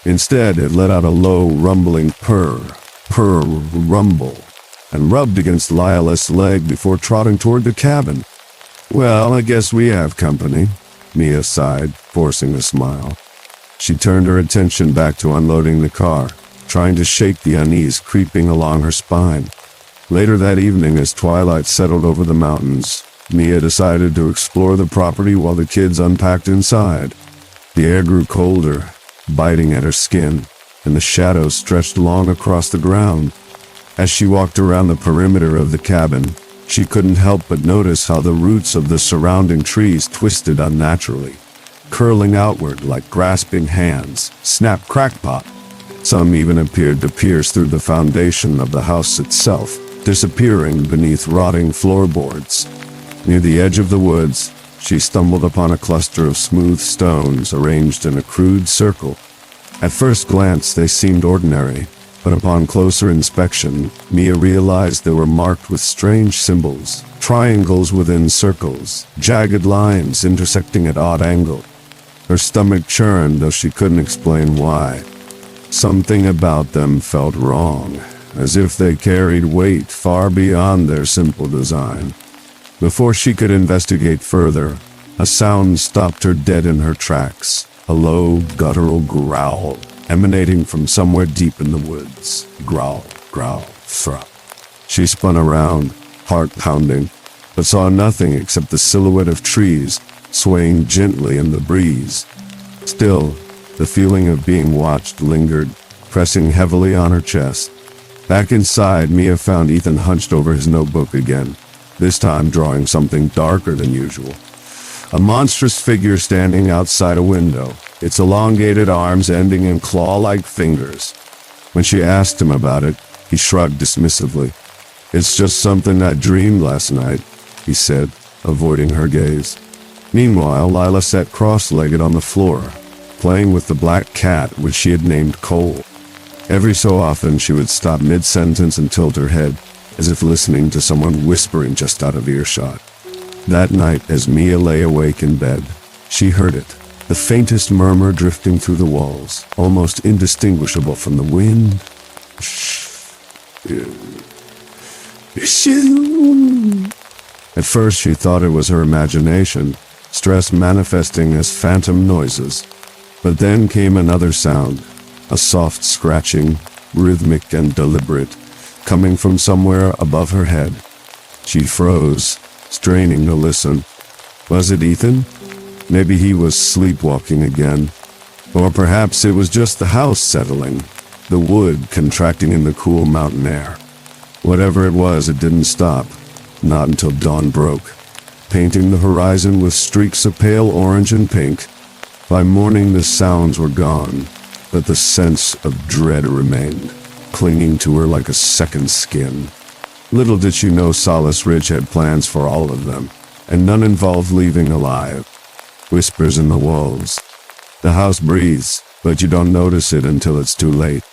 Instead, it let out a low, rumbling purr, rumble, and rubbed against Lila's leg before trotting toward the cabin. "Well, I guess we have company," Mia sighed, forcing a smile. She turned her attention back to unloading the car, trying to shake the unease creeping along her spine. Later that evening, as twilight settled over the mountains, Mia decided to explore the property while the kids unpacked inside. The air grew colder, biting at her skin, and the shadows stretched long across the ground. As she walked around the perimeter of the cabin, she couldn't help but notice how the roots of the surrounding trees twisted unnaturally, curling outward like grasping hands. Snap, crackpot! Some even appeared to pierce through the foundation of the house itself, disappearing beneath rotting floorboards. Near the edge of the woods, she stumbled upon a cluster of smooth stones arranged in a crude circle. At first glance, they seemed ordinary, but upon closer inspection, Mia realized they were marked with strange symbols, triangles within circles, jagged lines intersecting at odd angles. Her stomach churned, though she couldn't explain why. Something about them felt wrong, as if they carried weight far beyond their simple design. Before she could investigate further, a sound stopped her dead in her tracks, a low, guttural growl emanating from somewhere deep in the woods. Growl, growl, thrup. She spun around, heart pounding, but saw nothing except the silhouette of trees swaying gently in the breeze. Still, the feeling of being watched lingered, pressing heavily on her chest. Back inside, Mia found Ethan hunched over his notebook again, this time drawing something darker than usual. A monstrous figure standing outside a window, its elongated arms ending in claw-like fingers. When she asked him about it, he shrugged dismissively. "It's just something I dreamed last night," he said, avoiding her gaze. Meanwhile, Lila sat cross-legged on the floor, playing with the black cat which she had named Cole. Every so often she would stop mid-sentence and tilt her head, as if listening to someone whispering just out of earshot. That night, as Mia lay awake in bed, she heard it, the faintest murmur drifting through the walls, almost indistinguishable from the wind. At first she thought it was her imagination, stress manifesting as phantom noises. But then came another sound, a soft scratching, rhythmic and deliberate, coming from somewhere above her head. She froze, straining to listen. Was it Ethan? Maybe he was sleepwalking again. Or perhaps it was just the house settling, the wood contracting in the cool mountain air. Whatever it was, it didn't stop, not until dawn broke, painting the horizon with streaks of pale orange and pink. By morning the sounds were gone, but the sense of dread remained, clinging to her like a second skin. Little did she know Solace Ridge had plans for all of them, and none involved leaving alive. Whispers in the walls. The house breathes, but you don't notice it until it's too late.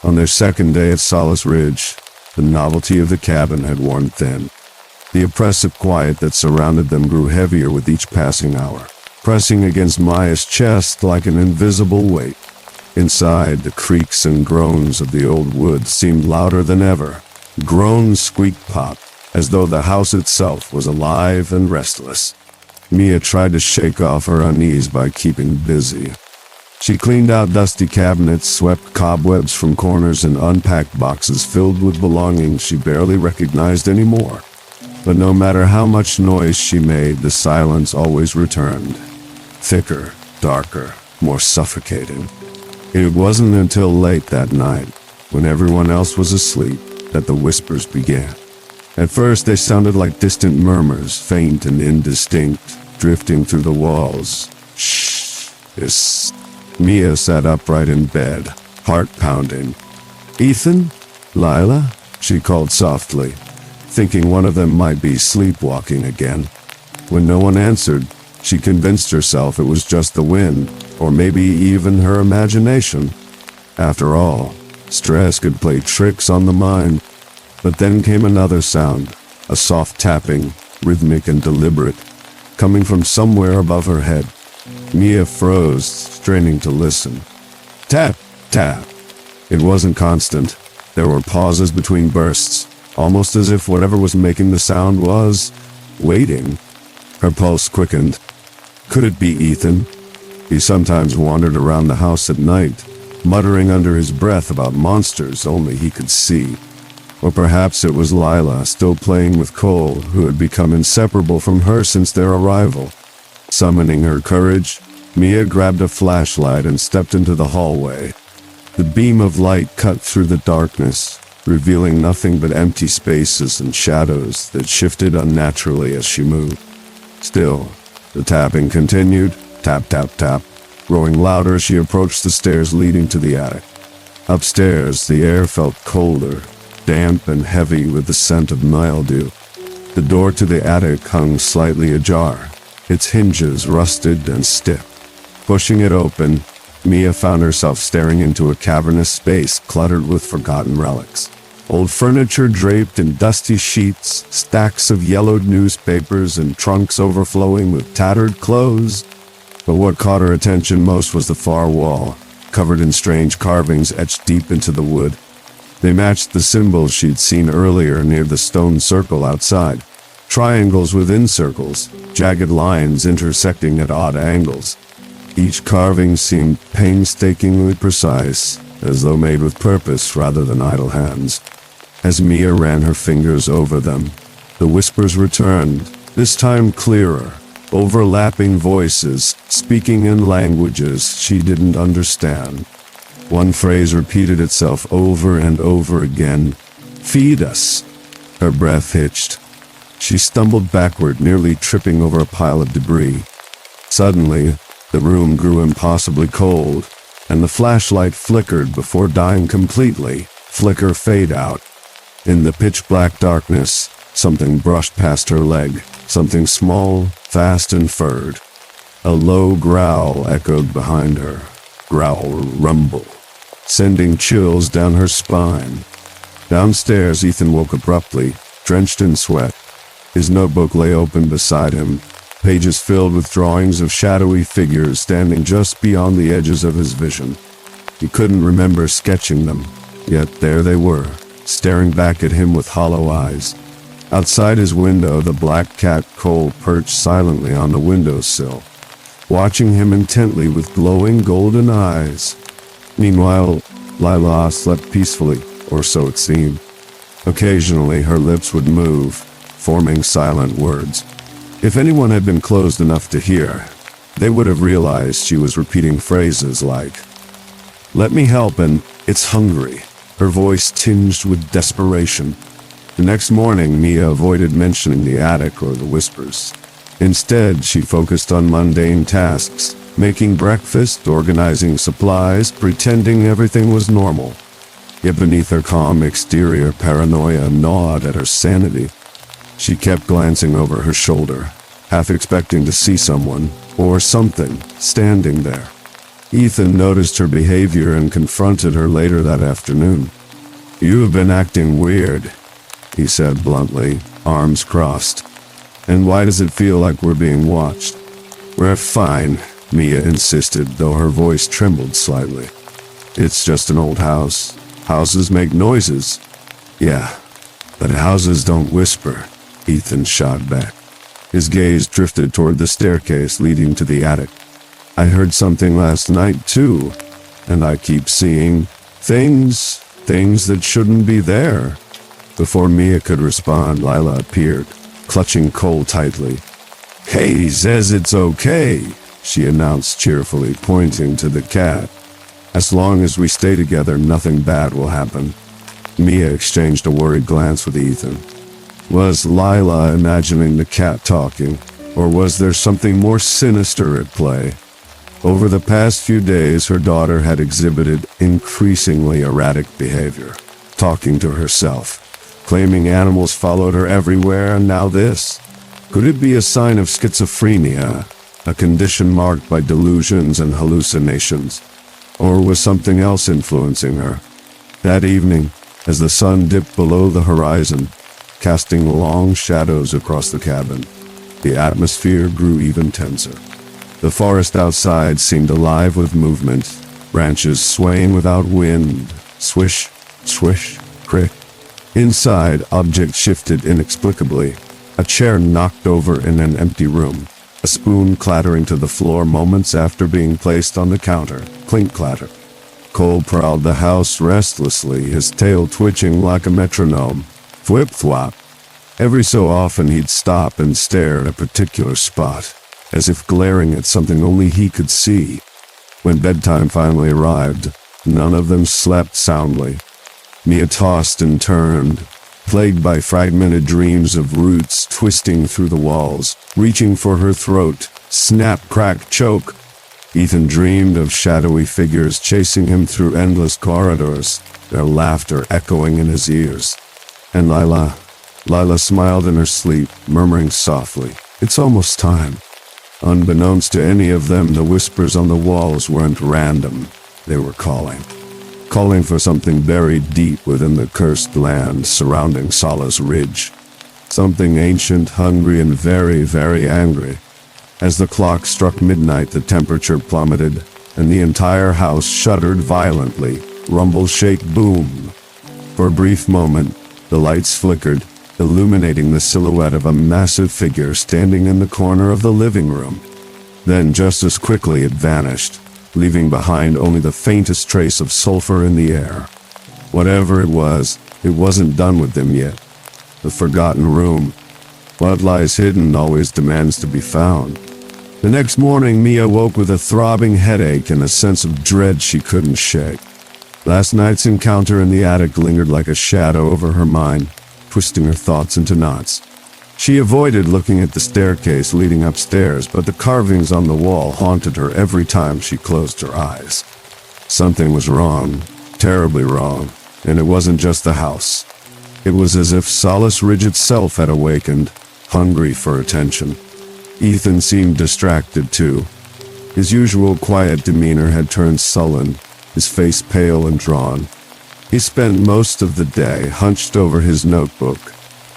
On their second day at Solace Ridge, the novelty of the cabin had worn thin. The oppressive quiet that surrounded them grew heavier with each passing hour, pressing against Maya's chest like an invisible weight. Inside, the creaks and groans of the old woods seemed louder than ever. Groans squeaked pop, as though the house itself was alive and restless. Mia tried to shake off her unease by keeping busy. She cleaned out dusty cabinets, swept cobwebs from corners, and unpacked boxes filled with belongings she barely recognized anymore. But no matter how much noise she made, the silence always returned. Thicker, darker, more suffocating. It wasn't until late that night, when everyone else was asleep, that the whispers began. At first they sounded like distant murmurs, faint and indistinct, drifting through the walls. Shh. Mia sat upright in bed, heart pounding. "Ethan? Lila?" she called softly, thinking one of them might be sleepwalking again. When no one answered, she convinced herself it was just the wind, or maybe even her imagination. After all, stress could play tricks on the mind. But then came another sound, a soft tapping, rhythmic and deliberate, coming from somewhere above her head. Mia froze, straining to listen. Tap, tap. It wasn't constant. There were pauses between bursts, almost as if whatever was making the sound was waiting. Her pulse quickened. Could it be Ethan? He sometimes wandered around the house at night, muttering under his breath about monsters only he could see. Or perhaps it was Lila, still playing with Cole, who had become inseparable from her since their arrival. Summoning her courage, Mia grabbed a flashlight and stepped into the hallway. The beam of light cut through the darkness, revealing nothing but empty spaces and shadows that shifted unnaturally as she moved. Still, the tapping continued, tap, tap, tap, growing louder as she approached the stairs leading to the attic. Upstairs, the air felt colder, damp and heavy with the scent of mildew. The door to the attic hung slightly ajar, its hinges rusted and stiff. Pushing it open, Mia found herself staring into a cavernous space cluttered with forgotten relics. Old furniture draped in dusty sheets, stacks of yellowed newspapers, and trunks overflowing with tattered clothes. But what caught her attention most was the far wall, covered in strange carvings etched deep into the wood. They matched the symbols she'd seen earlier near the stone circle outside. Triangles within circles, jagged lines intersecting at odd angles. Each carving seemed painstakingly precise, as though made with purpose rather than idle hands. As Mia ran her fingers over them, the whispers returned, this time clearer, overlapping voices, speaking in languages she didn't understand. One phrase repeated itself over and over again. "Feed us." Her breath hitched. She stumbled backward, nearly tripping over a pile of debris. Suddenly, the room grew impossibly cold, and the flashlight flickered before dying completely, flicker fade out. In the pitch-black darkness, something brushed past her leg, something small, fast and furred. A low growl echoed behind her. Growl rumble, sending chills down her spine. Downstairs, Ethan woke abruptly, drenched in sweat. His notebook lay open beside him, pages filled with drawings of shadowy figures standing just beyond the edges of his vision. He couldn't remember sketching them, yet there they were, staring back at him with hollow eyes. Outside his window, the black cat Cole perched silently on the windowsill, watching him intently with glowing golden eyes. Meanwhile, Lila slept peacefully, or so it seemed. Occasionally, her lips would move, forming silent words. If anyone had been closed enough to hear, they would have realized she was repeating phrases like, "Let me help," and "It's hungry," her voice tinged with desperation. The next morning, Mia avoided mentioning the attic or the whispers. Instead, she focused on mundane tasks, making breakfast, organizing supplies, pretending everything was normal. Yet beneath her calm exterior, paranoia gnawed at her sanity. She kept glancing over her shoulder, half expecting to see someone, or something, standing there. Ethan noticed her behavior and confronted her later that afternoon. "You have been acting weird," he said bluntly, arms crossed. "And why does it feel like we're being watched?" "We're fine," Mia insisted, though her voice trembled slightly. "It's just an old house. Houses make noises." "Yeah, but houses don't whisper," Ethan shot back. His gaze drifted toward the staircase leading to the attic. "I heard something last night, too, and I keep seeing things that shouldn't be there." Before Mia could respond, Lila appeared, clutching Cole tightly. "Hey, he says it's okay," she announced cheerfully, pointing to the cat. "As long as we stay together, nothing bad will happen." Mia exchanged a worried glance with Ethan. Was Lila imagining the cat talking, or was there something more sinister at play? Over the past few days, her daughter had exhibited increasingly erratic behavior, talking to herself, claiming animals followed her everywhere, and now this. Could it be a sign of schizophrenia, a condition marked by delusions and hallucinations? Or was something else influencing her? That evening, as the sun dipped below the horizon, casting long shadows across the cabin, the atmosphere grew even tenser. The forest outside seemed alive with movement, branches swaying without wind, swish, swish, crick. Inside, objects shifted inexplicably. A chair knocked over in an empty room, a spoon clattering to the floor moments after being placed on the counter, clink-clatter. Cole prowled the house restlessly, his tail twitching like a metronome. Thwip-thwop. Every so often he'd stop and stare at a particular spot, as if glaring at something only he could see. When bedtime finally arrived, none of them slept soundly. Mia tossed and turned, plagued by fragmented dreams of roots twisting through the walls, reaching for her throat, snap, crack, choke. Ethan dreamed of shadowy figures chasing him through endless corridors, their laughter echoing in his ears. And Lila smiled in her sleep, murmuring softly, "It's almost time." Unbeknownst to any of them, the whispers on the walls weren't random. They were calling for something buried deep within the cursed land surrounding Solace Ridge. Something ancient, hungry, and very, very angry. As the clock struck midnight, the temperature plummeted, and the entire house shuddered violently. Rumble, shake, boom. For a brief moment, the lights flickered, illuminating the silhouette of a massive figure standing in the corner of the living room. Then, just as quickly, it vanished, leaving behind only the faintest trace of sulfur in the air. Whatever it wasn't done with them yet. The forgotten room. What lies hidden always demands to be found. The next morning, Mia woke with a throbbing headache and a sense of dread she couldn't shake. Last night's encounter in the attic lingered like a shadow over her mind, twisting her thoughts into knots. She avoided looking at the staircase leading upstairs, but the carvings on the wall haunted her every time she closed her eyes. Something was wrong, terribly wrong, and it wasn't just the house. It was as if Solace Ridge itself had awakened, hungry for attention. Ethan seemed distracted too. His usual quiet demeanor had turned sullen, his face pale and drawn. He spent most of the day hunched over his notebook,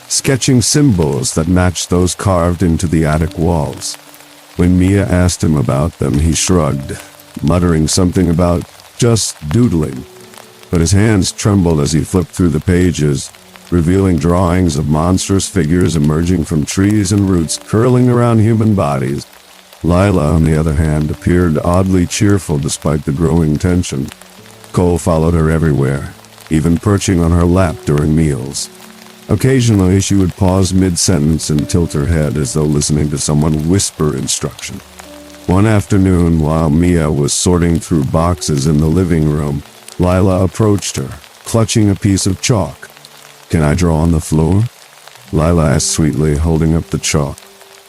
sketching symbols that matched those carved into the attic walls. When Mia asked him about them, he shrugged, muttering something about just doodling. But his hands trembled as he flipped through the pages, revealing drawings of monstrous figures emerging from trees and roots curling around human bodies. Lila, on the other hand, appeared oddly cheerful despite the growing tension. Cole followed her everywhere, even perching on her lap during meals. Occasionally, she would pause mid-sentence and tilt her head as though listening to someone whisper instruction. One afternoon, while Mia was sorting through boxes in the living room, Lila approached her, clutching a piece of chalk. "Can I draw on the floor?" Lila asked sweetly, holding up the chalk.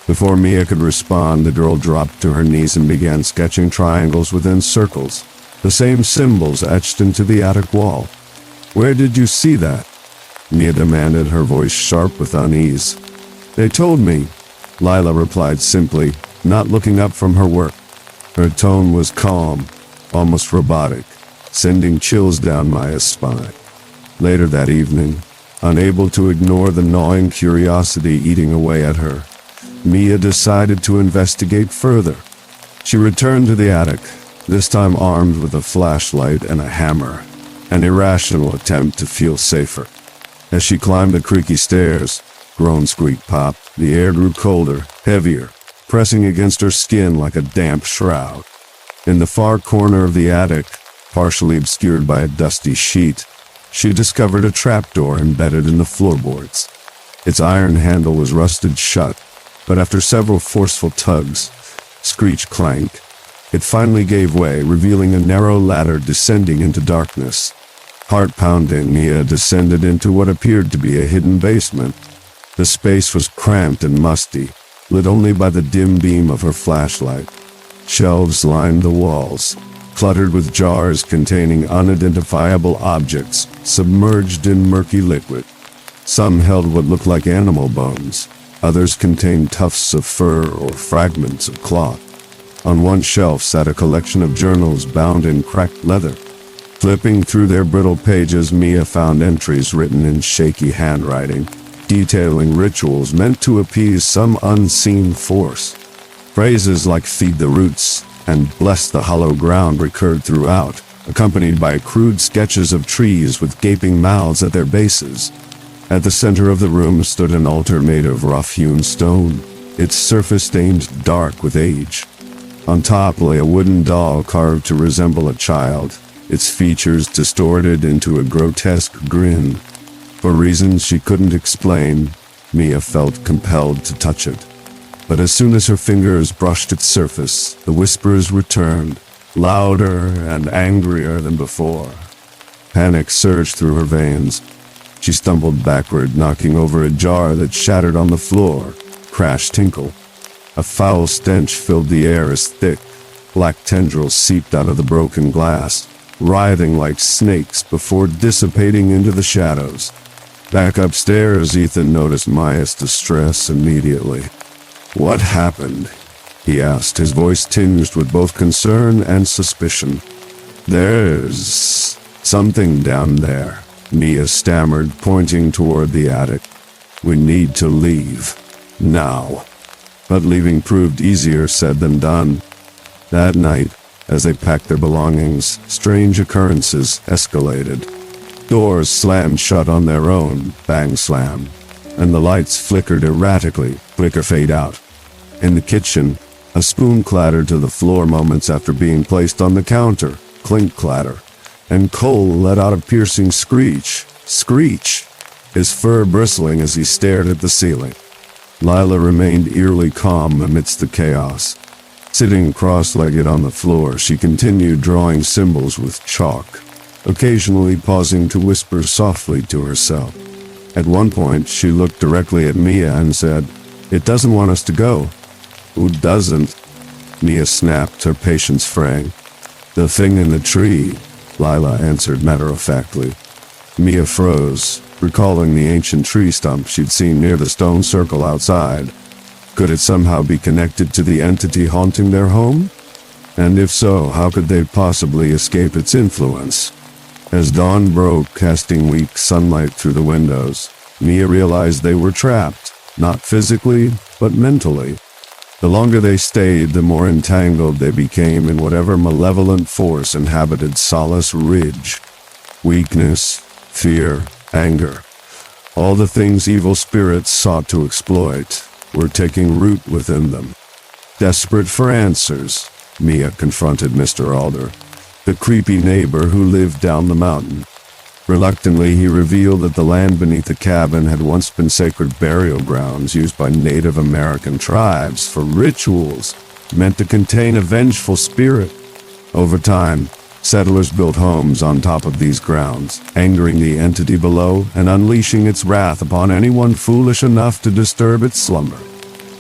Before Mia could respond, the girl dropped to her knees and began sketching triangles within circles, the same symbols etched into the attic wall. "Where did you see that?" Mia demanded, her voice sharp with unease. "They told me," Lila replied simply, not looking up from her work. Her tone was calm, almost robotic, sending chills down Maya's spine. Later that evening, unable to ignore the gnawing curiosity eating away at her, Mia decided to investigate further. She returned to the attic, this time armed with a flashlight and a hammer, an irrational attempt to feel safer. As she climbed the creaky stairs, groan squeak pop, the air grew colder, heavier, pressing against her skin like a damp shroud. In the far corner of the attic, partially obscured by a dusty sheet, she discovered a trapdoor embedded in the floorboards. Its iron handle was rusted shut, but after several forceful tugs, screech clank, it finally gave way, revealing a narrow ladder descending into darkness. Heart-pounding, Mia descended into what appeared to be a hidden basement. The space was cramped and musty, lit only by the dim beam of her flashlight. Shelves lined the walls, cluttered with jars containing unidentifiable objects submerged in murky liquid. Some held what looked like animal bones. Others contained tufts of fur or fragments of cloth. On one shelf sat a collection of journals bound in cracked leather. Flipping through their brittle pages, Mia found entries written in shaky handwriting, detailing rituals meant to appease some unseen force. Phrases like "feed the roots" and "bless the hollow ground" recurred throughout, accompanied by crude sketches of trees with gaping mouths at their bases. At the center of the room stood an altar made of rough-hewn stone, its surface stained dark with age. On top lay a wooden doll carved to resemble a child, its features distorted into a grotesque grin. For reasons she couldn't explain, Mia felt compelled to touch it. But as soon as her fingers brushed its surface, the whispers returned, louder and angrier than before. Panic surged through her veins. She stumbled backward, knocking over a jar that shattered on the floor. Crash tinkle. A foul stench filled the air as thick, black tendrils seeped out of the broken glass, writhing like snakes before dissipating into the shadows. Back upstairs, Ethan noticed Maya's distress immediately. "What happened?" he asked, his voice tinged with both concern and suspicion. "There's something down there," Mia stammered, pointing toward the attic. "We need to leave. Now." But leaving proved easier said than done. That night, as they packed their belongings, strange occurrences escalated. Doors slammed shut on their own, bang slam, and the lights flickered erratically, flicker fade out. In the kitchen, a spoon clattered to the floor moments after being placed on the counter, clink clatter, and Cole let out a piercing screech, his fur bristling as he stared at the ceiling. Lila remained eerily calm amidst the chaos. Sitting cross-legged on the floor, she continued drawing symbols with chalk, occasionally pausing to whisper softly to herself. At one point, she looked directly at Mia and said, "It doesn't want us to go." "Who doesn't?" Mia snapped, her patience fraying. "The thing in the tree," Lila answered matter-of-factly. Mia froze, recalling the ancient tree stump she'd seen near the stone circle outside. Could it somehow be connected to the entity haunting their home? And if so, how could they possibly escape its influence? As dawn broke, casting weak sunlight through the windows, Mia realized they were trapped, not physically, but mentally. The longer they stayed, the more entangled they became in whatever malevolent force inhabited Solace Ridge. Weakness, fear, anger, all the things evil spirits sought to exploit, were taking root within them. Desperate for answers, Mia confronted Mr. Alder, the creepy neighbor who lived down the mountain. Reluctantly, he revealed that the land beneath the cabin had once been sacred burial grounds used by Native American tribes for rituals meant to contain a vengeful spirit. Over time, settlers built homes on top of these grounds, angering the entity below and unleashing its wrath upon anyone foolish enough to disturb its slumber.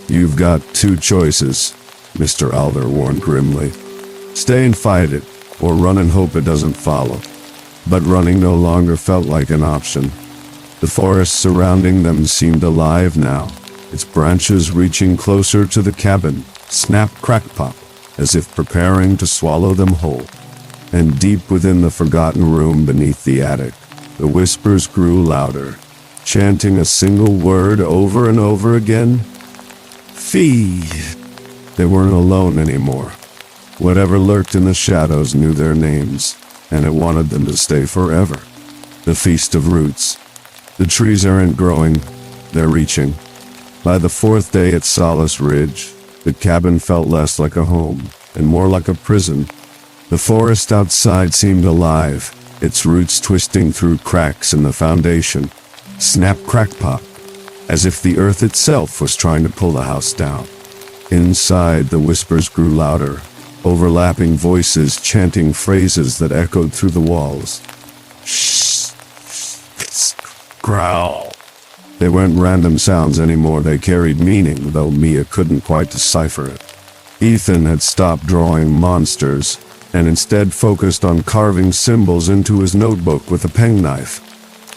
"You've got two choices," Mr. Alder warned grimly. "Stay and fight it, or run and hope it doesn't follow." But running no longer felt like an option. The forest surrounding them seemed alive now, its branches reaching closer to the cabin, snap crack pop, as if preparing to swallow them whole. and deep within the forgotten room beneath the attic, the whispers grew louder, chanting a single word over and over again. Fee! They weren't alone anymore. Whatever lurked in the shadows knew their names, and it wanted them to stay forever. The Feast of Roots. The trees aren't growing, they're reaching. By the fourth day at Solace Ridge, the cabin felt less like a home, and more like a prison. The forest outside seemed alive, its roots twisting through cracks in the foundation. Snap, crack, pop, as if the earth itself was trying to pull the house down. Inside, the whispers grew louder, overlapping voices chanting phrases that echoed through the walls. Shh, growl. They weren't random sounds anymore, they carried meaning, though Mia couldn't quite decipher it. Ethan had stopped drawing monsters, and instead focused on carving symbols into his notebook with a penknife.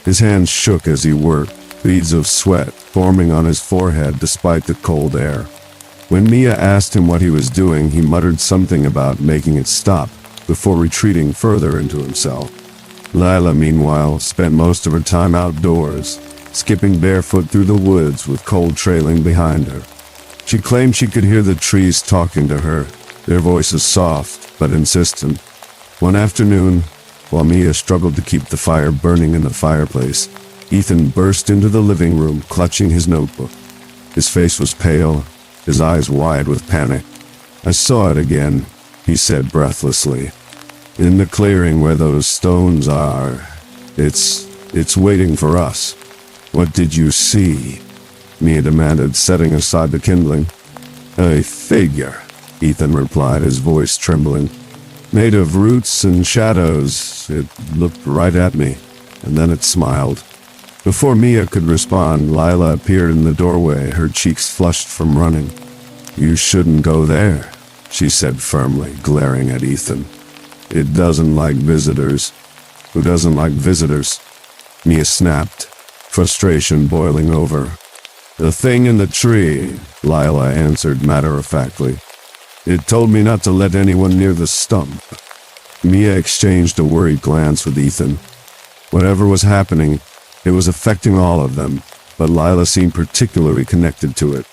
His hands shook as he worked, beads of sweat forming on his forehead despite the cold air. When Mia asked him what he was doing, he muttered something about making it stop, before retreating further into himself. Lila, meanwhile, spent most of her time outdoors, skipping barefoot through the woods with cold trailing behind her. She claimed she could hear the trees talking to her, their voices soft but insistent. One afternoon, while Mia struggled to keep the fire burning in the fireplace, Ethan burst into the living room, clutching his notebook. His face was pale, his eyes wide with panic. "I saw it again," he said breathlessly. "In the clearing where those stones are. It's waiting for us." "What did you see?" Mia demanded, setting aside the kindling. "A figure," Ethan replied, his voice trembling. "Made of roots and shadows. It looked right at me, and then it smiled." Before Mia could respond, Lila appeared in the doorway, her cheeks flushed from running. "You shouldn't go there," she said firmly, glaring at Ethan. "It doesn't like visitors." "Who doesn't like visitors?" Mia snapped, frustration boiling over. "The thing in the tree," Lila answered matter-of-factly. "It told me not to let anyone near the stump." Mia exchanged a worried glance with Ethan. Whatever was happening, it was affecting all of them, but Lila seemed particularly connected to it.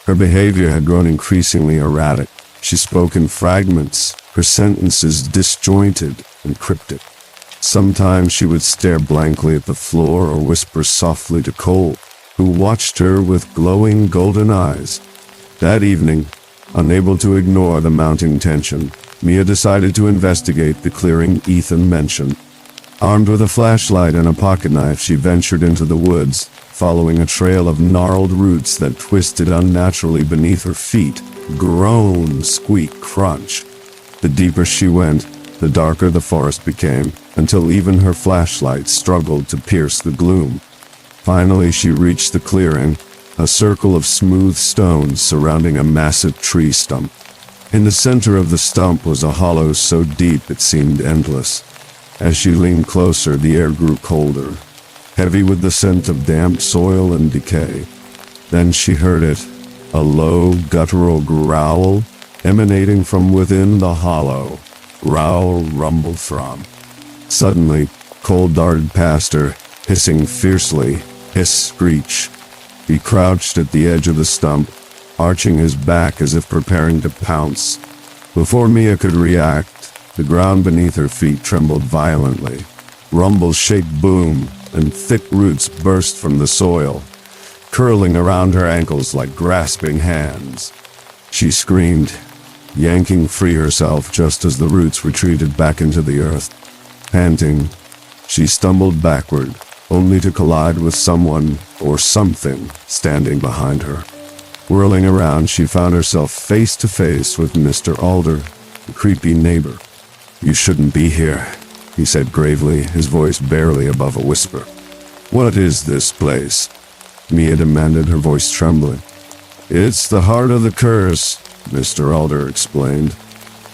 Her behavior had grown increasingly erratic. She spoke in fragments, her sentences disjointed and cryptic. Sometimes she would stare blankly at the floor or whisper softly to Cole, who watched her with glowing golden eyes. That evening, unable to ignore the mounting tension, Mia decided to investigate the clearing Ethan mentioned. Armed with a flashlight and a pocket knife, she ventured into the woods, following a trail of gnarled roots that twisted unnaturally beneath her feet. Groan, squeak, crunch. The deeper she went, the darker the forest became, until even her flashlight struggled to pierce the gloom. Finally, she reached the clearing, a circle of smooth stones surrounding a massive tree stump. In the center of the stump was a hollow so deep it seemed endless. As she leaned closer, the air grew colder, heavy with the scent of damp soil and decay. Then she heard it, a low, guttural growl emanating from within the hollow. Growl, rumble, thrum. Suddenly, Cole darted past her, hissing fiercely. Hiss, screech. He crouched at the edge of the stump, arching his back as if preparing to pounce. Before Mia could react, the ground beneath her feet trembled violently. Rumbles shaped boom, and thick roots burst from the soil, curling around her ankles like grasping hands. She screamed, yanking free herself just as the roots retreated back into the earth. Panting, she stumbled backward, only to collide with someone or something standing behind her. Whirling around, she found herself face to face with Mr. Alder, the creepy neighbor. "You shouldn't be here," he said gravely, his voice barely above a whisper. "What is this place?" Mia demanded, her voice trembling. "It's the heart of the curse," Mr. Alder explained.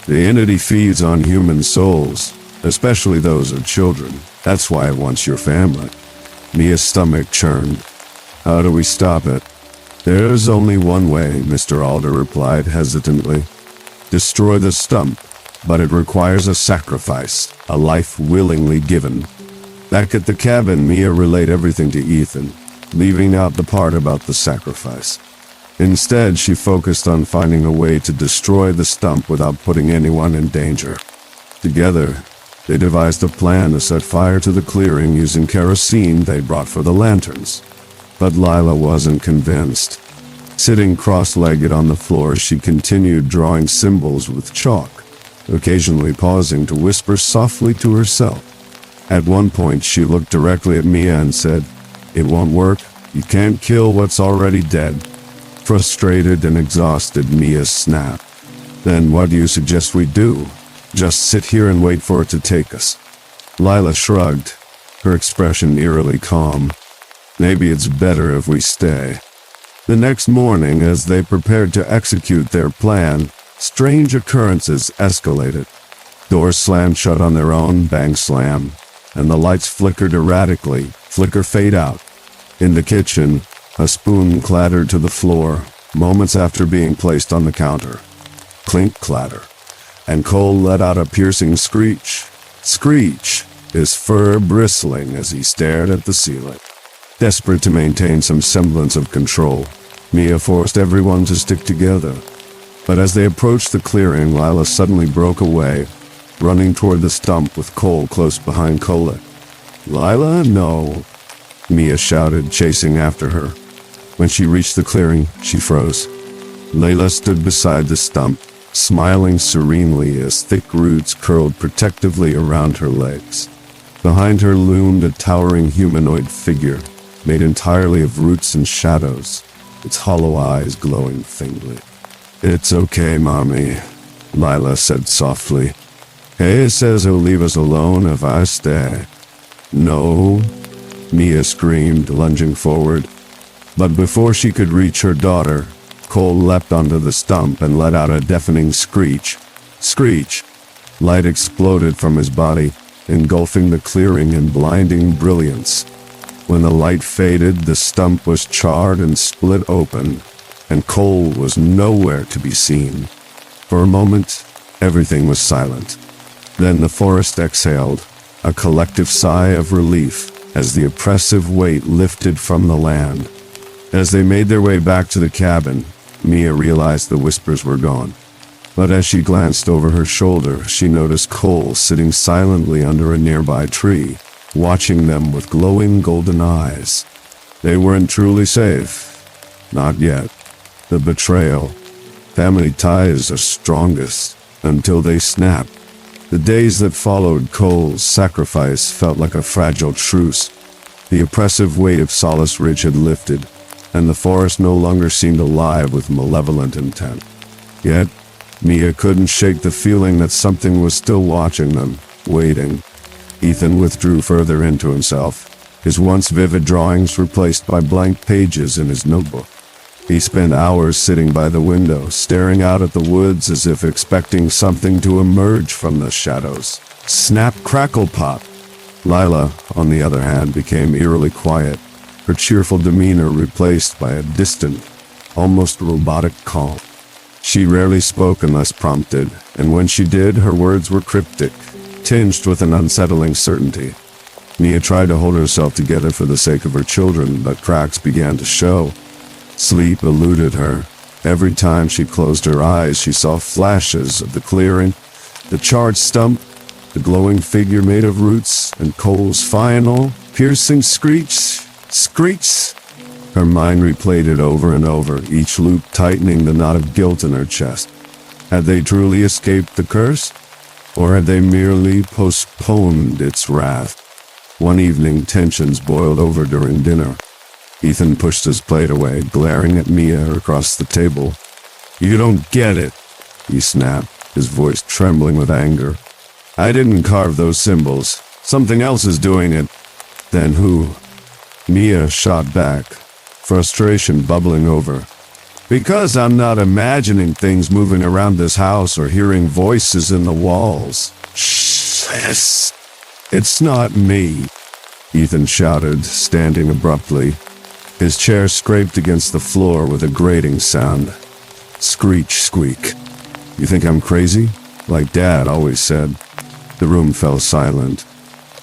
"The entity feeds on human souls, especially those of children. That's why it wants your family." Mia's stomach churned. "How do we stop it?" "There's only one way," Mr. Alder replied hesitantly. "Destroy the stump. but it requires a sacrifice, a life willingly given. Back at the cabin, Mia relayed everything to Ethan, leaving out the part about the sacrifice. Instead, she focused on finding a way to destroy the stump without putting anyone in danger. Together, they devised a plan to set fire to the clearing using kerosene they brought for the lanterns. But Lila wasn't convinced. Sitting cross-legged on the floor, she continued drawing symbols with chalk, occasionally pausing to whisper softly to herself. At one point, she looked directly at Mia and said, "It won't work. You can't kill what's already dead." Frustrated and exhausted, Mia snapped. "Then what do you suggest we do? Just sit here and wait for it to take us?" Lila shrugged, her expression eerily calm. "Maybe it's better if we stay." The next morning, as they prepared to execute their plan, strange occurrences escalated. Doors slammed shut on their own, bang slam, and the lights flickered erratically, flicker fade out. In the kitchen, a spoon clattered to the floor, moments after being placed on the counter. Clink clatter, and Cole let out a piercing screech. Screech, his fur bristling as he stared at the ceiling. Desperate to maintain some semblance of control, Mia forced everyone to stick together. But as they approached the clearing, Lila suddenly broke away, running toward the stump with Cole close behind Colette. "Lila, no," Mia shouted, chasing after her. When she reached the clearing, she froze. Layla stood beside the stump, smiling serenely as thick roots curled protectively around her legs. Behind her loomed a towering humanoid figure, made entirely of roots and shadows, its hollow eyes glowing faintly. "It's okay, Mommy," Lila said softly. "Hay says he'll leave us alone if I stay." "No," Mia screamed, lunging forward. But before she could reach her daughter, Cole leapt onto the stump and let out a deafening screech. Screech! Light exploded from his body, engulfing the clearing in blinding brilliance. When the light faded, the stump was charred and split open, and Cole was nowhere to be seen. For a moment, everything was silent. Then the forest exhaled, a collective sigh of relief as the oppressive weight lifted from the land. As they made their way back to the cabin, Mia realized the whispers were gone. But as she glanced over her shoulder, she noticed Cole sitting silently under a nearby tree, watching them with glowing golden eyes. They weren't truly safe. Not yet. The betrayal. Family ties are strongest until they snap. The days that followed Cole's sacrifice felt like a fragile truce. The oppressive weight of Solace Ridge had lifted, and the forest no longer seemed alive with malevolent intent. Yet, Mia couldn't shake the feeling that something was still watching them, waiting. Ethan withdrew further into himself, his once vivid drawings replaced by blank pages in his notebook. He spent hours sitting by the window, staring out at the woods as if expecting something to emerge from the shadows. Snap, crackle, pop. Lila, on the other hand, became eerily quiet, her cheerful demeanor replaced by a distant, almost robotic calm. She rarely spoke unless prompted, and when she did, her words were cryptic, tinged with an unsettling certainty. Mia tried to hold herself together for the sake of her children, but cracks began to show. Sleep eluded her. Every time she closed her eyes, she saw flashes of the clearing, the charred stump, the glowing figure made of roots, and Cole's final, piercing screech. Screech! Her mind replayed it over and over, each loop tightening the knot of guilt in her chest. Had they truly escaped the curse? Or had they merely postponed its wrath? One evening, tensions boiled over during dinner. Ethan pushed his plate away, glaring at Mia across the table. "You don't get it," he snapped, his voice trembling with anger. "I didn't carve those symbols. Something else is doing it." "Then who?" Mia shot back, frustration bubbling over. "Because I'm not imagining things moving around this house or hearing voices in the walls." "Shh! It's not me," Ethan shouted, standing abruptly. His chair scraped against the floor with a grating sound. Screech, squeak. "You think I'm crazy?" like Dad always said. The room fell silent.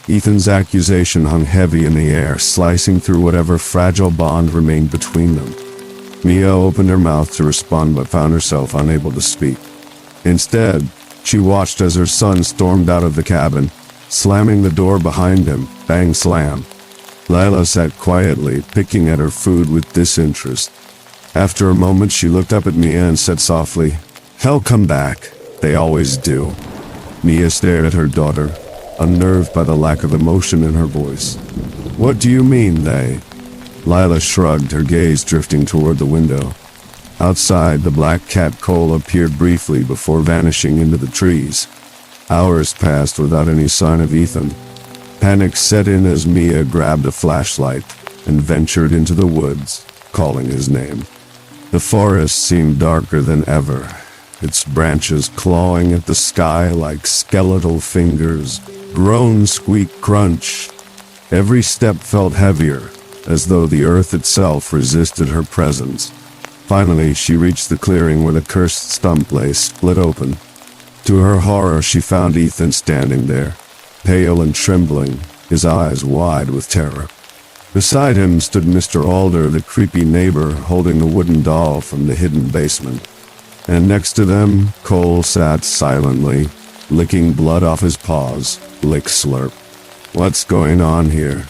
Ethan's accusation hung heavy in the air, slicing through whatever fragile bond remained between them. Mia opened her mouth to respond but found herself unable to speak. Instead, she watched as her son stormed out of the cabin, slamming the door behind him, bang slam. Lila sat quietly, picking at her food with disinterest. After a moment, she looked up at Mia and said softly, "He'll come back. They always do." Mia stared at her daughter, unnerved by the lack of emotion in her voice. "What do you mean, they?" Lila shrugged, her gaze drifting toward the window. Outside, the black cat Cole appeared briefly before vanishing into the trees. Hours passed without any sign of Ethan. Panic set in as Mia grabbed a flashlight and ventured into the woods, calling his name. The forest seemed darker than ever, its branches clawing at the sky like skeletal fingers. Groan, squeak, crunch. Every step felt heavier, as though the earth itself resisted her presence. Finally, she reached the clearing where the cursed stump lay split open. To her horror, she found Ethan standing there, pale and trembling, his eyes wide with terror. Beside him stood Mr. Alder, the creepy neighbor, holding the wooden doll from the hidden basement. And next to them, Cole sat silently, licking blood off his paws, lick slurp. "What's going on here?"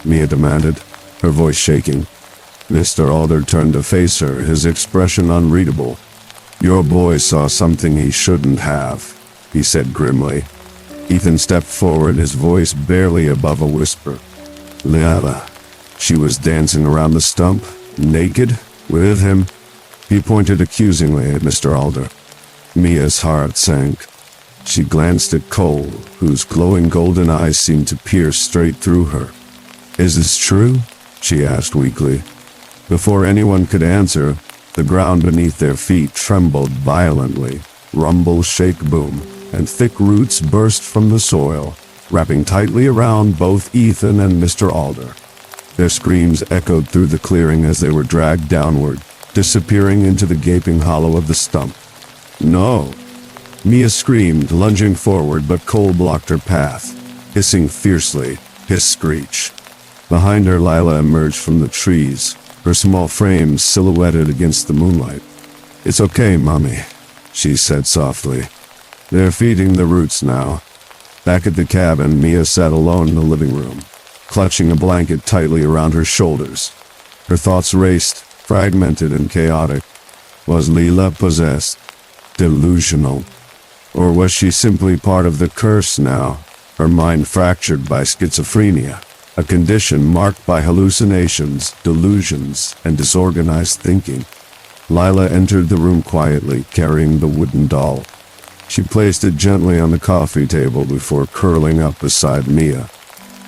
Mia demanded, her voice shaking. Mr. Alder turned to face her, his expression unreadable. "Your boy saw something he shouldn't have," he said grimly. Ethan stepped forward, his voice barely above a whisper. "Lila, she was dancing around the stump, naked, with him." He pointed accusingly at Mr. Alder. Mia's heart sank. She glanced at Cole, whose glowing golden eyes seemed to pierce straight through her. "Is this true?" she asked weakly. Before anyone could answer, the ground beneath their feet trembled violently. Rumble, shake, boom, and thick roots burst from the soil, wrapping tightly around both Ethan and Mr. Alder. Their screams echoed through the clearing as they were dragged downward, disappearing into the gaping hollow of the stump. "No!" Mia screamed, lunging forward, but Cole blocked her path, hissing fiercely, his screech. Behind her, Lila emerged from the trees, her small frame silhouetted against the moonlight. "It's okay, Mommy," she said softly. "They're feeding the roots now." Back at the cabin, Mia sat alone in the living room, clutching a blanket tightly around her shoulders. Her thoughts raced, fragmented and chaotic. Was Lila possessed? Delusional? Or was she simply part of the curse now, her mind fractured by schizophrenia, a condition marked by hallucinations, delusions, and disorganized thinking? Lila entered the room quietly, carrying the wooden doll. She placed it gently on the coffee table before curling up beside Mia.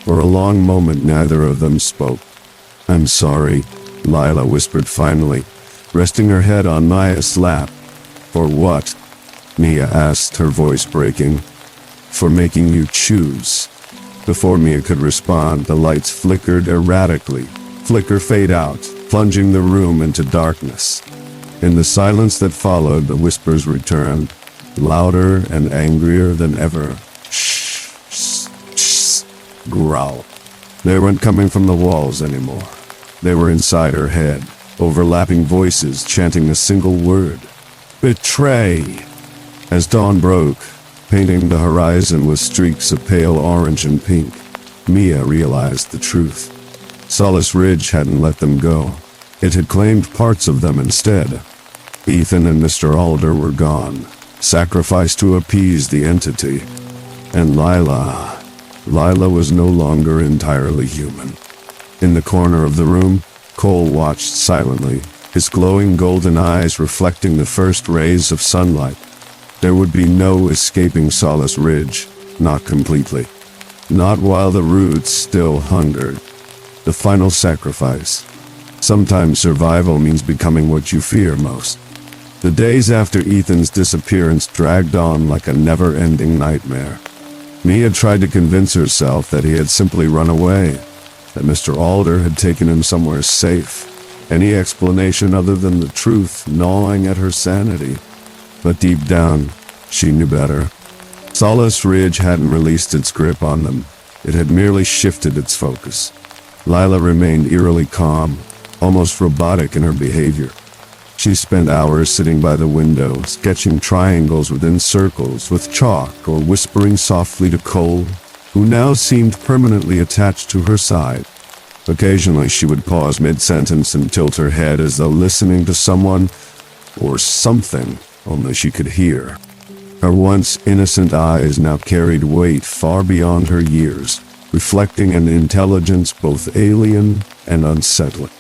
For a long moment, neither of them spoke. "I'm sorry," Lila whispered finally, resting her head on Mia's lap. "For what?" Mia asked, her voice breaking. "For making you choose." Before Mia could respond, the lights flickered erratically, flicker fade out, plunging the room into darkness. In the silence that followed, the whispers returned, louder and angrier than ever. "Shh, shh, shh," growl. They weren't coming from the walls anymore. They were inside her head, overlapping voices chanting a single word. "Betray!" As dawn broke, painting the horizon with streaks of pale orange and pink, Mia realized the truth. Solace Ridge hadn't let them go. It had claimed parts of them instead. Ethan and Mr. Alder were gone, sacrificed to appease the entity. And Lila was no longer entirely human. In the corner of the room, Cole watched silently, his glowing golden eyes reflecting the first rays of sunlight. There would be no escaping Solace Ridge, not completely. Not while the roots still hungered. The final sacrifice. Sometimes survival means becoming what you fear most. The days after Ethan's disappearance dragged on like a never-ending nightmare. Mia tried to convince herself that he had simply run away, that Mr. Alder had taken him somewhere safe. Any explanation other than the truth gnawing at her sanity. But deep down, She knew better. Solace Ridge hadn't released its grip on them. It had merely shifted its focus. Lila remained eerily calm, almost robotic in her behavior. She spent hours sitting by the window, sketching triangles within circles with chalk or whispering softly to Cole, who now seemed permanently attached to her side. Occasionally she would pause mid-sentence and tilt her head as though listening to someone or something only she could hear. Her once innocent eyes now carried weight far beyond her years, reflecting an intelligence both alien and unsettling.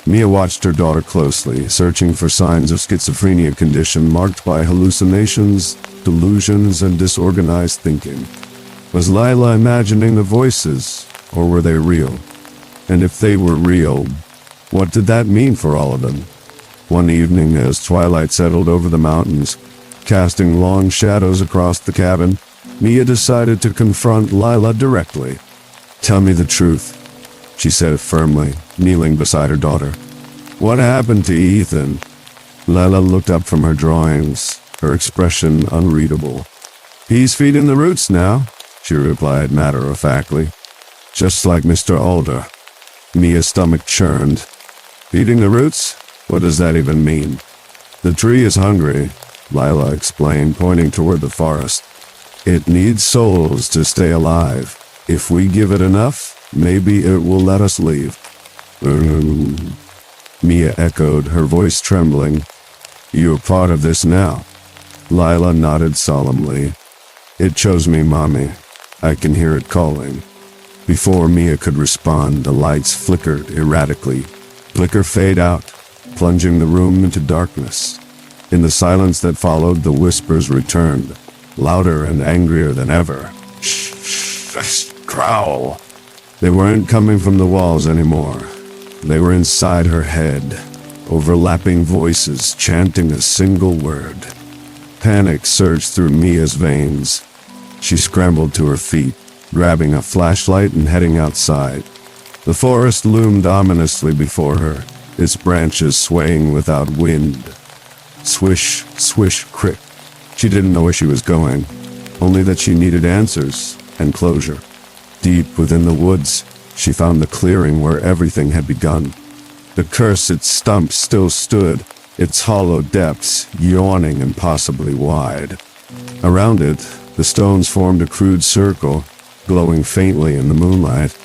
Mia watched her daughter closely, searching for signs of schizophrenia condition marked by hallucinations, delusions, and disorganized thinking. Was Lila imagining the voices, or were they real? And if they were real, what did that mean for all of them? One evening, as twilight settled over the mountains, casting long shadows across the cabin, Mia decided to confront Lila directly. "Tell me the truth," she said firmly, kneeling beside her daughter. "What happened to Ethan?" Lila looked up from her drawings, her expression unreadable. "He's feeding the roots now," she replied matter-of-factly. "Just like Mr. Alder." Mia's stomach churned. "Feeding the roots? What does that even mean?" "The tree is hungry," Lila explained, pointing toward the forest. "It needs souls to stay alive. If we give it enough, maybe it will let us leave." Mia echoed, her voice trembling. "You're part of this now." Lila nodded solemnly. "It chose me, Mommy. I can hear it calling." Before Mia could respond, the lights flickered erratically. Flicker fade out, plunging the room into darkness. In the silence that followed, the whispers returned, louder and angrier than ever. "Shh, growl." They weren't coming from the walls anymore. They were inside her head, overlapping voices chanting a single word. Panic surged through Mia's veins. She scrambled to her feet, grabbing a flashlight and heading outside. The forest loomed ominously before her, its branches swaying without wind. Swish, swish, crick. She didn't know where she was going, only that she needed answers and closure. Deep within the woods, she found the clearing where everything had begun. The cursed stump still stood, its hollow depths yawning impossibly wide. Around it, the stones formed a crude circle, glowing faintly in the moonlight.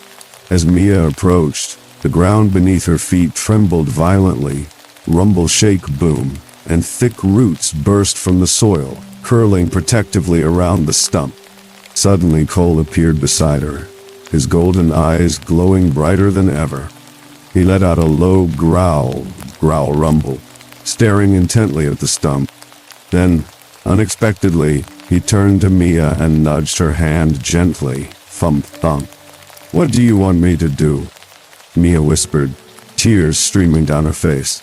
As Mia approached, the ground beneath her feet trembled violently. Rumble, shake, boom, and thick roots burst from the soil, curling protectively around the stump. Suddenly Cole appeared beside her, his golden eyes glowing brighter than ever. He let out a low growl rumble, staring intently at the stump. Then, unexpectedly, he turned to Mia and nudged her hand gently, thump thump. "What do you want me to do?" Mia whispered, tears streaming down her face.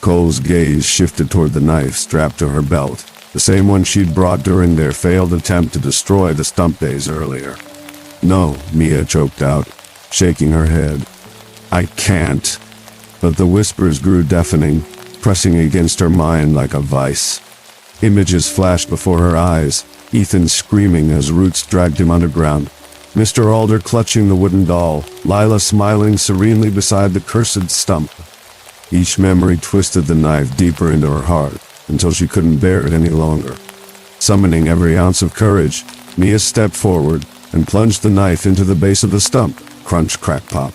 Cole's gaze shifted toward the knife strapped to her belt, the same one she'd brought during their failed attempt to destroy the stump days earlier. "No," Mia choked out, shaking her head. "I can't." But the whispers grew deafening, pressing against her mind like a vice. Images flashed before her eyes, Ethan screaming as roots dragged him underground, Mr. Alder clutching the wooden doll, Lila smiling serenely beside the cursed stump. Each memory twisted the knife deeper into her heart, until she couldn't bear it any longer. Summoning every ounce of courage, Mia stepped forward and plunged the knife into the base of the stump. Crunch, crack, pop.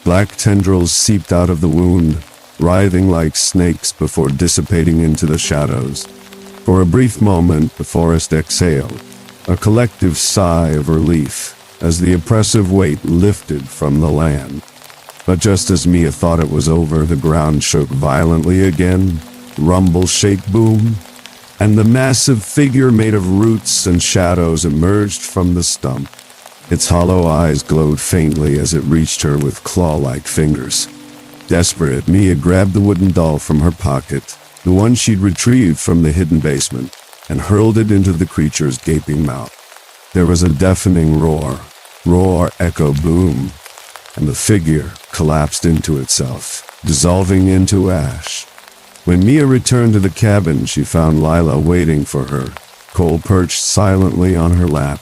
Black tendrils seeped out of the wound, writhing like snakes before dissipating into the shadows. For a brief moment, the forest exhaled, a collective sigh of relief, as the oppressive weight lifted from the land. But just as Mia thought it was over, the ground shook violently again, rumble, shake, boom, and the massive figure made of roots and shadows emerged from the stump. Its hollow eyes glowed faintly as it reached her with claw-like fingers. Desperate, Mia grabbed the wooden doll from her pocket, the one she'd retrieved from the hidden basement, and hurled it into the creature's gaping mouth. There was a deafening roar, echo, boom, and the figure collapsed into itself, dissolving into ash. When Mia returned to the cabin, she found Lila waiting for her, Cole perched silently on her lap.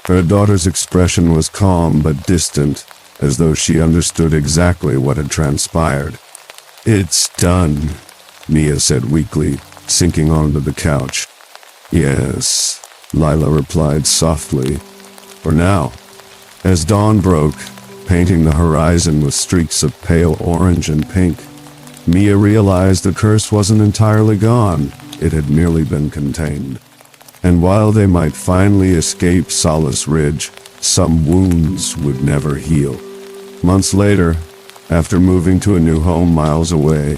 Her daughter's expression was calm but distant, as though she understood exactly what had transpired. "It's done," Mia said weakly, sinking onto the couch. "Yes," Lila replied softly. "For now." As dawn broke, painting the horizon with streaks of pale orange and pink, Mia realized the curse wasn't entirely gone. It had merely been contained. And while they might finally escape Solace Ridge, some wounds would never heal. Months later, after moving to a new home miles away,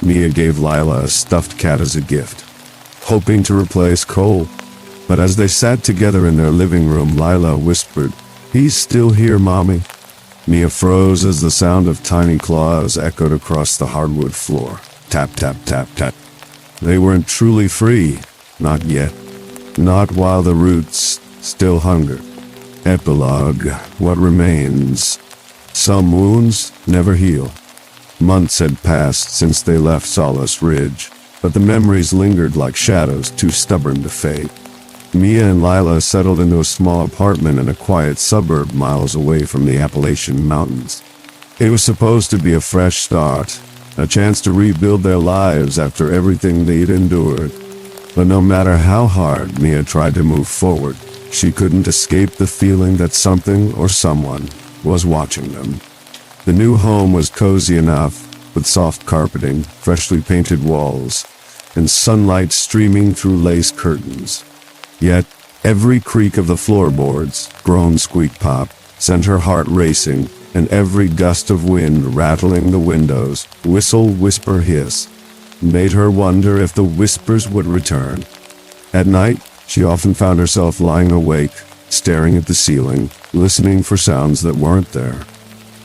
Mia gave Lila a stuffed cat as a gift, hoping to replace Cole. But as they sat together in their living room, Lila whispered, "He's still here, Mommy." Mia froze as the sound of tiny claws echoed across the hardwood floor. Tap, tap, tap, tap. They weren't truly free. Not yet. Not while the roots still hungered. Epilogue. What remains? Some wounds never heal. Months had passed since they left Solace Ridge, but the memories lingered like shadows too stubborn to fade. Mia and Lila settled into a small apartment in a quiet suburb miles away from the Appalachian Mountains. It was supposed to be a fresh start, a chance to rebuild their lives after everything they'd endured. But no matter how hard Mia tried to move forward, she couldn't escape the feeling that something or someone was watching them. The new home was cozy enough, with soft carpeting, freshly painted walls, and sunlight streaming through lace curtains. Yet, every creak of the floorboards, groan, squeak, pop, sent her heart racing, and every gust of wind rattling the windows, whistle, whisper, hiss, made her wonder if the whispers would return. At night, she often found herself lying awake, staring at the ceiling, listening for sounds that weren't there.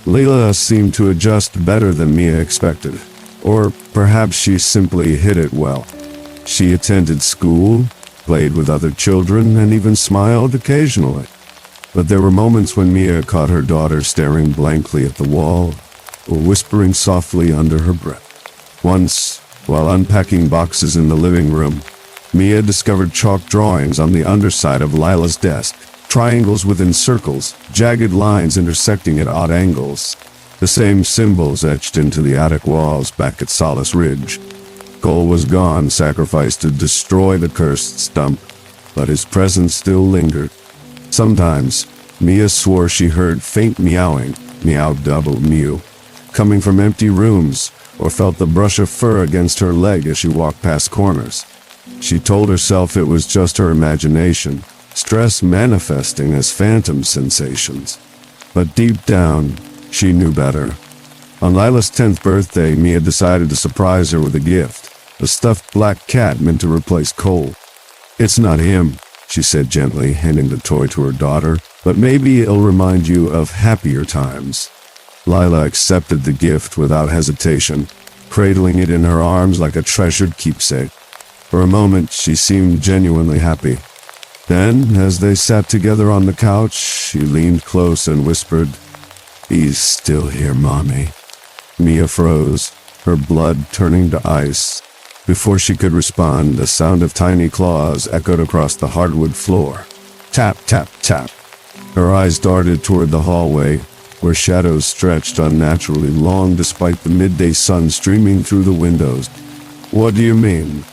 Leila seemed to adjust better than Mia expected, or perhaps she simply hid it well. She attended school, played with other children, and even smiled occasionally. But there were moments when Mia caught her daughter staring blankly at the wall, or whispering softly under her breath. Once, while unpacking boxes in the living room, Mia discovered chalk drawings on the underside of Lila's desk, triangles within circles, jagged lines intersecting at odd angles, the same symbols etched into the attic walls back at Solace Ridge. Cole was gone, sacrificed to destroy the cursed stump, but his presence still lingered. Sometimes, Mia swore she heard faint meowing, meow double mew, coming from empty rooms, or felt the brush of fur against her leg as she walked past corners. She told herself it was just her imagination, stress manifesting as phantom sensations. But deep down, she knew better. On Lila's 10th birthday, Mia decided to surprise her with a gift, a stuffed black cat meant to replace Cole. "It's not him," she said gently, handing the toy to her daughter, "but maybe it'll remind you of happier times." Lila accepted the gift without hesitation, cradling it in her arms like a treasured keepsake. For a moment, she seemed genuinely happy. Then, as they sat together on the couch, she leaned close and whispered, "He's still here, Mommy." Mia froze, her blood turning to ice. Before she could respond, the sound of tiny claws echoed across the hardwood floor. Tap, tap, tap. Her eyes darted toward the hallway, where shadows stretched unnaturally long despite the midday sun streaming through the windows. "What do you mean?"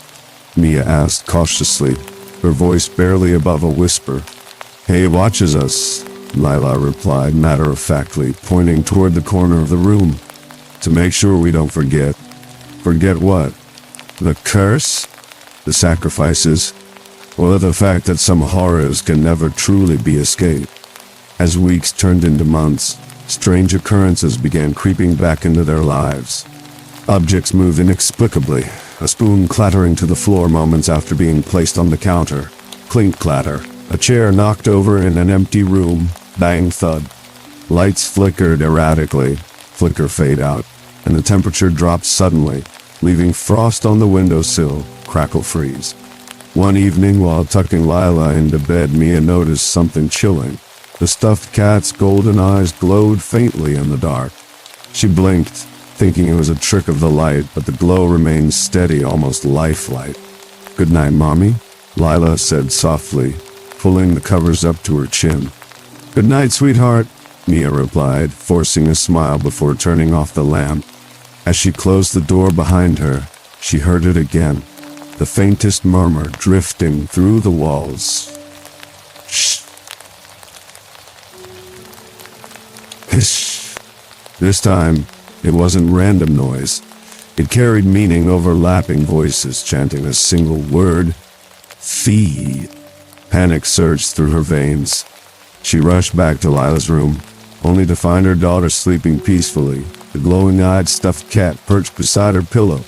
Mia asked cautiously, her voice barely above a whisper. "He watches us," Lila replied matter-of-factly, pointing toward the corner of the room. "To make sure we don't forget." "Forget what?" "The curse? The sacrifices? Or the fact that some horrors can never truly be escaped?" As weeks turned into months, strange occurrences began creeping back into their lives. Objects moved inexplicably, a spoon clattering to the floor moments after being placed on the counter. Clink clatter, a chair knocked over in an empty room, bang thud. Lights flickered erratically, flicker fade out, and the temperature dropped suddenly, leaving frost on the windowsill, crackle freeze. One evening, while tucking Lila into bed, Mia noticed something chilling. The stuffed cat's golden eyes glowed faintly in the dark. She blinked, thinking it was a trick of the light, but the glow remained steady, almost lifelike. "Good night, Mommy," Lila said softly, pulling the covers up to her chin. "Good night, sweetheart," Mia replied, forcing a smile before turning off the lamp. As she closed the door behind her, she heard it again, the faintest murmur drifting through the walls. Shh. Hish. This time, it wasn't random noise. It carried meaning, overlapping voices chanting a single word. Fee. Panic surged through her veins. She rushed back to Lila's room, only to find her daughter sleeping peacefully, the glowing-eyed stuffed cat perched beside her pillow.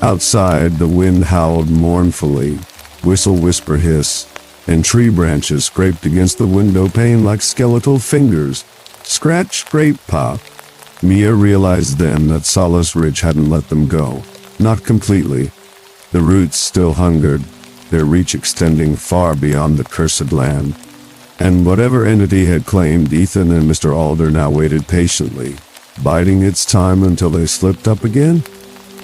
Outside, the wind howled mournfully, whistle whisper hiss, and tree branches scraped against the window pane like skeletal fingers. Scratch, scrape, pop. Mia realized then that Solace Ridge hadn't let them go. Not completely. The roots still hungered, their reach extending far beyond the cursed land. And whatever entity had claimed Ethan and Mr. Alder now waited patiently, biding its time until they slipped up again.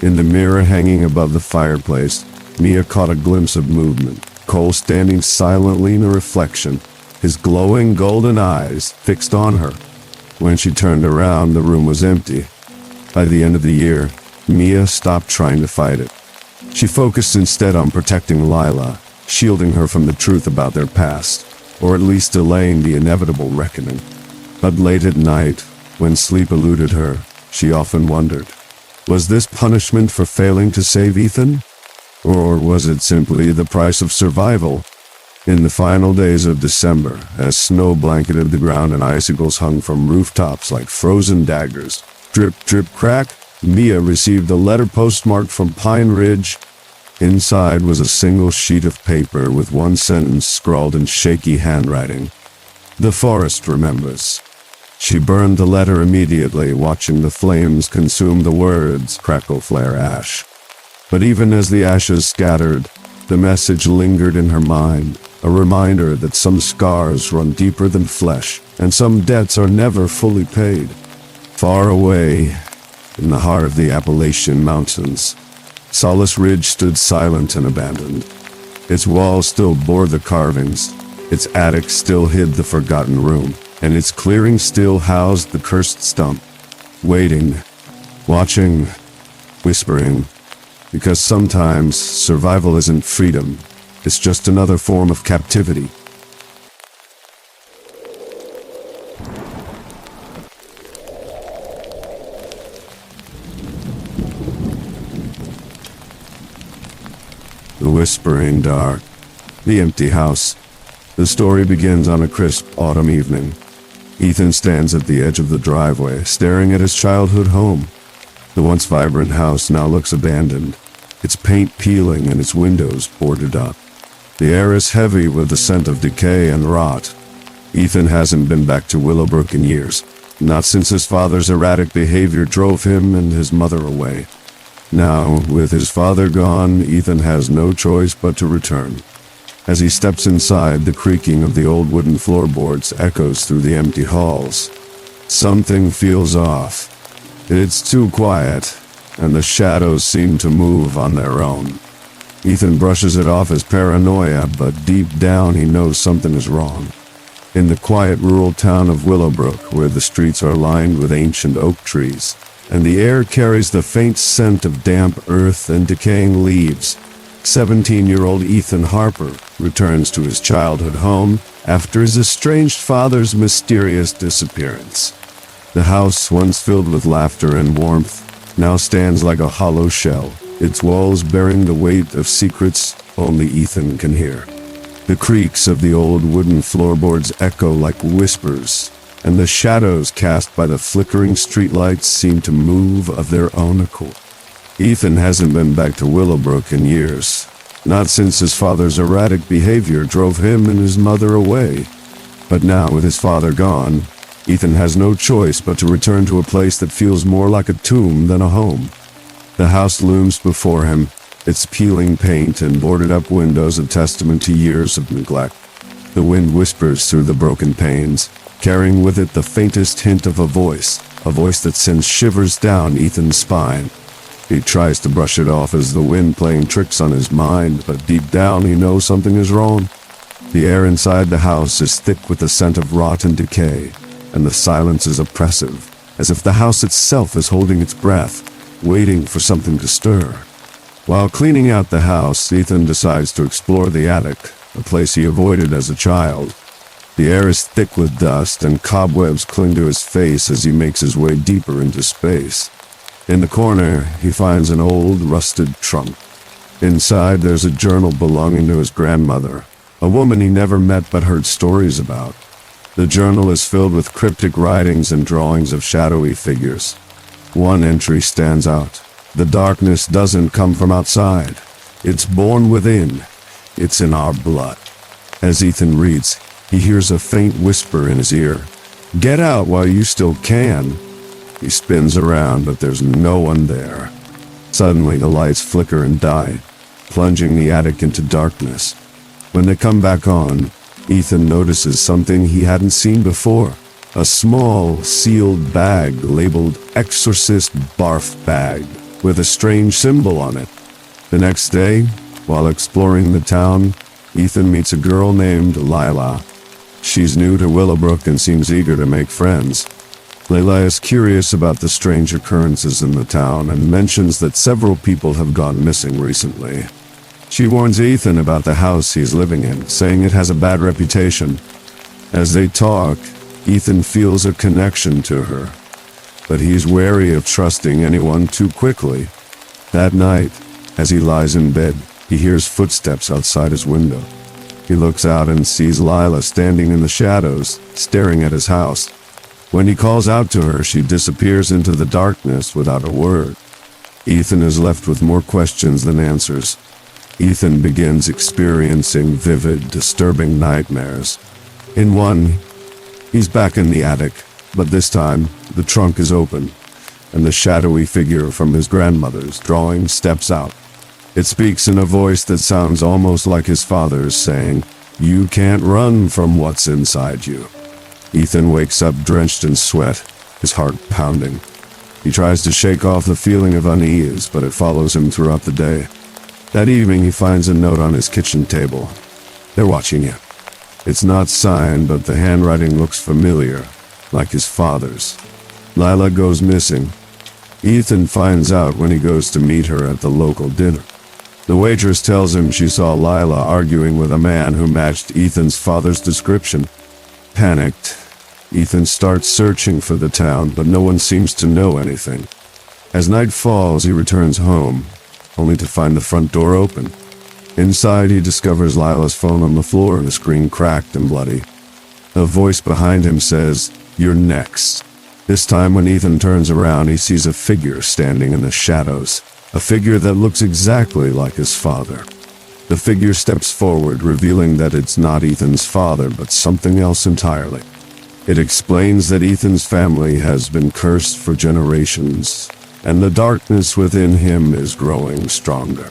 In the mirror hanging above the fireplace, Mia caught a glimpse of movement. Cole standing silently in a reflection, his glowing golden eyes fixed on her. When she turned around, the room was empty. By the end of the year, Mia stopped trying to fight it. She focused instead on protecting Lila, shielding her from the truth about their past, or at least delaying the inevitable reckoning. But late at night, when sleep eluded her, she often wondered, was this punishment for failing to save Ethan? Or was it simply the price of survival? In the final days of December, as snow blanketed the ground and icicles hung from rooftops like frozen daggers, drip, drip, crack, Mia received a letter postmarked from Pine Ridge. Inside was a single sheet of paper with one sentence scrawled in shaky handwriting. "The forest remembers." She burned the letter immediately, watching the flames consume the words, crackle, flare, ash. But even as the ashes scattered, the message lingered in her mind, a reminder that some scars run deeper than flesh, and some debts are never fully paid. Far away, in the heart of the Appalachian Mountains, Solace Ridge stood silent and abandoned. Its walls still bore the carvings, its attic still hid the forgotten room, and its clearing still housed the cursed stump, waiting, watching, whispering, because sometimes survival isn't freedom, it's just another form of captivity. The whispering dark, the empty house. The story begins on a crisp autumn evening. Ethan stands at the edge of the driveway, staring at his childhood home. The once vibrant house now looks abandoned, its paint peeling and its windows boarded up. The air is heavy with the scent of decay and rot. Ethan hasn't been back to Willowbrook in years, not since his father's erratic behavior drove him and his mother away. Now, with his father gone, Ethan has no choice but to return. As he steps inside, the creaking of the old wooden floorboards echoes through the empty halls. Something feels off. It's too quiet, and the shadows seem to move on their own. Ethan brushes it off as paranoia, but deep down he knows something is wrong. In the quiet rural town of Willowbrook, where the streets are lined with ancient oak trees, and the air carries the faint scent of damp earth and decaying leaves, 17-year-old Ethan Harper returns to his childhood home after his estranged father's mysterious disappearance. The house, once filled with laughter and warmth, now stands like a hollow shell, its walls bearing the weight of secrets only Ethan can hear. The creaks of the old wooden floorboards echo like whispers, and the shadows cast by the flickering streetlights seem to move of their own accord. Ethan hasn't been back to Willowbrook in years, not since his father's erratic behavior drove him and his mother away. But now, with his father gone, Ethan has no choice but to return to a place that feels more like a tomb than a home. The house looms before him, its peeling paint and boarded-up windows a testament to years of neglect. The wind whispers through the broken panes, carrying with it the faintest hint of a voice that sends shivers down Ethan's spine. He tries to brush it off as the wind playing tricks on his mind, but deep down he knows something is wrong. The air inside the house is thick with the scent of rot and decay, and the silence is oppressive, as if the house itself is holding its breath, waiting for something to stir. While cleaning out the house, Ethan decides to explore the attic, a place he avoided as a child. The air is thick with dust, and cobwebs cling to his face as he makes his way deeper into space. In the corner, he finds an old, rusted trunk. Inside, there's a journal belonging to his grandmother, a woman he never met but heard stories about. The journal is filled with cryptic writings and drawings of shadowy figures. One entry stands out. The darkness doesn't come from outside. It's born within. It's in our blood. As Ethan reads, he hears a faint whisper in his ear. "Get out while you still can." He spins around, but there's no one there. Suddenly, the lights flicker and die, plunging the attic into darkness. When they come back on, Ethan notices something he hadn't seen before. A small, sealed bag labeled Exorcist Barf Bag, with a strange symbol on it. The next day, while exploring the town, Ethan meets a girl named Lila. She's new to Willowbrook and seems eager to make friends. Layla is curious about the strange occurrences in the town and mentions that several people have gone missing recently. She warns Ethan about the house he's living in, saying it has a bad reputation. As they talk, Ethan feels a connection to her, but he's wary of trusting anyone too quickly. That night, as he lies in bed, he hears footsteps outside his window. He looks out and sees Lila standing in the shadows, staring at his house. When he calls out to her, she disappears into the darkness without a word. Ethan is left with more questions than answers. Ethan begins experiencing vivid, disturbing nightmares. In one, he's back in the attic, but this time, the trunk is open, and the shadowy figure from his grandmother's drawing steps out. It speaks in a voice that sounds almost like his father's, saying, "You can't run from what's inside you." Ethan wakes up drenched in sweat, his heart pounding. He tries to shake off the feeling of unease, but it follows him throughout the day. That evening, he finds a note on his kitchen table. They're watching you. It's not signed, but the handwriting looks familiar, like his father's. Lila goes missing. Ethan finds out when he goes to meet her at the local dinner. The waitress tells him she saw Lila arguing with a man who matched Ethan's father's description. Panicked, Ethan starts searching for the town, but no one seems to know anything. As night falls, he returns home, only to find the front door open. Inside, he discovers Lila's phone on the floor, the screen cracked and bloody. A voice behind him says, "You're next." This time, when Ethan turns around, he sees a figure standing in the shadows, a figure that looks exactly like his father. The figure steps forward, revealing that it's not Ethan's father, but something else entirely. It explains that Ethan's family has been cursed for generations, and the darkness within him is growing stronger.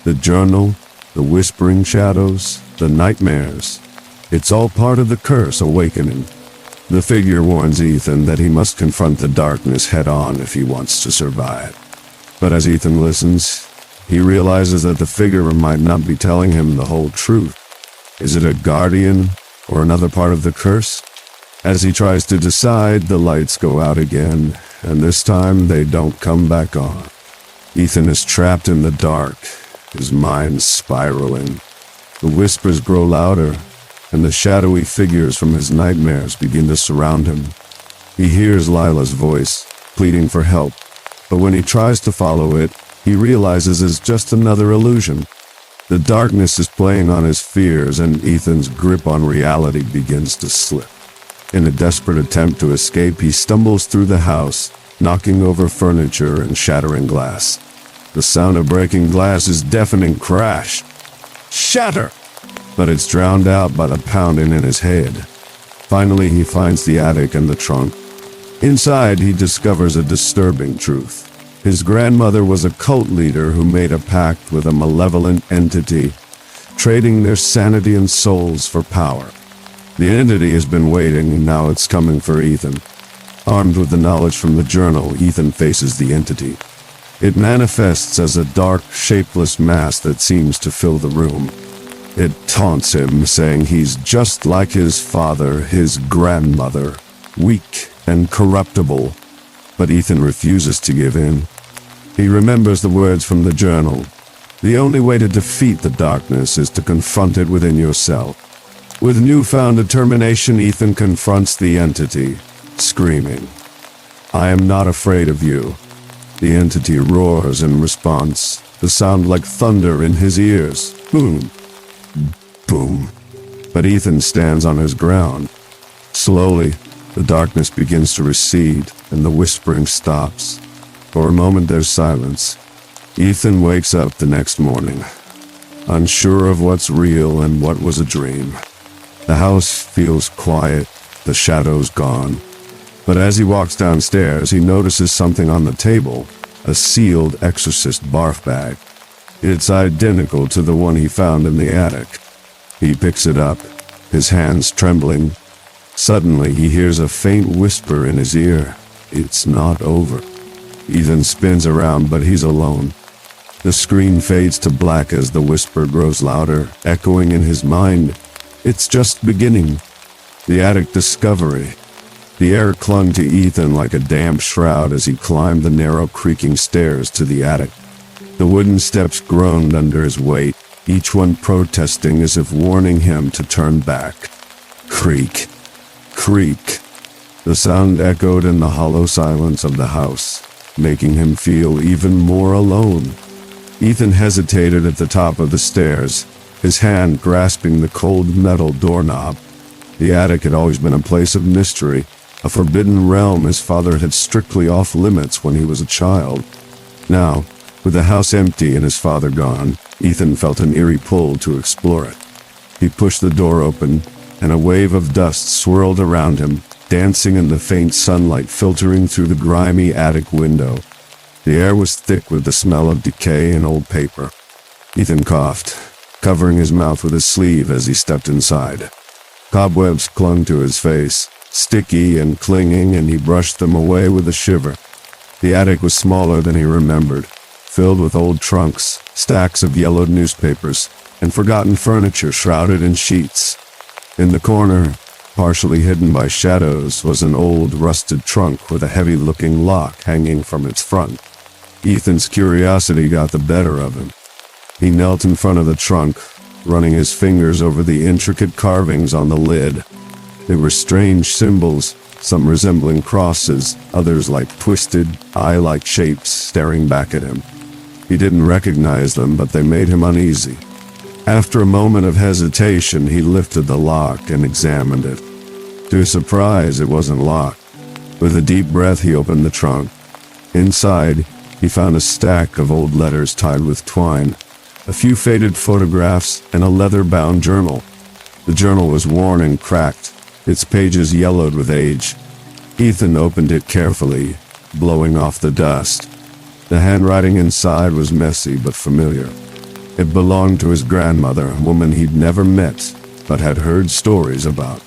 The journal, the whispering shadows, the nightmares, it's all part of the curse awakening. The figure warns Ethan that he must confront the darkness head-on if he wants to survive. But as Ethan listens, he realizes that the figure might not be telling him the whole truth. Is it a guardian or another part of the curse? As he tries to decide, the lights go out again, and this time they don't come back on. Ethan is trapped in the dark, his mind spiraling. The whispers grow louder, and the shadowy figures from his nightmares begin to surround him. He hears Lila's voice, pleading for help, but when he tries to follow it, he realizes it's just another illusion. The darkness is playing on his fears, and Ethan's grip on reality begins to slip. In a desperate attempt to escape, he stumbles through the house, knocking over furniture and shattering glass. The sound of breaking glass is deafening crash. Shatter! But it's drowned out by the pounding in his head. Finally, he finds the attic and the trunk. Inside, he discovers a disturbing truth. His grandmother was a cult leader who made a pact with a malevolent entity, trading their sanity and souls for power. The entity has been waiting, and now it's coming for Ethan. Armed with the knowledge from the journal, Ethan faces the entity. It manifests as a dark, shapeless mass that seems to fill the room. It taunts him, saying he's just like his father, his grandmother, weak and corruptible. But Ethan refuses to give in. He remembers the words from the journal. The only way to defeat the darkness is to confront it within yourself. With newfound determination, Ethan confronts the entity, screaming, "I am not afraid of you." The entity roars in response, the sound like thunder in his ears. Boom. Boom. But Ethan stands on his ground. Slowly, the darkness begins to recede, and the whispering stops. For a moment there's silence. Ethan wakes up the next morning, unsure of what's real and what was a dream. The house feels quiet, the shadows gone. But as he walks downstairs, he notices something on the table, a sealed exorcist barf bag. It's identical to the one he found in the attic. He picks it up, his hands trembling. Suddenly, he hears a faint whisper in his ear. It's not over. Ethan spins around, but he's alone. The screen fades to black as the whisper grows louder, echoing in his mind. It's just beginning. The attic discovery. The air clung to Ethan like a damp shroud as he climbed the narrow, creaking stairs to the attic. The wooden steps groaned under his weight, each one protesting as if warning him to turn back. Creak. Creak. The sound echoed in the hollow silence of the house, making him feel even more alone. Ethan hesitated at the top of the stairs, his hand grasping the cold metal doorknob. The attic had always been a place of mystery, a forbidden realm his father had strictly off limits when he was a child. Now, with the house empty and his father gone, Ethan felt an eerie pull to explore it. He pushed the door open, and a wave of dust swirled around him, dancing in the faint sunlight filtering through the grimy attic window. The air was thick with the smell of decay and old paper. Ethan coughed, covering his mouth with his sleeve as he stepped inside. Cobwebs clung to his face, sticky and clinging, and he brushed them away with a shiver. The attic was smaller than he remembered, filled with old trunks, stacks of yellowed newspapers, and forgotten furniture shrouded in sheets. In the corner, partially hidden by shadows, was an old, rusted trunk with a heavy-looking lock hanging from its front. Ethan's curiosity got the better of him. He knelt in front of the trunk, running his fingers over the intricate carvings on the lid. They were strange symbols, some resembling crosses, others like twisted, eye-like shapes staring back at him. He didn't recognize them, but they made him uneasy. After a moment of hesitation, he lifted the lock and examined it. To his surprise, it wasn't locked. With a deep breath, he opened the trunk. Inside, he found a stack of old letters tied with twine, a few faded photographs, and a leather-bound journal. The journal was worn and cracked, its pages yellowed with age. Ethan opened it carefully, blowing off the dust. The handwriting inside was messy but familiar. It belonged to his grandmother, a woman he'd never met, but had heard stories about.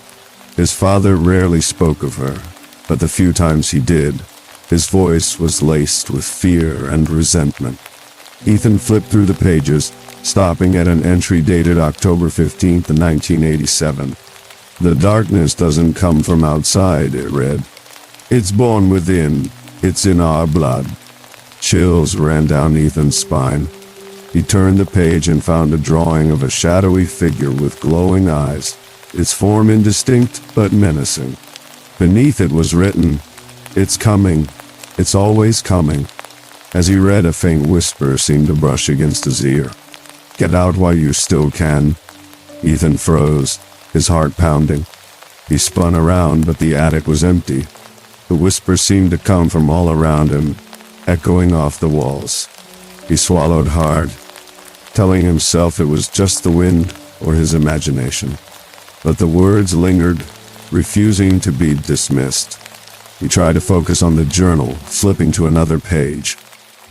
His father rarely spoke of her, but the few times he did, his voice was laced with fear and resentment. Ethan flipped through the pages, stopping at an entry dated October 15th, 1987. "The darkness doesn't come from outside," it read. "It's born within. It's in our blood." Chills ran down Ethan's spine. He turned the page and found a drawing of a shadowy figure with glowing eyes, its form indistinct but menacing. Beneath it was written, "It's coming. It's always coming." As he read, a faint whisper seemed to brush against his ear. "Get out while you still can." Ethan froze, his heart pounding. He spun around, but the attic was empty. The whisper seemed to come from all around him, echoing off the walls. He swallowed hard, telling himself it was just the wind or his imagination. But the words lingered, refusing to be dismissed. He tried to focus on the journal, flipping to another page.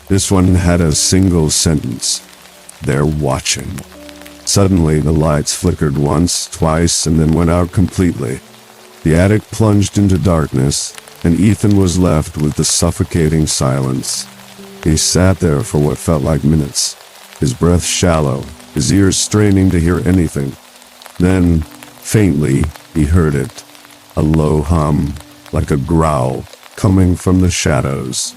This one had a single sentence. "They're watching." Suddenly, the lights flickered once, twice, and then went out completely. The attic plunged into darkness, and Ethan was left with the suffocating silence. He sat there for what felt like minutes, his breath shallow, his ears straining to hear anything. Then, faintly, he heard it, a low hum, like a growl, coming from the shadows.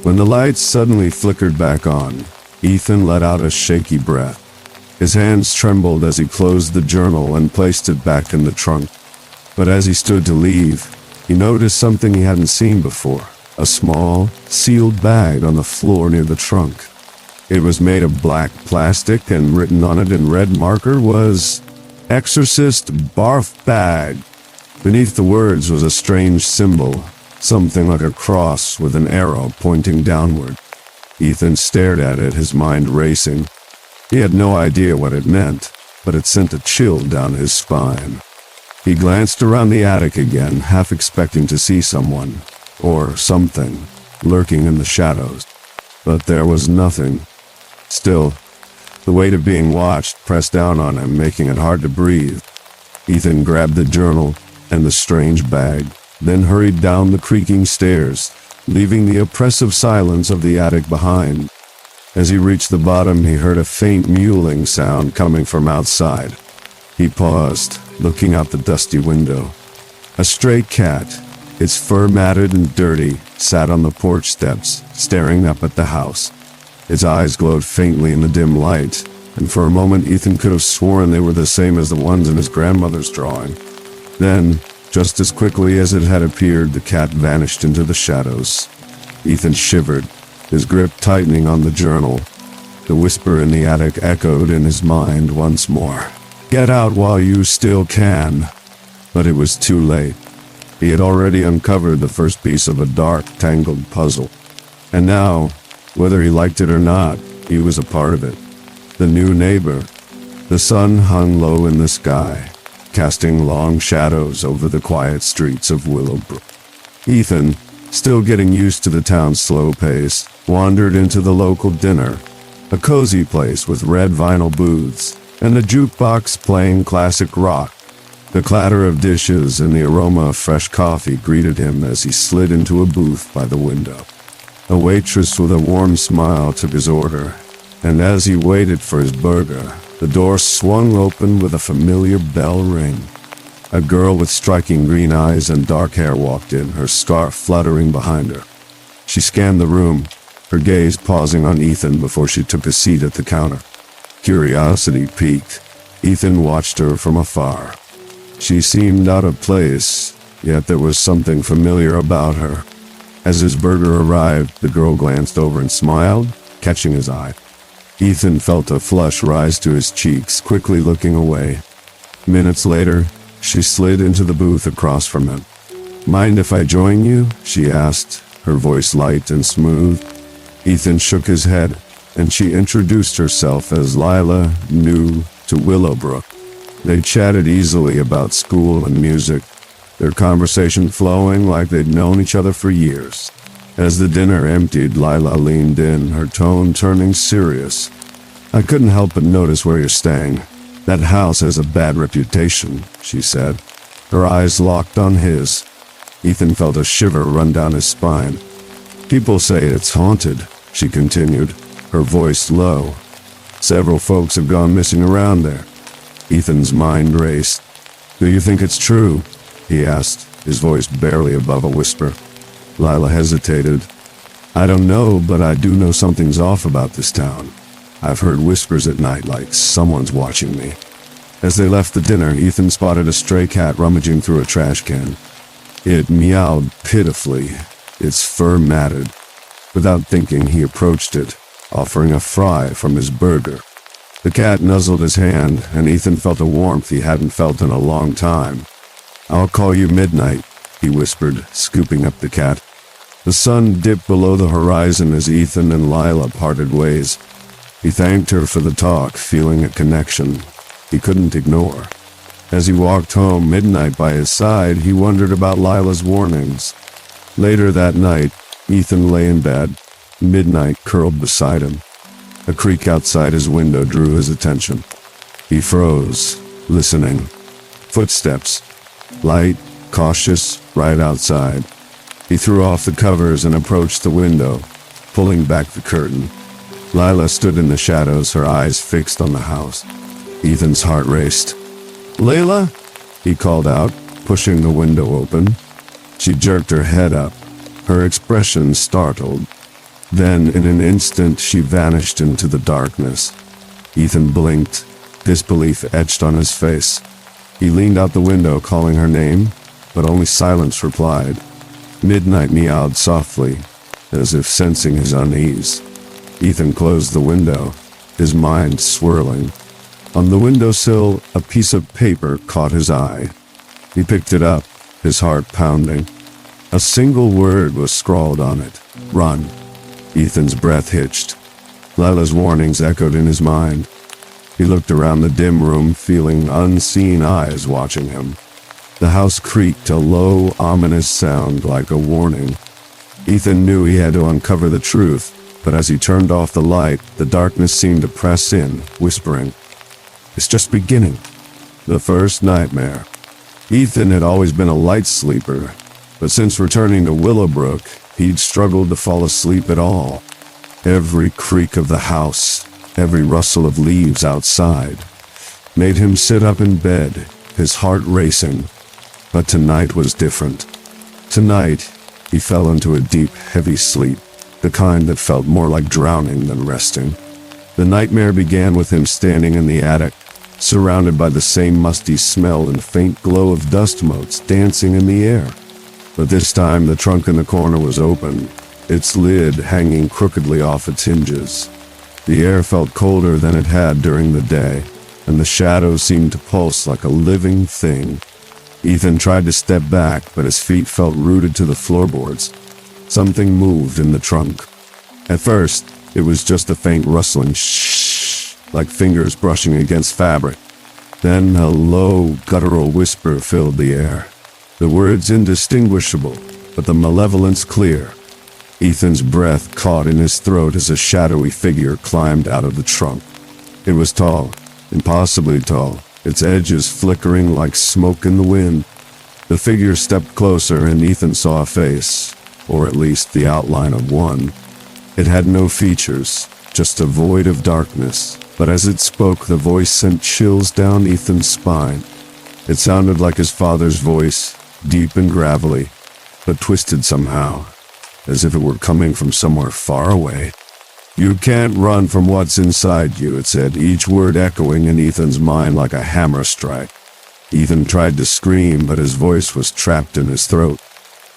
When the lights suddenly flickered back on, Ethan let out a shaky breath. His hands trembled as he closed the journal and placed it back in the trunk. But as he stood to leave, he noticed something he hadn't seen before, a small, sealed bag on the floor near the trunk. It was made of black plastic, and written on it in red marker was, "Exorcist Barf Bag." Beneath the words was a strange symbol, something like a cross with an arrow pointing downward. Ethan stared at it, his mind racing. He had no idea what it meant, but it sent a chill down his spine. He glanced around the attic again, half expecting to see someone, or something, lurking in the shadows. But there was nothing. Still, the weight of being watched pressed down on him, making it hard to breathe. Ethan grabbed the journal and the strange bag, then hurried down the creaking stairs, leaving the oppressive silence of the attic behind. As he reached the bottom, he heard a faint mewling sound coming from outside. He paused, looking out the dusty window. A stray cat, its fur matted and dirty, sat on the porch steps, staring up at the house. Its eyes glowed faintly in the dim light, and for a moment Ethan could have sworn they were the same as the ones in his grandmother's drawing. Then, just as quickly as it had appeared, the cat vanished into the shadows. Ethan shivered, his grip tightening on the journal. The whisper in the attic echoed in his mind once more. "Get out while you still can." But it was too late. He had already uncovered the first piece of a dark, tangled puzzle. And now, whether he liked it or not, he was a part of it. The new neighbor. The sun hung low in the sky, casting long shadows over the quiet streets of Willowbrook. Ethan, still getting used to the town's slow pace, wandered into the local dinner, a cozy place with red vinyl booths and a jukebox playing classic rock. The clatter of dishes and the aroma of fresh coffee greeted him as he slid into a booth by the window. A waitress with a warm smile took his order, and as he waited for his burger, the door swung open with a familiar bell ring. A girl with striking green eyes and dark hair walked in, her scarf fluttering behind her. She scanned the room, her gaze pausing on Ethan before she took a seat at the counter. Curiosity piqued. Ethan watched her from afar. She seemed out of place, yet there was something familiar about her. As his burger arrived, the girl glanced over and smiled, catching his eye. Ethan felt a flush rise to his cheeks, quickly looking away. Minutes later, she slid into the booth across from him. "Mind if I join you?" she asked, her voice light and smooth. Ethan shook his head, and she introduced herself as Lila, new to Willowbrook. They chatted easily about school and music, their conversation flowing like they'd known each other for years. As the dinner emptied, Lila leaned in, her tone turning serious. "I couldn't help but notice where you're staying. That house has a bad reputation," she said. Her eyes locked on his. Ethan felt a shiver run down his spine. "People say it's haunted," she continued, her voice low. "Several folks have gone missing around there." Ethan's mind raced. "Do you think it's true?" he asked, his voice barely above a whisper. Lila hesitated. "I don't know, but I do know something's off about this town. I've heard whispers at night like someone's watching me." As they left the dinner, Ethan spotted a stray cat rummaging through a trash can. It meowed pitifully, its fur matted. Without thinking, he approached it, offering a fry from his burger. The cat nuzzled his hand, and Ethan felt a warmth he hadn't felt in a long time. "I'll call you midnight," he whispered, scooping up the cat. The sun dipped below the horizon as Ethan and Lila parted ways. He thanked her for the talk, feeling a connection he couldn't ignore. As he walked home, midnight by his side, he wondered about Lila's warnings. Later that night, Ethan lay in bed, midnight curled beside him. A creak outside his window drew his attention. He froze, listening. Footsteps, light, cautious, right outside. He threw off the covers and approached the window. pulling back the curtain. Lila stood in the shadows, her eyes fixed on the house. Ethan's heart raced. "Layla?" he called out, pushing the window open. She jerked her head up, her expression startled. Then, in an instant, she vanished into the darkness. Ethan blinked, disbelief etched on his face. He leaned out the window, calling her name, but only silence replied. Midnight meowed softly, as if sensing his unease. Ethan closed the window, his mind swirling. On the windowsill, a piece of paper caught his eye. He picked it up, his heart pounding. A single word was scrawled on it: "Run." Ethan's breath hitched. Lila's warnings echoed in his mind. He looked around the dim room, feeling unseen eyes watching him. The house creaked, a low, ominous sound like a warning. Ethan knew he had to uncover the truth, but as he turned off the light, the darkness seemed to press in, whispering, "It's just beginning." The first nightmare. Ethan had always been a light sleeper, but since returning to Willowbrook, he'd struggled to fall asleep at all. Every creak of the house, every rustle of leaves outside, made him sit up in bed, his heart racing. But tonight was different. Tonight, he fell into a deep, heavy sleep, the kind that felt more like drowning than resting. The nightmare began with him standing in the attic, surrounded by the same musty smell and faint glow of dust motes dancing in the air. But this time the trunk in the corner was open, its lid hanging crookedly off its hinges. The air felt colder than it had during the day, and the shadows seemed to pulse like a living thing. Ethan tried to step back, but his feet felt rooted to the floorboards. Something moved in the trunk. At first, it was just a faint rustling shh, like fingers brushing against fabric. Then a low, guttural whisper filled the air. The words indistinguishable, but the malevolence clear. Ethan's breath caught in his throat as a shadowy figure climbed out of the trunk. It was tall, impossibly tall, its edges flickering like smoke in the wind. The figure stepped closer and Ethan saw a face, or at least the outline of one. It had no features, just a void of darkness, but as it spoke, the voice sent chills down Ethan's spine. It sounded like his father's voice, deep and gravelly, but twisted somehow, as if it were coming from somewhere far away. "You can't run from what's inside you," it said, each word echoing in Ethan's mind like a hammer strike. Ethan tried to scream, but his voice was trapped in his throat.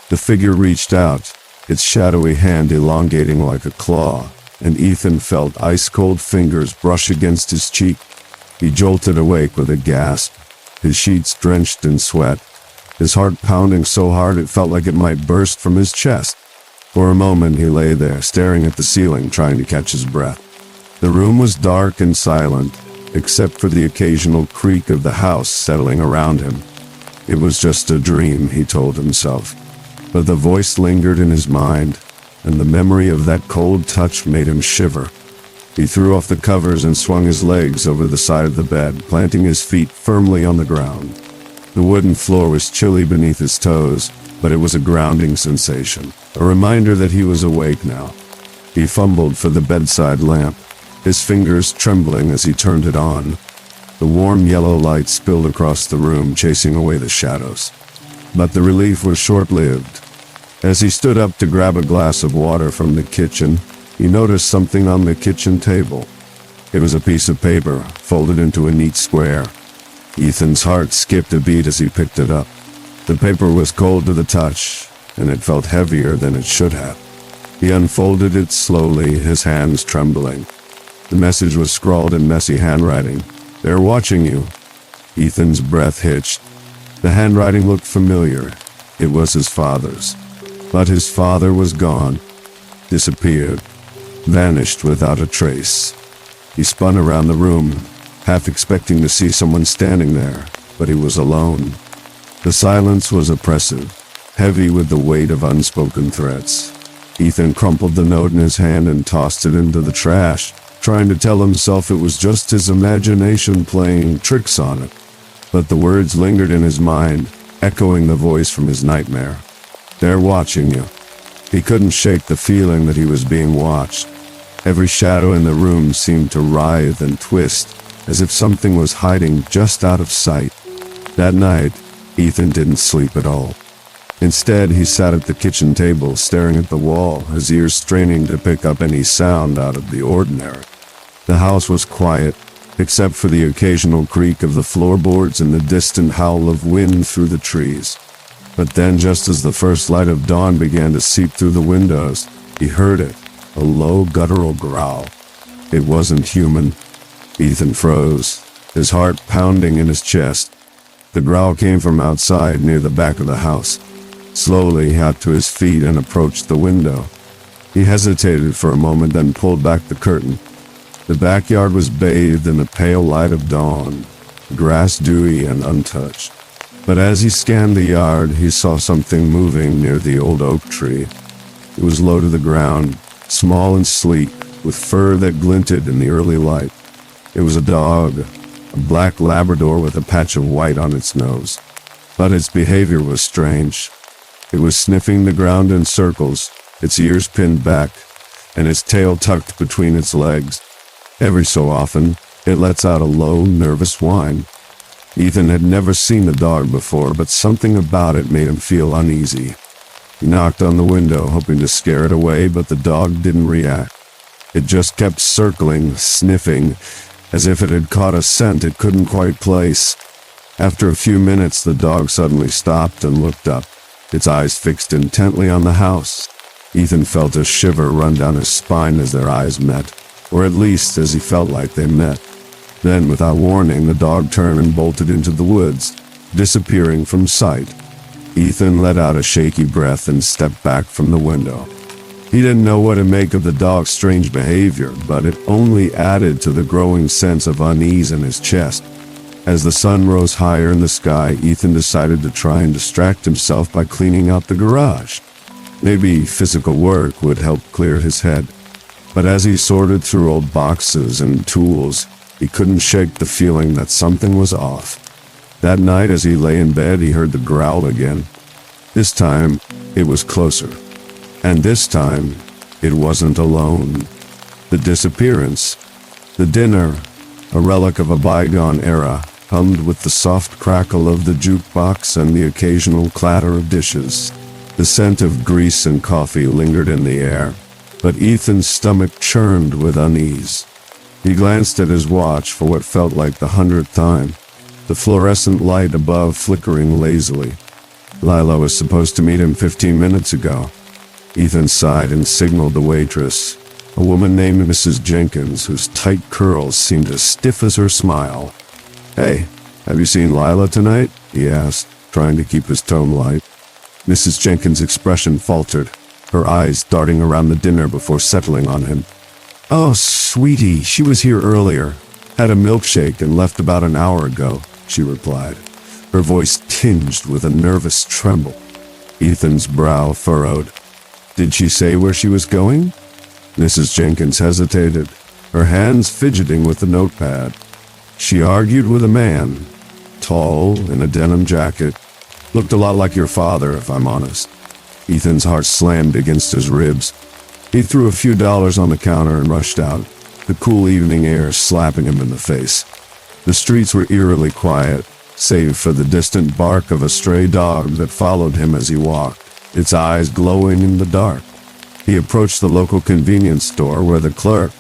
The figure reached out, its shadowy hand elongating like a claw, and Ethan felt ice-cold fingers brush against his cheek. He jolted awake with a gasp, his sheets drenched in sweat, his heart pounding so hard it felt like it might burst from his chest. For a moment he lay there, staring at the ceiling, trying to catch his breath. The room was dark and silent, except for the occasional creak of the house settling around him. It was just a dream, he told himself. But the voice lingered in his mind, and the memory of that cold touch made him shiver. He threw off the covers and swung his legs over the side of the bed, planting his feet firmly on the ground. The wooden floor was chilly beneath his toes, but it was a grounding sensation, a reminder that he was awake now. He fumbled for the bedside lamp, his fingers trembling as he turned it on. The warm yellow light spilled across the room, chasing away the shadows. But the relief was short-lived. As he stood up to grab a glass of water from the kitchen, he noticed something on the kitchen table. It was a piece of paper, folded into a neat square. Ethan's heart skipped a beat as he picked it up. The paper was cold to the touch, and it felt heavier than it should have. He unfolded it slowly, his hands trembling. The message was scrawled in messy handwriting. "They're watching you." Ethan's breath hitched. The handwriting looked familiar. It was his father's. But his father was gone, disappeared, vanished without a trace. He spun around the room, half expecting to see someone standing there, but he was alone. The silence was oppressive, heavy with the weight of unspoken threats. Ethan crumpled the note in his hand and tossed it into the trash, trying to tell himself it was just his imagination playing tricks on it. But the words lingered in his mind, echoing the voice from his nightmare. "They're watching you." He couldn't shake the feeling that he was being watched. Every shadow in the room seemed to writhe and twist, as if something was hiding just out of sight. That night, Ethan didn't sleep at all. Instead, he sat at the kitchen table, staring at the wall, his ears straining to pick up any sound out of the ordinary. The house was quiet, except for the occasional creak of the floorboards and the distant howl of wind through the trees. But then, just as the first light of dawn began to seep through the windows, he heard it, a low guttural growl. It wasn't human. Ethan froze, his heart pounding in his chest. The growl came from outside near the back of the house. Slowly, he got to his feet and approached the window. He hesitated for a moment, then pulled back the curtain. The backyard was bathed in the pale light of dawn, grass dewy and untouched. But as he scanned the yard, he saw something moving near the old oak tree. It was low to the ground, small and sleek, with fur that glinted in the early light. It was a dog, a black Labrador with a patch of white on its nose. But its behavior was strange. It was sniffing the ground in circles, its ears pinned back, and its tail tucked between its legs. Every so often, it lets out a low, nervous whine. Ethan had never seen the dog before, but something about it made him feel uneasy. He knocked on the window, hoping to scare it away, but the dog didn't react. It just kept circling, sniffing, as if it had caught a scent it couldn't quite place. After a few minutes, the dog suddenly stopped and looked up, its eyes fixed intently on the house. Ethan felt a shiver run down his spine as their eyes met, or at least as he felt like they met. Then, without warning, the dog turned and bolted into the woods, disappearing from sight. Ethan let out a shaky breath and stepped back from the window. He didn't know what to make of the dog's strange behavior, but it only added to the growing sense of unease in his chest. As the sun rose higher in the sky, Ethan decided to try and distract himself by cleaning out the garage. Maybe physical work would help clear his head. But as he sorted through old boxes and tools, he couldn't shake the feeling that something was off. That night, as he lay in bed, he heard the growl again. This time, it was closer. And this time, it wasn't alone. The disappearance, the dinner, a relic of a bygone era, hummed with the soft crackle of the jukebox and the occasional clatter of dishes. The scent of grease and coffee lingered in the air, but Ethan's stomach churned with unease. He glanced at his watch for what felt like the 100th time, the fluorescent light above flickering lazily. Lila was supposed to meet him 15 minutes ago. Ethan sighed and signaled the waitress, a woman named Mrs. Jenkins, whose tight curls seemed as stiff as her smile. "Hey, have you seen Lila tonight?" he asked, trying to keep his tone light. Mrs. Jenkins' expression faltered, her eyes darting around the dinner before settling on him. "Oh, sweetie, she was here earlier. Had a milkshake and left about an hour ago," she replied, her voice tinged with a nervous tremble. Ethan's brow furrowed. "Did she say where she was going?" Mrs. Jenkins hesitated, her hands fidgeting with the notepad. "She argued with a man, tall, in a denim jacket. Looked a lot like your father, if I'm honest." Ethan's heart slammed against his ribs. He threw a few dollars on the counter and rushed out, the cool evening air slapping him in the face. The streets were eerily quiet, save for the distant bark of a stray dog that followed him as he walked, its eyes glowing in the dark. He approached the local convenience store where the clerk,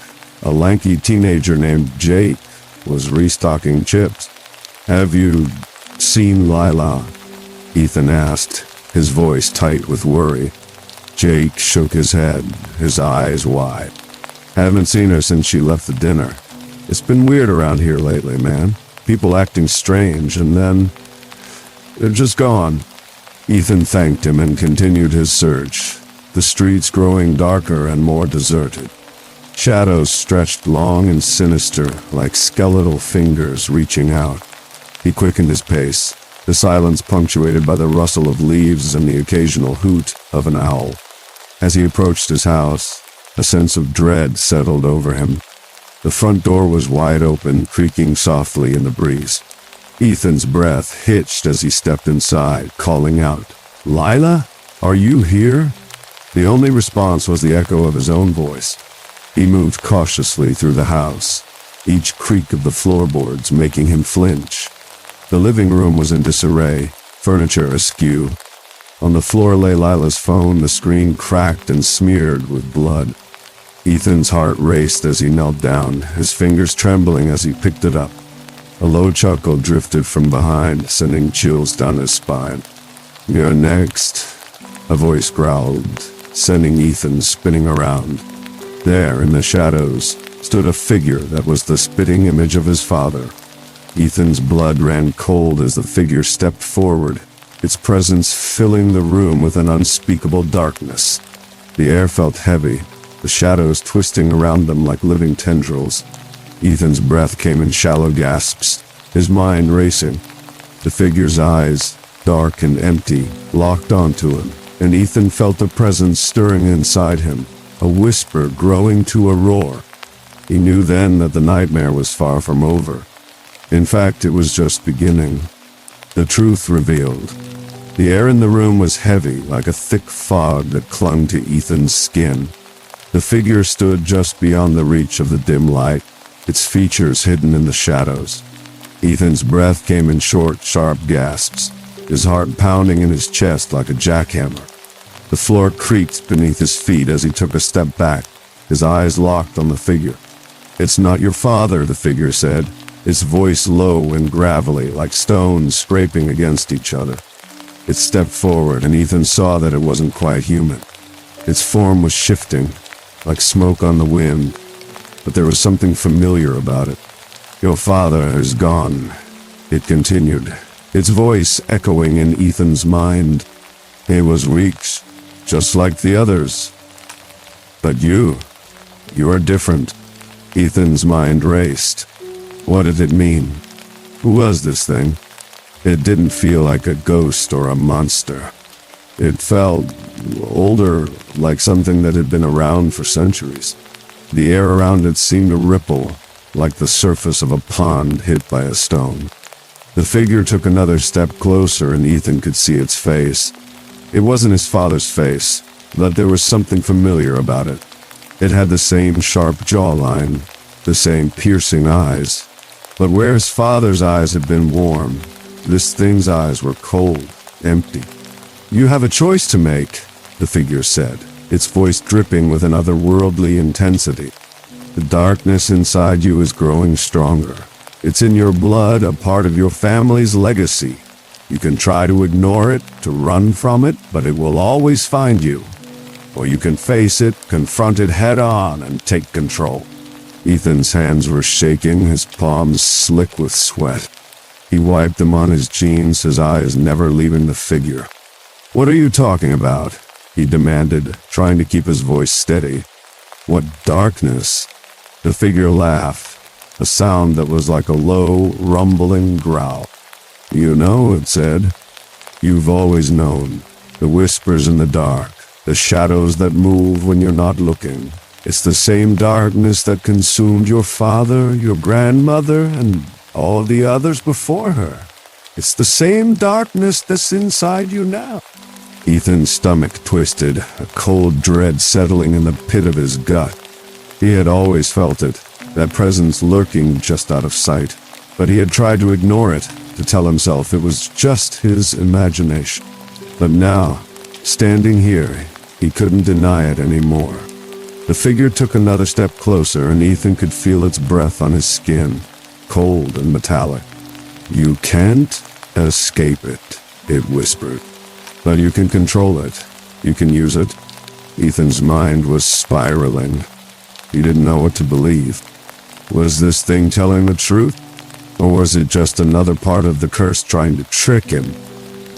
a lanky teenager named Jake, was restocking chips. "Have you seen Lila?" Ethan asked, his voice tight with worry. Jake shook his head, his eyes wide. "Haven't seen her since she left the dinner. It's been weird around here lately, man. People acting strange, and then they're just gone." Ethan thanked him and continued his search, the streets growing darker and more deserted. Shadows stretched long and sinister, like skeletal fingers reaching out. He quickened his pace, the silence punctuated by the rustle of leaves and the occasional hoot of an owl. As he approached his house, a sense of dread settled over him. The front door was wide open, creaking softly in the breeze. Ethan's breath hitched as he stepped inside, calling out, "Lila, are you here?" The only response was the echo of his own voice. He moved cautiously through the house, each creak of the floorboards making him flinch. The living room was in disarray, furniture askew. On the floor lay Lila's phone, the screen cracked and smeared with blood. Ethan's heart raced as he knelt down, his fingers trembling as he picked it up. A low chuckle drifted from behind, sending chills down his spine. "You're next," a voice growled, sending Ethan spinning around. There, in the shadows, stood a figure that was the spitting image of his father. Ethan's blood ran cold as the figure stepped forward, its presence filling the room with an unspeakable darkness. The air felt heavy, the shadows twisting around them like living tendrils. Ethan's breath came in shallow gasps, his mind racing. The figure's eyes, dark and empty, locked onto him, and Ethan felt a presence stirring inside him, a whisper growing to a roar. He knew then that the nightmare was far from over. In fact, it was just beginning. The truth revealed. The air in the room was heavy, like a thick fog that clung to Ethan's skin. The figure stood just beyond the reach of the dim light, its features hidden in the shadows. Ethan's breath came in short, sharp gasps, his heart pounding in his chest like a jackhammer. The floor creaked beneath his feet as he took a step back, his eyes locked on the figure. "It's not your father," the figure said, its voice low and gravelly, like stones scraping against each other. It stepped forward, and Ethan saw that it wasn't quite human. Its form was shifting, like smoke on the wind, but there was something familiar about it. "Your father is gone," it continued, its voice echoing in Ethan's mind. "He was weak, just like the others. But you are different." Ethan's mind raced. What did it mean? Who was this thing? It didn't feel like a ghost or a monster. It felt older, like something that had been around for centuries. The air around it seemed to ripple, like the surface of a pond hit by a stone. The figure took another step closer, and Ethan could see its face. It wasn't his father's face, but there was something familiar about it. It had the same sharp jawline, the same piercing eyes. But where his father's eyes had been warm, this thing's eyes were cold, empty. "You have a choice to make," the figure said, its voice dripping with an otherworldly intensity. "The darkness inside you is growing stronger. It's in your blood, a part of your family's legacy. You can try to ignore it, to run from it, but it will always find you. Or you can face it, confront it head on, and take control." Ethan's hands were shaking, his palms slick with sweat. He wiped them on his jeans, his eyes never leaving the figure. "What are you talking about?" he demanded, trying to keep his voice steady. "What darkness?" The figure laughed, a sound that was like a low, rumbling growl. "You know," it said. "You've always known. The whispers in the dark, the shadows that move when you're not looking. It's the same darkness that consumed your father, your grandmother, and all the others before her. It's the same darkness that's inside you now." Ethan's stomach twisted, a cold dread settling in the pit of his gut. He had always felt it, that presence lurking just out of sight, but he had tried to ignore it, to tell himself it was just his imagination. But now, standing here, he couldn't deny it anymore. The figure took another step closer, and Ethan could feel its breath on his skin, cold and metallic. "You can't escape it," it whispered. "But you can control it. You can use it." Ethan's mind was spiraling. He didn't know what to believe. Was this thing telling the truth? Or was it just another part of the curse trying to trick him?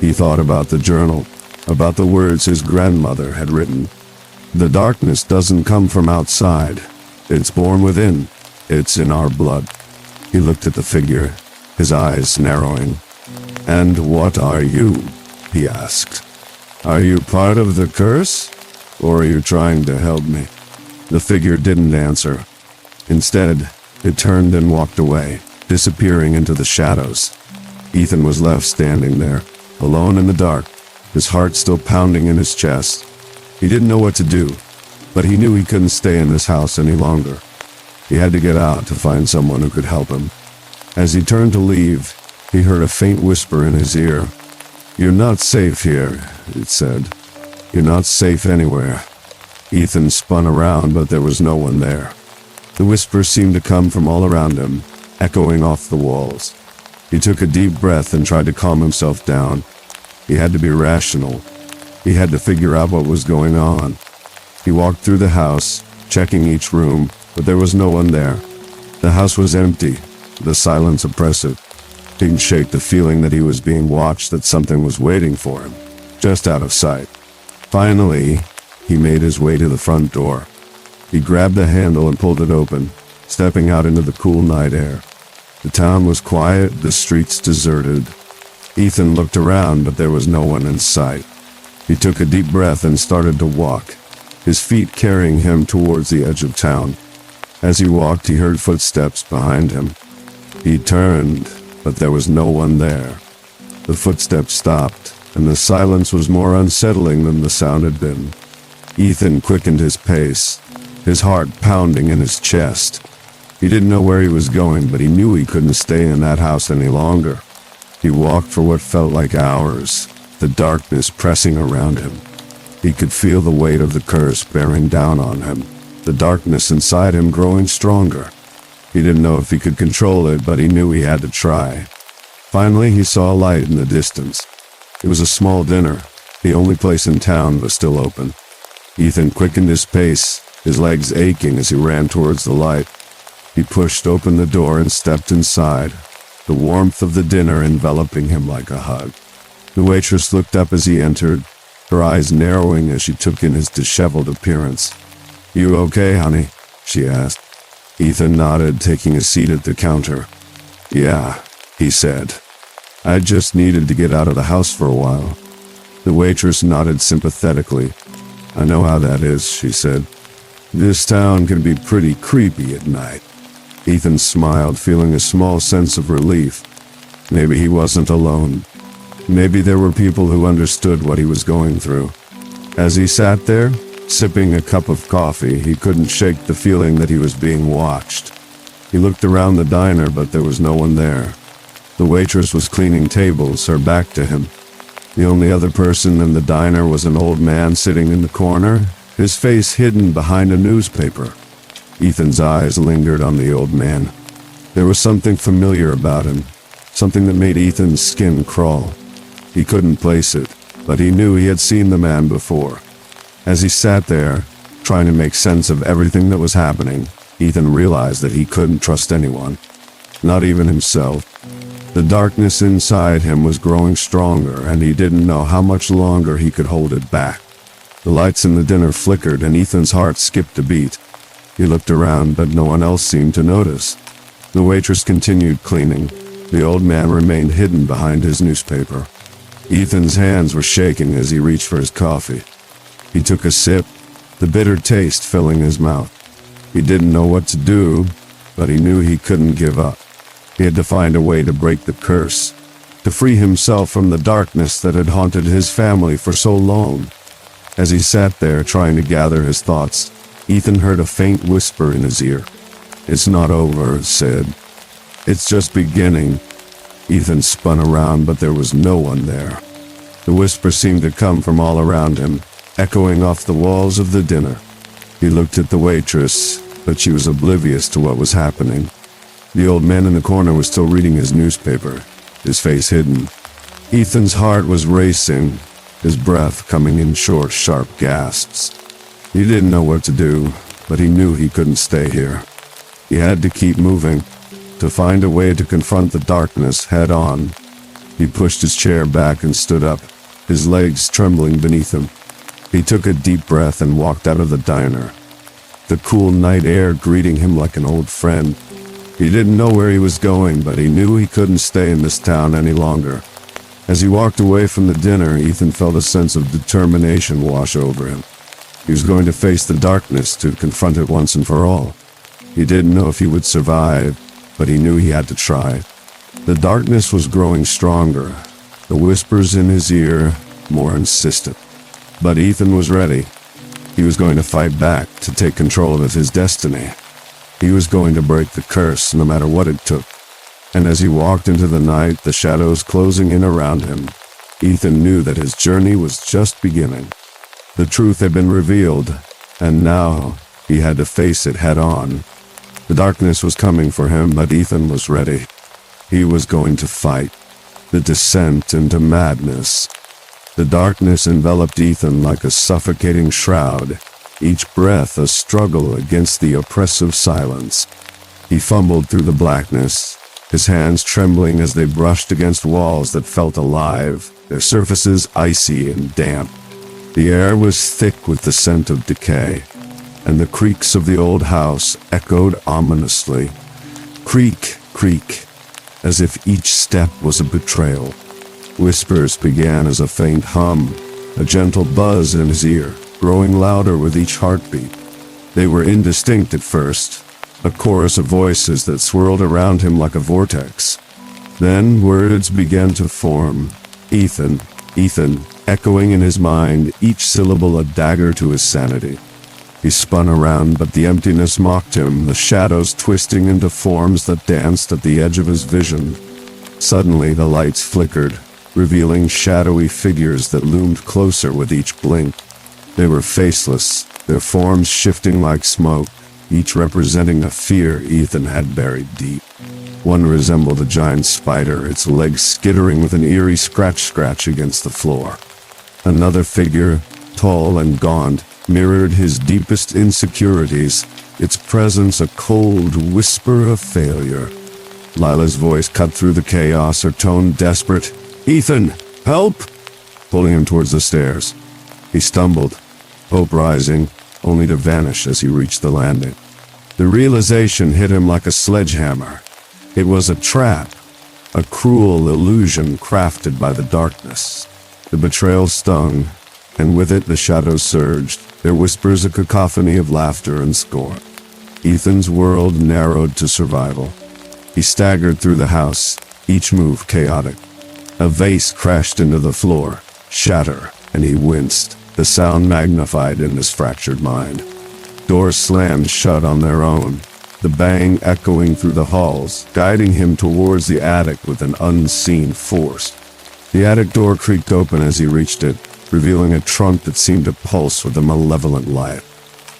He thought about the journal, about the words his grandmother had written. The darkness doesn't come from outside. It's born within. It's in our blood. He looked at the figure, his eyes narrowing. "And what are you?" he asked. "Are you part of the curse? Or are you trying to help me?" The figure didn't answer. Instead, it turned and walked away, disappearing into the shadows. Ethan was left standing there, alone in the dark, his heart still pounding in his chest. He didn't know what to do, but he knew he couldn't stay in this house any longer. He had to get out to find someone who could help him. As he turned to leave, he heard a faint whisper in his ear. "You're not safe here," it said. "You're not safe anywhere." Ethan spun around, but there was no one there. The whisper seemed to come from all around him, echoing off the walls. He took a deep breath and tried to calm himself down. He had to be rational. He had to figure out what was going on. He walked through the house, checking each room, but there was no one there. The house was empty, the silence oppressive. He could shake the feeling that he was being watched, that something was waiting for him, just out of sight. Finally, he made his way to the front door. He grabbed the handle and pulled it open, stepping out into the cool night air. The town was quiet, the streets deserted. Ethan looked around, but there was no one in sight. He took a deep breath and started to walk, his feet carrying him towards the edge of town. As he walked, he heard footsteps behind him. He turned, but there was no one there. The footsteps stopped, and the silence was more unsettling than the sound had been. Ethan quickened his pace, his heart pounding in his chest. He didn't know where he was going, but he knew he couldn't stay in that house any longer. He walked for what felt like hours, the darkness pressing around him. He could feel the weight of the curse bearing down on him, the darkness inside him growing stronger. He didn't know if he could control it, but he knew he had to try. Finally, he saw a light in the distance. It was a small dinner. The only place in town was still open. Ethan quickened his pace, his legs aching as he ran towards the light. He pushed open the door and stepped inside, the warmth of the dinner enveloping him like a hug. The waitress looked up as he entered, her eyes narrowing as she took in his disheveled appearance. "You okay, honey?" she asked. Ethan nodded, taking a seat at the counter. "Yeah," he said. "I just needed to get out of the house for a while." The waitress nodded sympathetically. "I know how that is," she said. "This town can be pretty creepy at night." Ethan smiled, feeling a small sense of relief. Maybe he wasn't alone. Maybe there were people who understood what he was going through. As he sat there, sipping a cup of coffee, he couldn't shake the feeling that he was being watched. He looked around the diner, but there was no one there. The waitress was cleaning tables, her back to him. The only other person in the diner was an old man sitting in the corner, his face hidden behind a newspaper. Ethan's eyes lingered on the old man. There was something familiar about him, something that made Ethan's skin crawl. He couldn't place it, but he knew he had seen the man before. As he sat there, trying to make sense of everything that was happening, Ethan realized that he couldn't trust anyone, not even himself. The darkness inside him was growing stronger, and he didn't know how much longer he could hold it back. The lights in the dinner flickered, and Ethan's heart skipped a beat. He looked around, but no one else seemed to notice. The waitress continued cleaning. The old man remained hidden behind his newspaper. Ethan's hands were shaking as he reached for his coffee. He took a sip, the bitter taste filling his mouth. He didn't know what to do, but he knew he couldn't give up. He had to find a way to break the curse, to free himself from the darkness that had haunted his family for so long. As he sat there trying to gather his thoughts, Ethan heard a faint whisper in his ear. "It's not over," it said. "It's just beginning." Ethan spun around, but there was no one there. The whisper seemed to come from all around him, echoing off the walls of the dinner. He looked at the waitress, but she was oblivious to what was happening. The old man in the corner was still reading his newspaper, his face hidden. Ethan's heart was racing, his breath coming in short, sharp gasps. He didn't know what to do, but he knew he couldn't stay here. He had to keep moving, to find a way to confront the darkness head on. He pushed his chair back and stood up, his legs trembling beneath him. He took a deep breath and walked out of the diner, the cool night air greeting him like an old friend. He didn't know where he was going, but he knew he couldn't stay in this town any longer. As he walked away from the dinner, Ethan felt a sense of determination wash over him. He was going to face the darkness, to confront it once and for all. He didn't know if he would survive, but he knew he had to try. The darkness was growing stronger, the whispers in his ear more insistent. But Ethan was ready. He was going to fight back, to take control of his destiny. He was going to break the curse, no matter what it took. And as he walked into the night, the shadows closing in around him, Ethan knew that his journey was just beginning. The truth had been revealed, and now he had to face it head on. The darkness was coming for him, but Ethan was ready. He was going to fight. The descent into madness. The darkness enveloped Ethan like a suffocating shroud, each breath a struggle against the oppressive silence. He fumbled through the blackness, his hands trembling as they brushed against walls that felt alive, their surfaces icy and damp. The air was thick with the scent of decay, and the creaks of the old house echoed ominously. Creak, creak, as if each step was a betrayal. Whispers began as a faint hum, a gentle buzz in his ear, growing louder with each heartbeat. They were indistinct at first, a chorus of voices that swirled around him like a vortex. Then words began to form. Ethan, Ethan, echoing in his mind, each syllable a dagger to his sanity. He spun around, but the emptiness mocked him, the shadows twisting into forms that danced at the edge of his vision. Suddenly the lights flickered, revealing shadowy figures that loomed closer with each blink. They were faceless, their forms shifting like smoke, each representing a fear Ethan had buried deep. One resembled a giant spider, its legs skittering with an eerie scratch against the floor. Another figure, tall and gaunt, mirrored his deepest insecurities, its presence a cold whisper of failure. Lila's voice cut through the chaos, her tone desperate. "Ethan, help!" pulling him towards the stairs. He stumbled, hope rising, only to vanish as he reached the landing. The realization hit him like a sledgehammer. It was a trap, a cruel illusion crafted by the darkness. The betrayal stung, and with it the shadows surged, their whispers a cacophony of laughter and scorn. Ethan's world narrowed to survival. He staggered through the house, each move chaotic. A vase crashed into the floor, shatter, and he winced, the sound magnified in his fractured mind. Doors slammed shut on their own, the bang echoing through the halls, guiding him towards the attic with an unseen force. The attic door creaked open as he reached it, revealing a trunk that seemed to pulse with a malevolent light.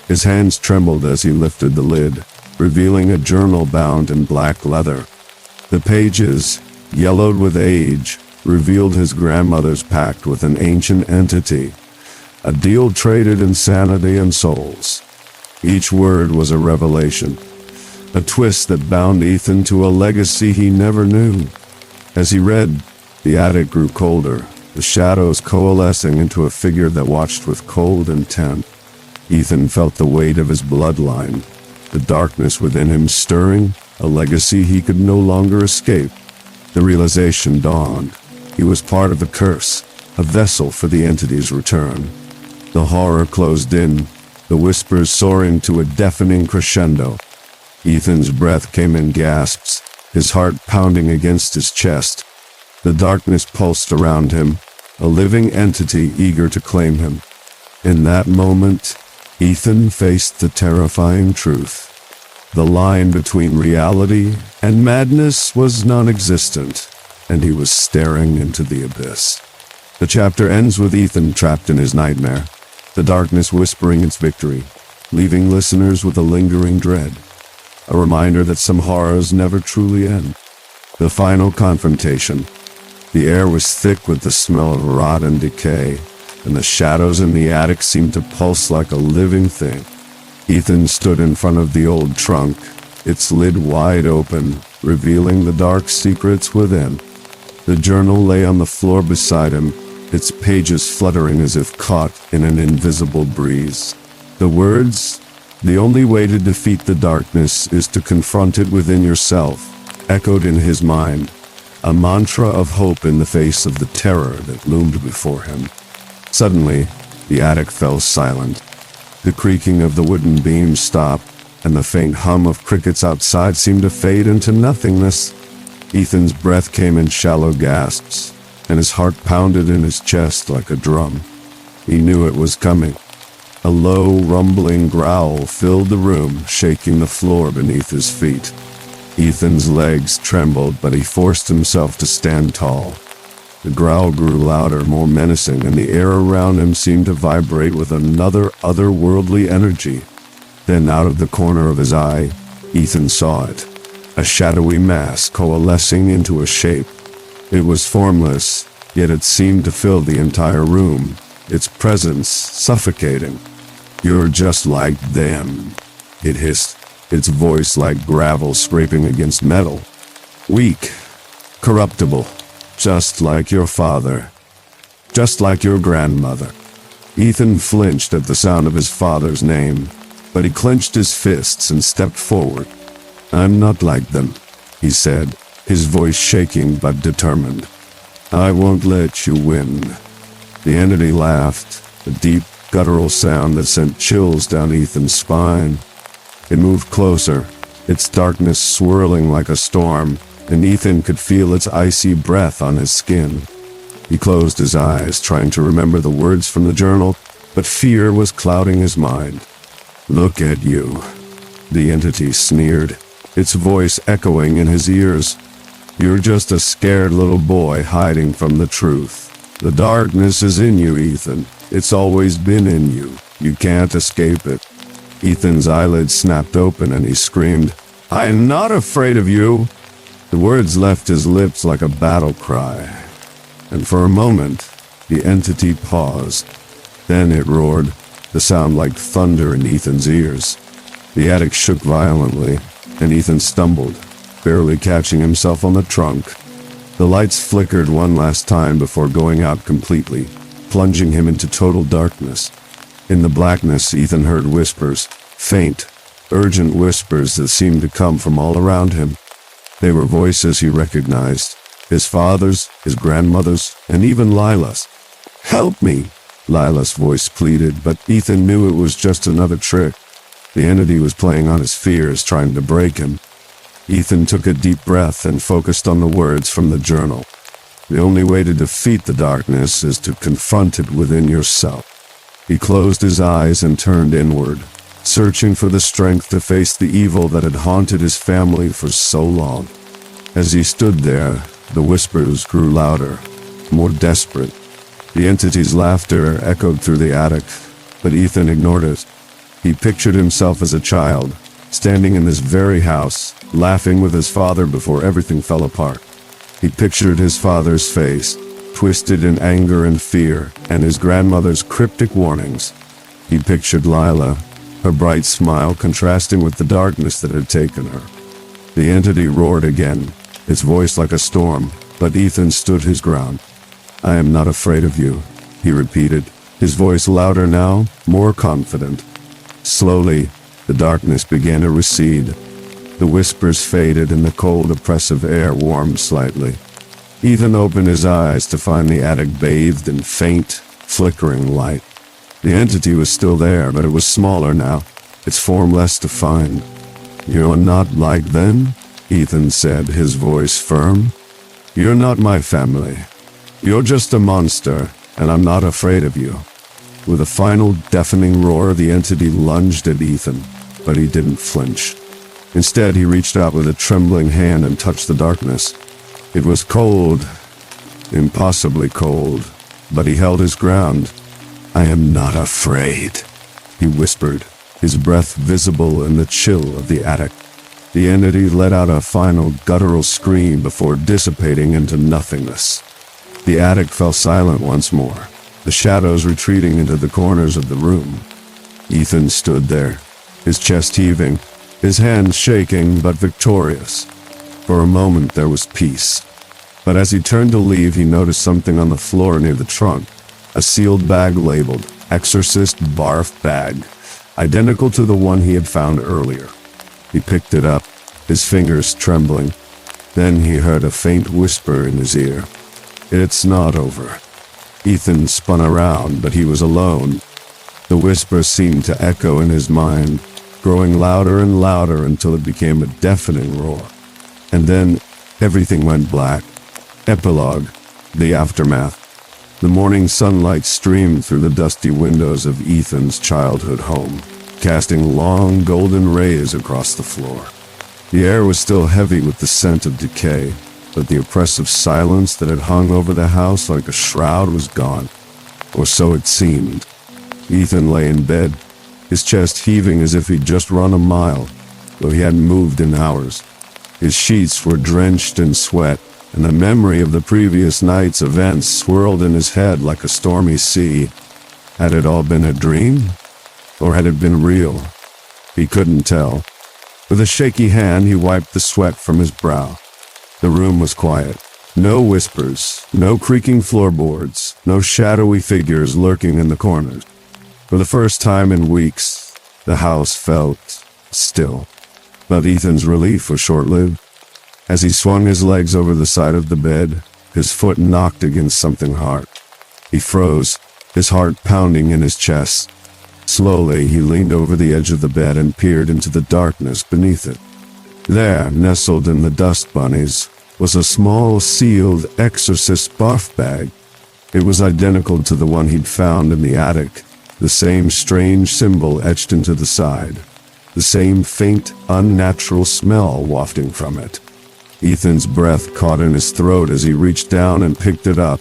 His hands trembled as he lifted the lid, revealing a journal bound in black leather. The pages, yellowed with age, revealed his grandmother's pact with an ancient entity, a deal traded in sanity and souls. Each word was a revelation, a twist that bound Ethan to a legacy he never knew. As he read, the attic grew colder, the shadows coalescing into a figure that watched with cold intent. Ethan felt the weight of his bloodline, the darkness within him stirring, a legacy he could no longer escape. The realization dawned. He was part of the curse, a vessel for the entity's return. The horror closed in, the whispers soaring to a deafening crescendo. Ethan's breath came in gasps, his heart pounding against his chest. The darkness pulsed around him, a living entity eager to claim him. In that moment, Ethan faced the terrifying truth. The line between reality and madness was non-existent, and he was staring into the abyss. The chapter ends with Ethan trapped in his nightmare, the darkness whispering its victory, leaving listeners with a lingering dread, a reminder that some horrors never truly end. The final confrontation. The air was thick with the smell of rot and decay, and the shadows in the attic seemed to pulse like a living thing. Ethan stood in front of the old trunk, its lid wide open, revealing the dark secrets within. The journal lay on the floor beside him, its pages fluttering as if caught in an invisible breeze. The words, "The only way to defeat the darkness is to confront it within yourself," echoed in his mind, a mantra of hope in the face of the terror that loomed before him. Suddenly, the attic fell silent. The creaking of the wooden beams stopped, and the faint hum of crickets outside seemed to fade into nothingness. Ethan's breath came in shallow gasps, and his heart pounded in his chest like a drum. He knew it was coming. A low, rumbling growl filled the room, shaking the floor beneath his feet. Ethan's legs trembled, but he forced himself to stand tall. The growl grew louder, more menacing, and the air around him seemed to vibrate with another otherworldly energy. Then, out of the corner of his eye, Ethan saw it. A shadowy mass coalescing into a shape. It was formless, yet it seemed to fill the entire room, its presence suffocating. "You're just like them," it hissed, its voice like gravel scraping against metal. "Weak, corruptible, just like your father, just like your grandmother." Ethan flinched at the sound of his father's name, but he clenched his fists and stepped forward. "I'm not like them," he said, his voice shaking but determined. "I won't let you win." The entity laughed, a deep, guttural sound that sent chills down Ethan's spine. It moved closer, its darkness swirling like a storm, and Ethan could feel its icy breath on his skin. He closed his eyes, trying to remember the words from the journal, but fear was clouding his mind. "Look at you," the entity sneered, its voice echoing in his ears. "You're just a scared little boy hiding from the truth. The darkness is in you, Ethan. It's always been in you. You can't escape it." Ethan's eyelids snapped open and he screamed, "I'm not afraid of you!" The words left his lips like a battle cry. And for a moment, the entity paused. Then it roared, the sound like thunder in Ethan's ears. The attic shook violently, and Ethan stumbled, barely catching himself on the trunk. The lights flickered one last time before going out completely, plunging him into total darkness. In the blackness, Ethan heard whispers, faint, urgent whispers that seemed to come from all around him. They were voices he recognized, his father's, his grandmother's, and even Lila's. "Help me!" Lila's voice pleaded, but Ethan knew it was just another trick. The entity was playing on his fears, trying to break him. Ethan took a deep breath and focused on the words from the journal. The only way to defeat the darkness is to confront it within yourself. He closed his eyes and turned inward, searching for the strength to face the evil that had haunted his family for so long. As he stood there, the whispers grew louder, more desperate. The entity's laughter echoed through the attic, but Ethan ignored it. He pictured himself as a child, standing in this very house, laughing with his father before everything fell apart. He pictured his father's face, twisted in anger and fear, and his grandmother's cryptic warnings. He pictured Lila, her bright smile contrasting with the darkness that had taken her. The entity roared again, its voice like a storm, but Ethan stood his ground. "I am not afraid of you," he repeated, his voice louder now, more confident. Slowly, the darkness began to recede. The whispers faded and the cold, oppressive air warmed slightly. Ethan opened his eyes to find the attic bathed in faint, flickering light. The entity was still there, but it was smaller now, its form less defined. "You're not like them," Ethan said, his voice firm. "You're not my family. You're just a monster, and I'm not afraid of you." With a final deafening roar, the entity lunged at Ethan, but he didn't flinch. Instead, he reached out with a trembling hand and touched the darkness. It was cold, impossibly cold, but he held his ground. "I am not afraid," he whispered, his breath visible in the chill of the attic. The entity let out a final guttural scream before dissipating into nothingness. The attic fell silent once more, the shadows retreating into the corners of the room. Ethan stood there, his chest heaving, his hands shaking but victorious. For a moment there was peace. But as he turned to leave, he noticed something on the floor near the trunk, a sealed bag labeled Exorcist Barf Bag, identical to the one he had found earlier. He picked it up, his fingers trembling. Then he heard a faint whisper in his ear. "It's not over." Ethan spun around, but he was alone. The whisper seemed to echo in his mind, growing louder and louder until it became a deafening roar. And then everything went black. Epilogue, the aftermath. The morning sunlight streamed through the dusty windows of Ethan's childhood home, casting long golden rays across the floor. The air was still heavy with the scent of decay, but the oppressive silence that had hung over the house like a shroud was gone, or so it seemed. Ethan lay in bed, his chest heaving as if he'd just run a mile, though he hadn't moved in hours. His sheets were drenched in sweat, and the memory of the previous night's events swirled in his head like a stormy sea. Had it all been a dream? Or had it been real? He couldn't tell. With a shaky hand, he wiped the sweat from his brow. The room was quiet. No whispers, no creaking floorboards, no shadowy figures lurking in the corners. For the first time in weeks, the house felt still. But Ethan's relief was short-lived. As he swung his legs over the side of the bed, his foot knocked against something hard. He froze, his heart pounding in his chest. Slowly, he leaned over the edge of the bed and peered into the darkness beneath it. There, nestled in the dust bunnies, was a small, sealed exorcist barf bag. It was identical to the one he'd found in the attic, the same strange symbol etched into the side, the same faint, unnatural smell wafting from it. Ethan's breath caught in his throat as he reached down and picked it up.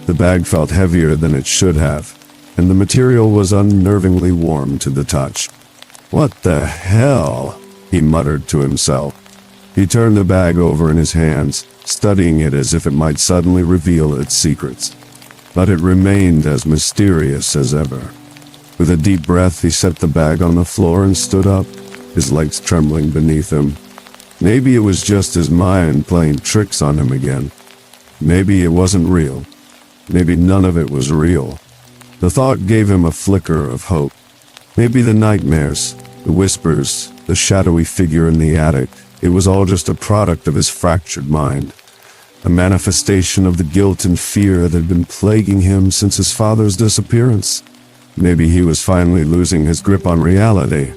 The bag felt heavier than it should have, and the material was unnervingly warm to the touch. "What the hell?" he muttered to himself. He turned the bag over in his hands, studying it as if it might suddenly reveal its secrets. But it remained as mysterious as ever. With a deep breath, he set the bag on the floor and stood up, his legs trembling beneath him. Maybe it was just his mind playing tricks on him again. Maybe it wasn't real. Maybe none of it was real. The thought gave him a flicker of hope. Maybe the nightmares, the whispers, the shadowy figure in the attic, it was all just a product of his fractured mind. A manifestation of the guilt and fear that had been plaguing him since his father's disappearance. Maybe he was finally losing his grip on reality.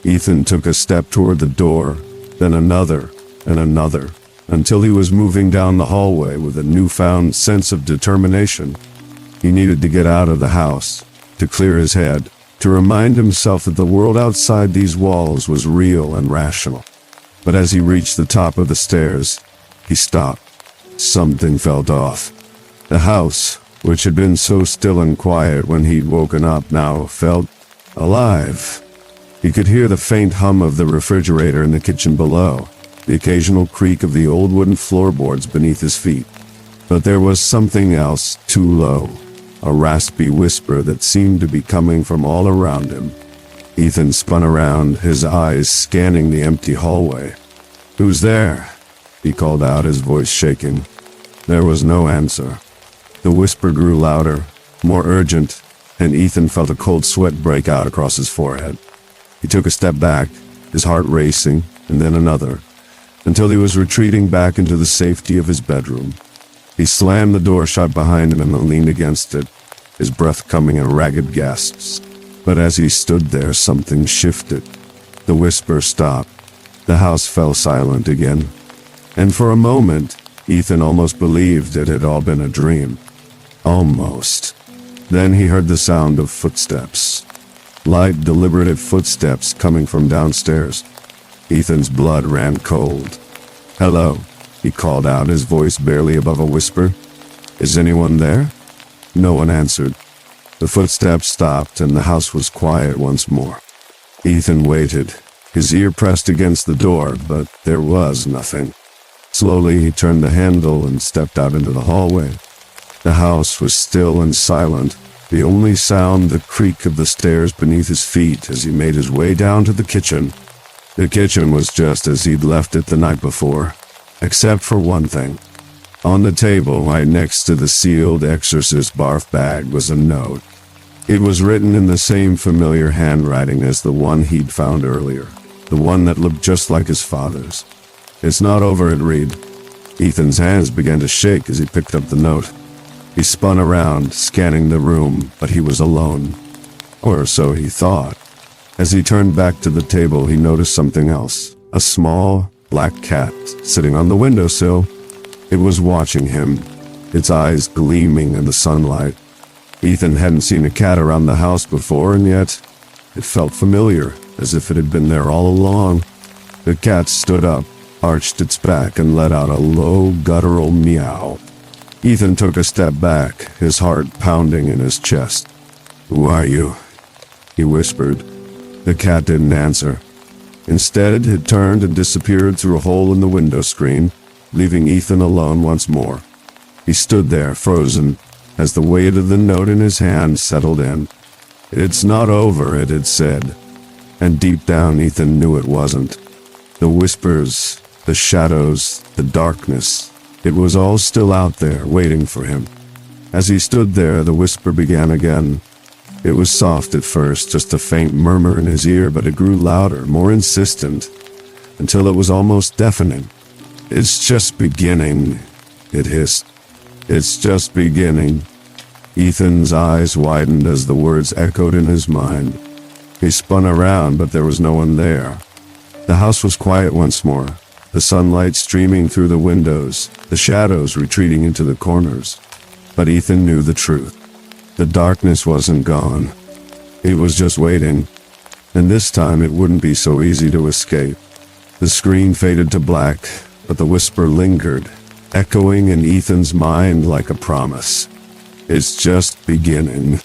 Ethan took a step toward the door, then another and another, until he was moving down the hallway with a newfound sense of determination. He needed to get out of the house, to clear his head, to remind himself that the world outside these walls was real and rational. But as he reached the top of the stairs, he stopped. Something felt off. The house, which had been so still and quiet when he'd woken up, now felt alive. He could hear the faint hum of the refrigerator in the kitchen below, the occasional creak of the old wooden floorboards beneath his feet. But there was something else too low, a raspy whisper that seemed to be coming from all around him. Ethan spun around, his eyes scanning the empty hallway. "Who's there?" he called out, his voice shaking. There was no answer. The whisper grew louder, more urgent, and Ethan felt a cold sweat break out across his forehead. He took a step back, his heart racing, and then another, until he was retreating back into the safety of his bedroom. He slammed the door shut behind him and leaned against it, his breath coming in ragged gasps. But as he stood there, something shifted. The whisper stopped. The house fell silent again. And for a moment, Ethan almost believed it had all been a dream. Almost. Then he heard the sound of footsteps. Light, deliberative footsteps coming from downstairs. Ethan's blood ran cold. "Hello," he called out, his voice barely above a whisper. "Is anyone there?" No one answered. The footsteps stopped and the house was quiet once more. Ethan waited, his ear pressed against the door, but there was nothing. Slowly he turned the handle and stepped out into the hallway. The house was still and silent, the only sound the creak of the stairs beneath his feet as he made his way down to the kitchen. The kitchen was just as he'd left it the night before, except for one thing. On the table, right next to the sealed exorcist barf bag, was a note. It was written in the same familiar handwriting as the one he'd found earlier, the one that looked just like his father's. "It's not over," it read. Ethan's hands began to shake as he picked up the note. He spun around, scanning the room, but he was alone. Or so he thought. As he turned back to the table, he noticed something else. A small, black cat sitting on the windowsill. It was watching him, its eyes gleaming in the sunlight. Ethan hadn't seen a cat around the house before, and yet it felt familiar, as if it had been there all along. The cat stood up, arched its back, and let out a low, guttural meow. Ethan took a step back, his heart pounding in his chest. "Who are you?" he whispered. The cat didn't answer. Instead, it turned and disappeared through a hole in the window screen, leaving Ethan alone once more. He stood there, frozen, as the weight of the note in his hand settled in. "It's not over," it had said. And deep down, Ethan knew it wasn't. The whispers, the shadows, the darkness, it was all still out there, waiting for him. As he stood there, the whisper began again. It was soft at first, just a faint murmur in his ear, but it grew louder, more insistent, until it was almost deafening. "It's just beginning," it hissed. "It's just beginning." Ethan's eyes widened as the words echoed in his mind. He spun around, but there was no one there. The house was quiet once more, the sunlight streaming through the windows, the shadows retreating into the corners. But Ethan knew the truth. The darkness wasn't gone. It was just waiting, and this time it wouldn't be so easy to escape. The screen faded to black, but the whisper lingered, echoing in Ethan's mind like a promise. "It's just beginning."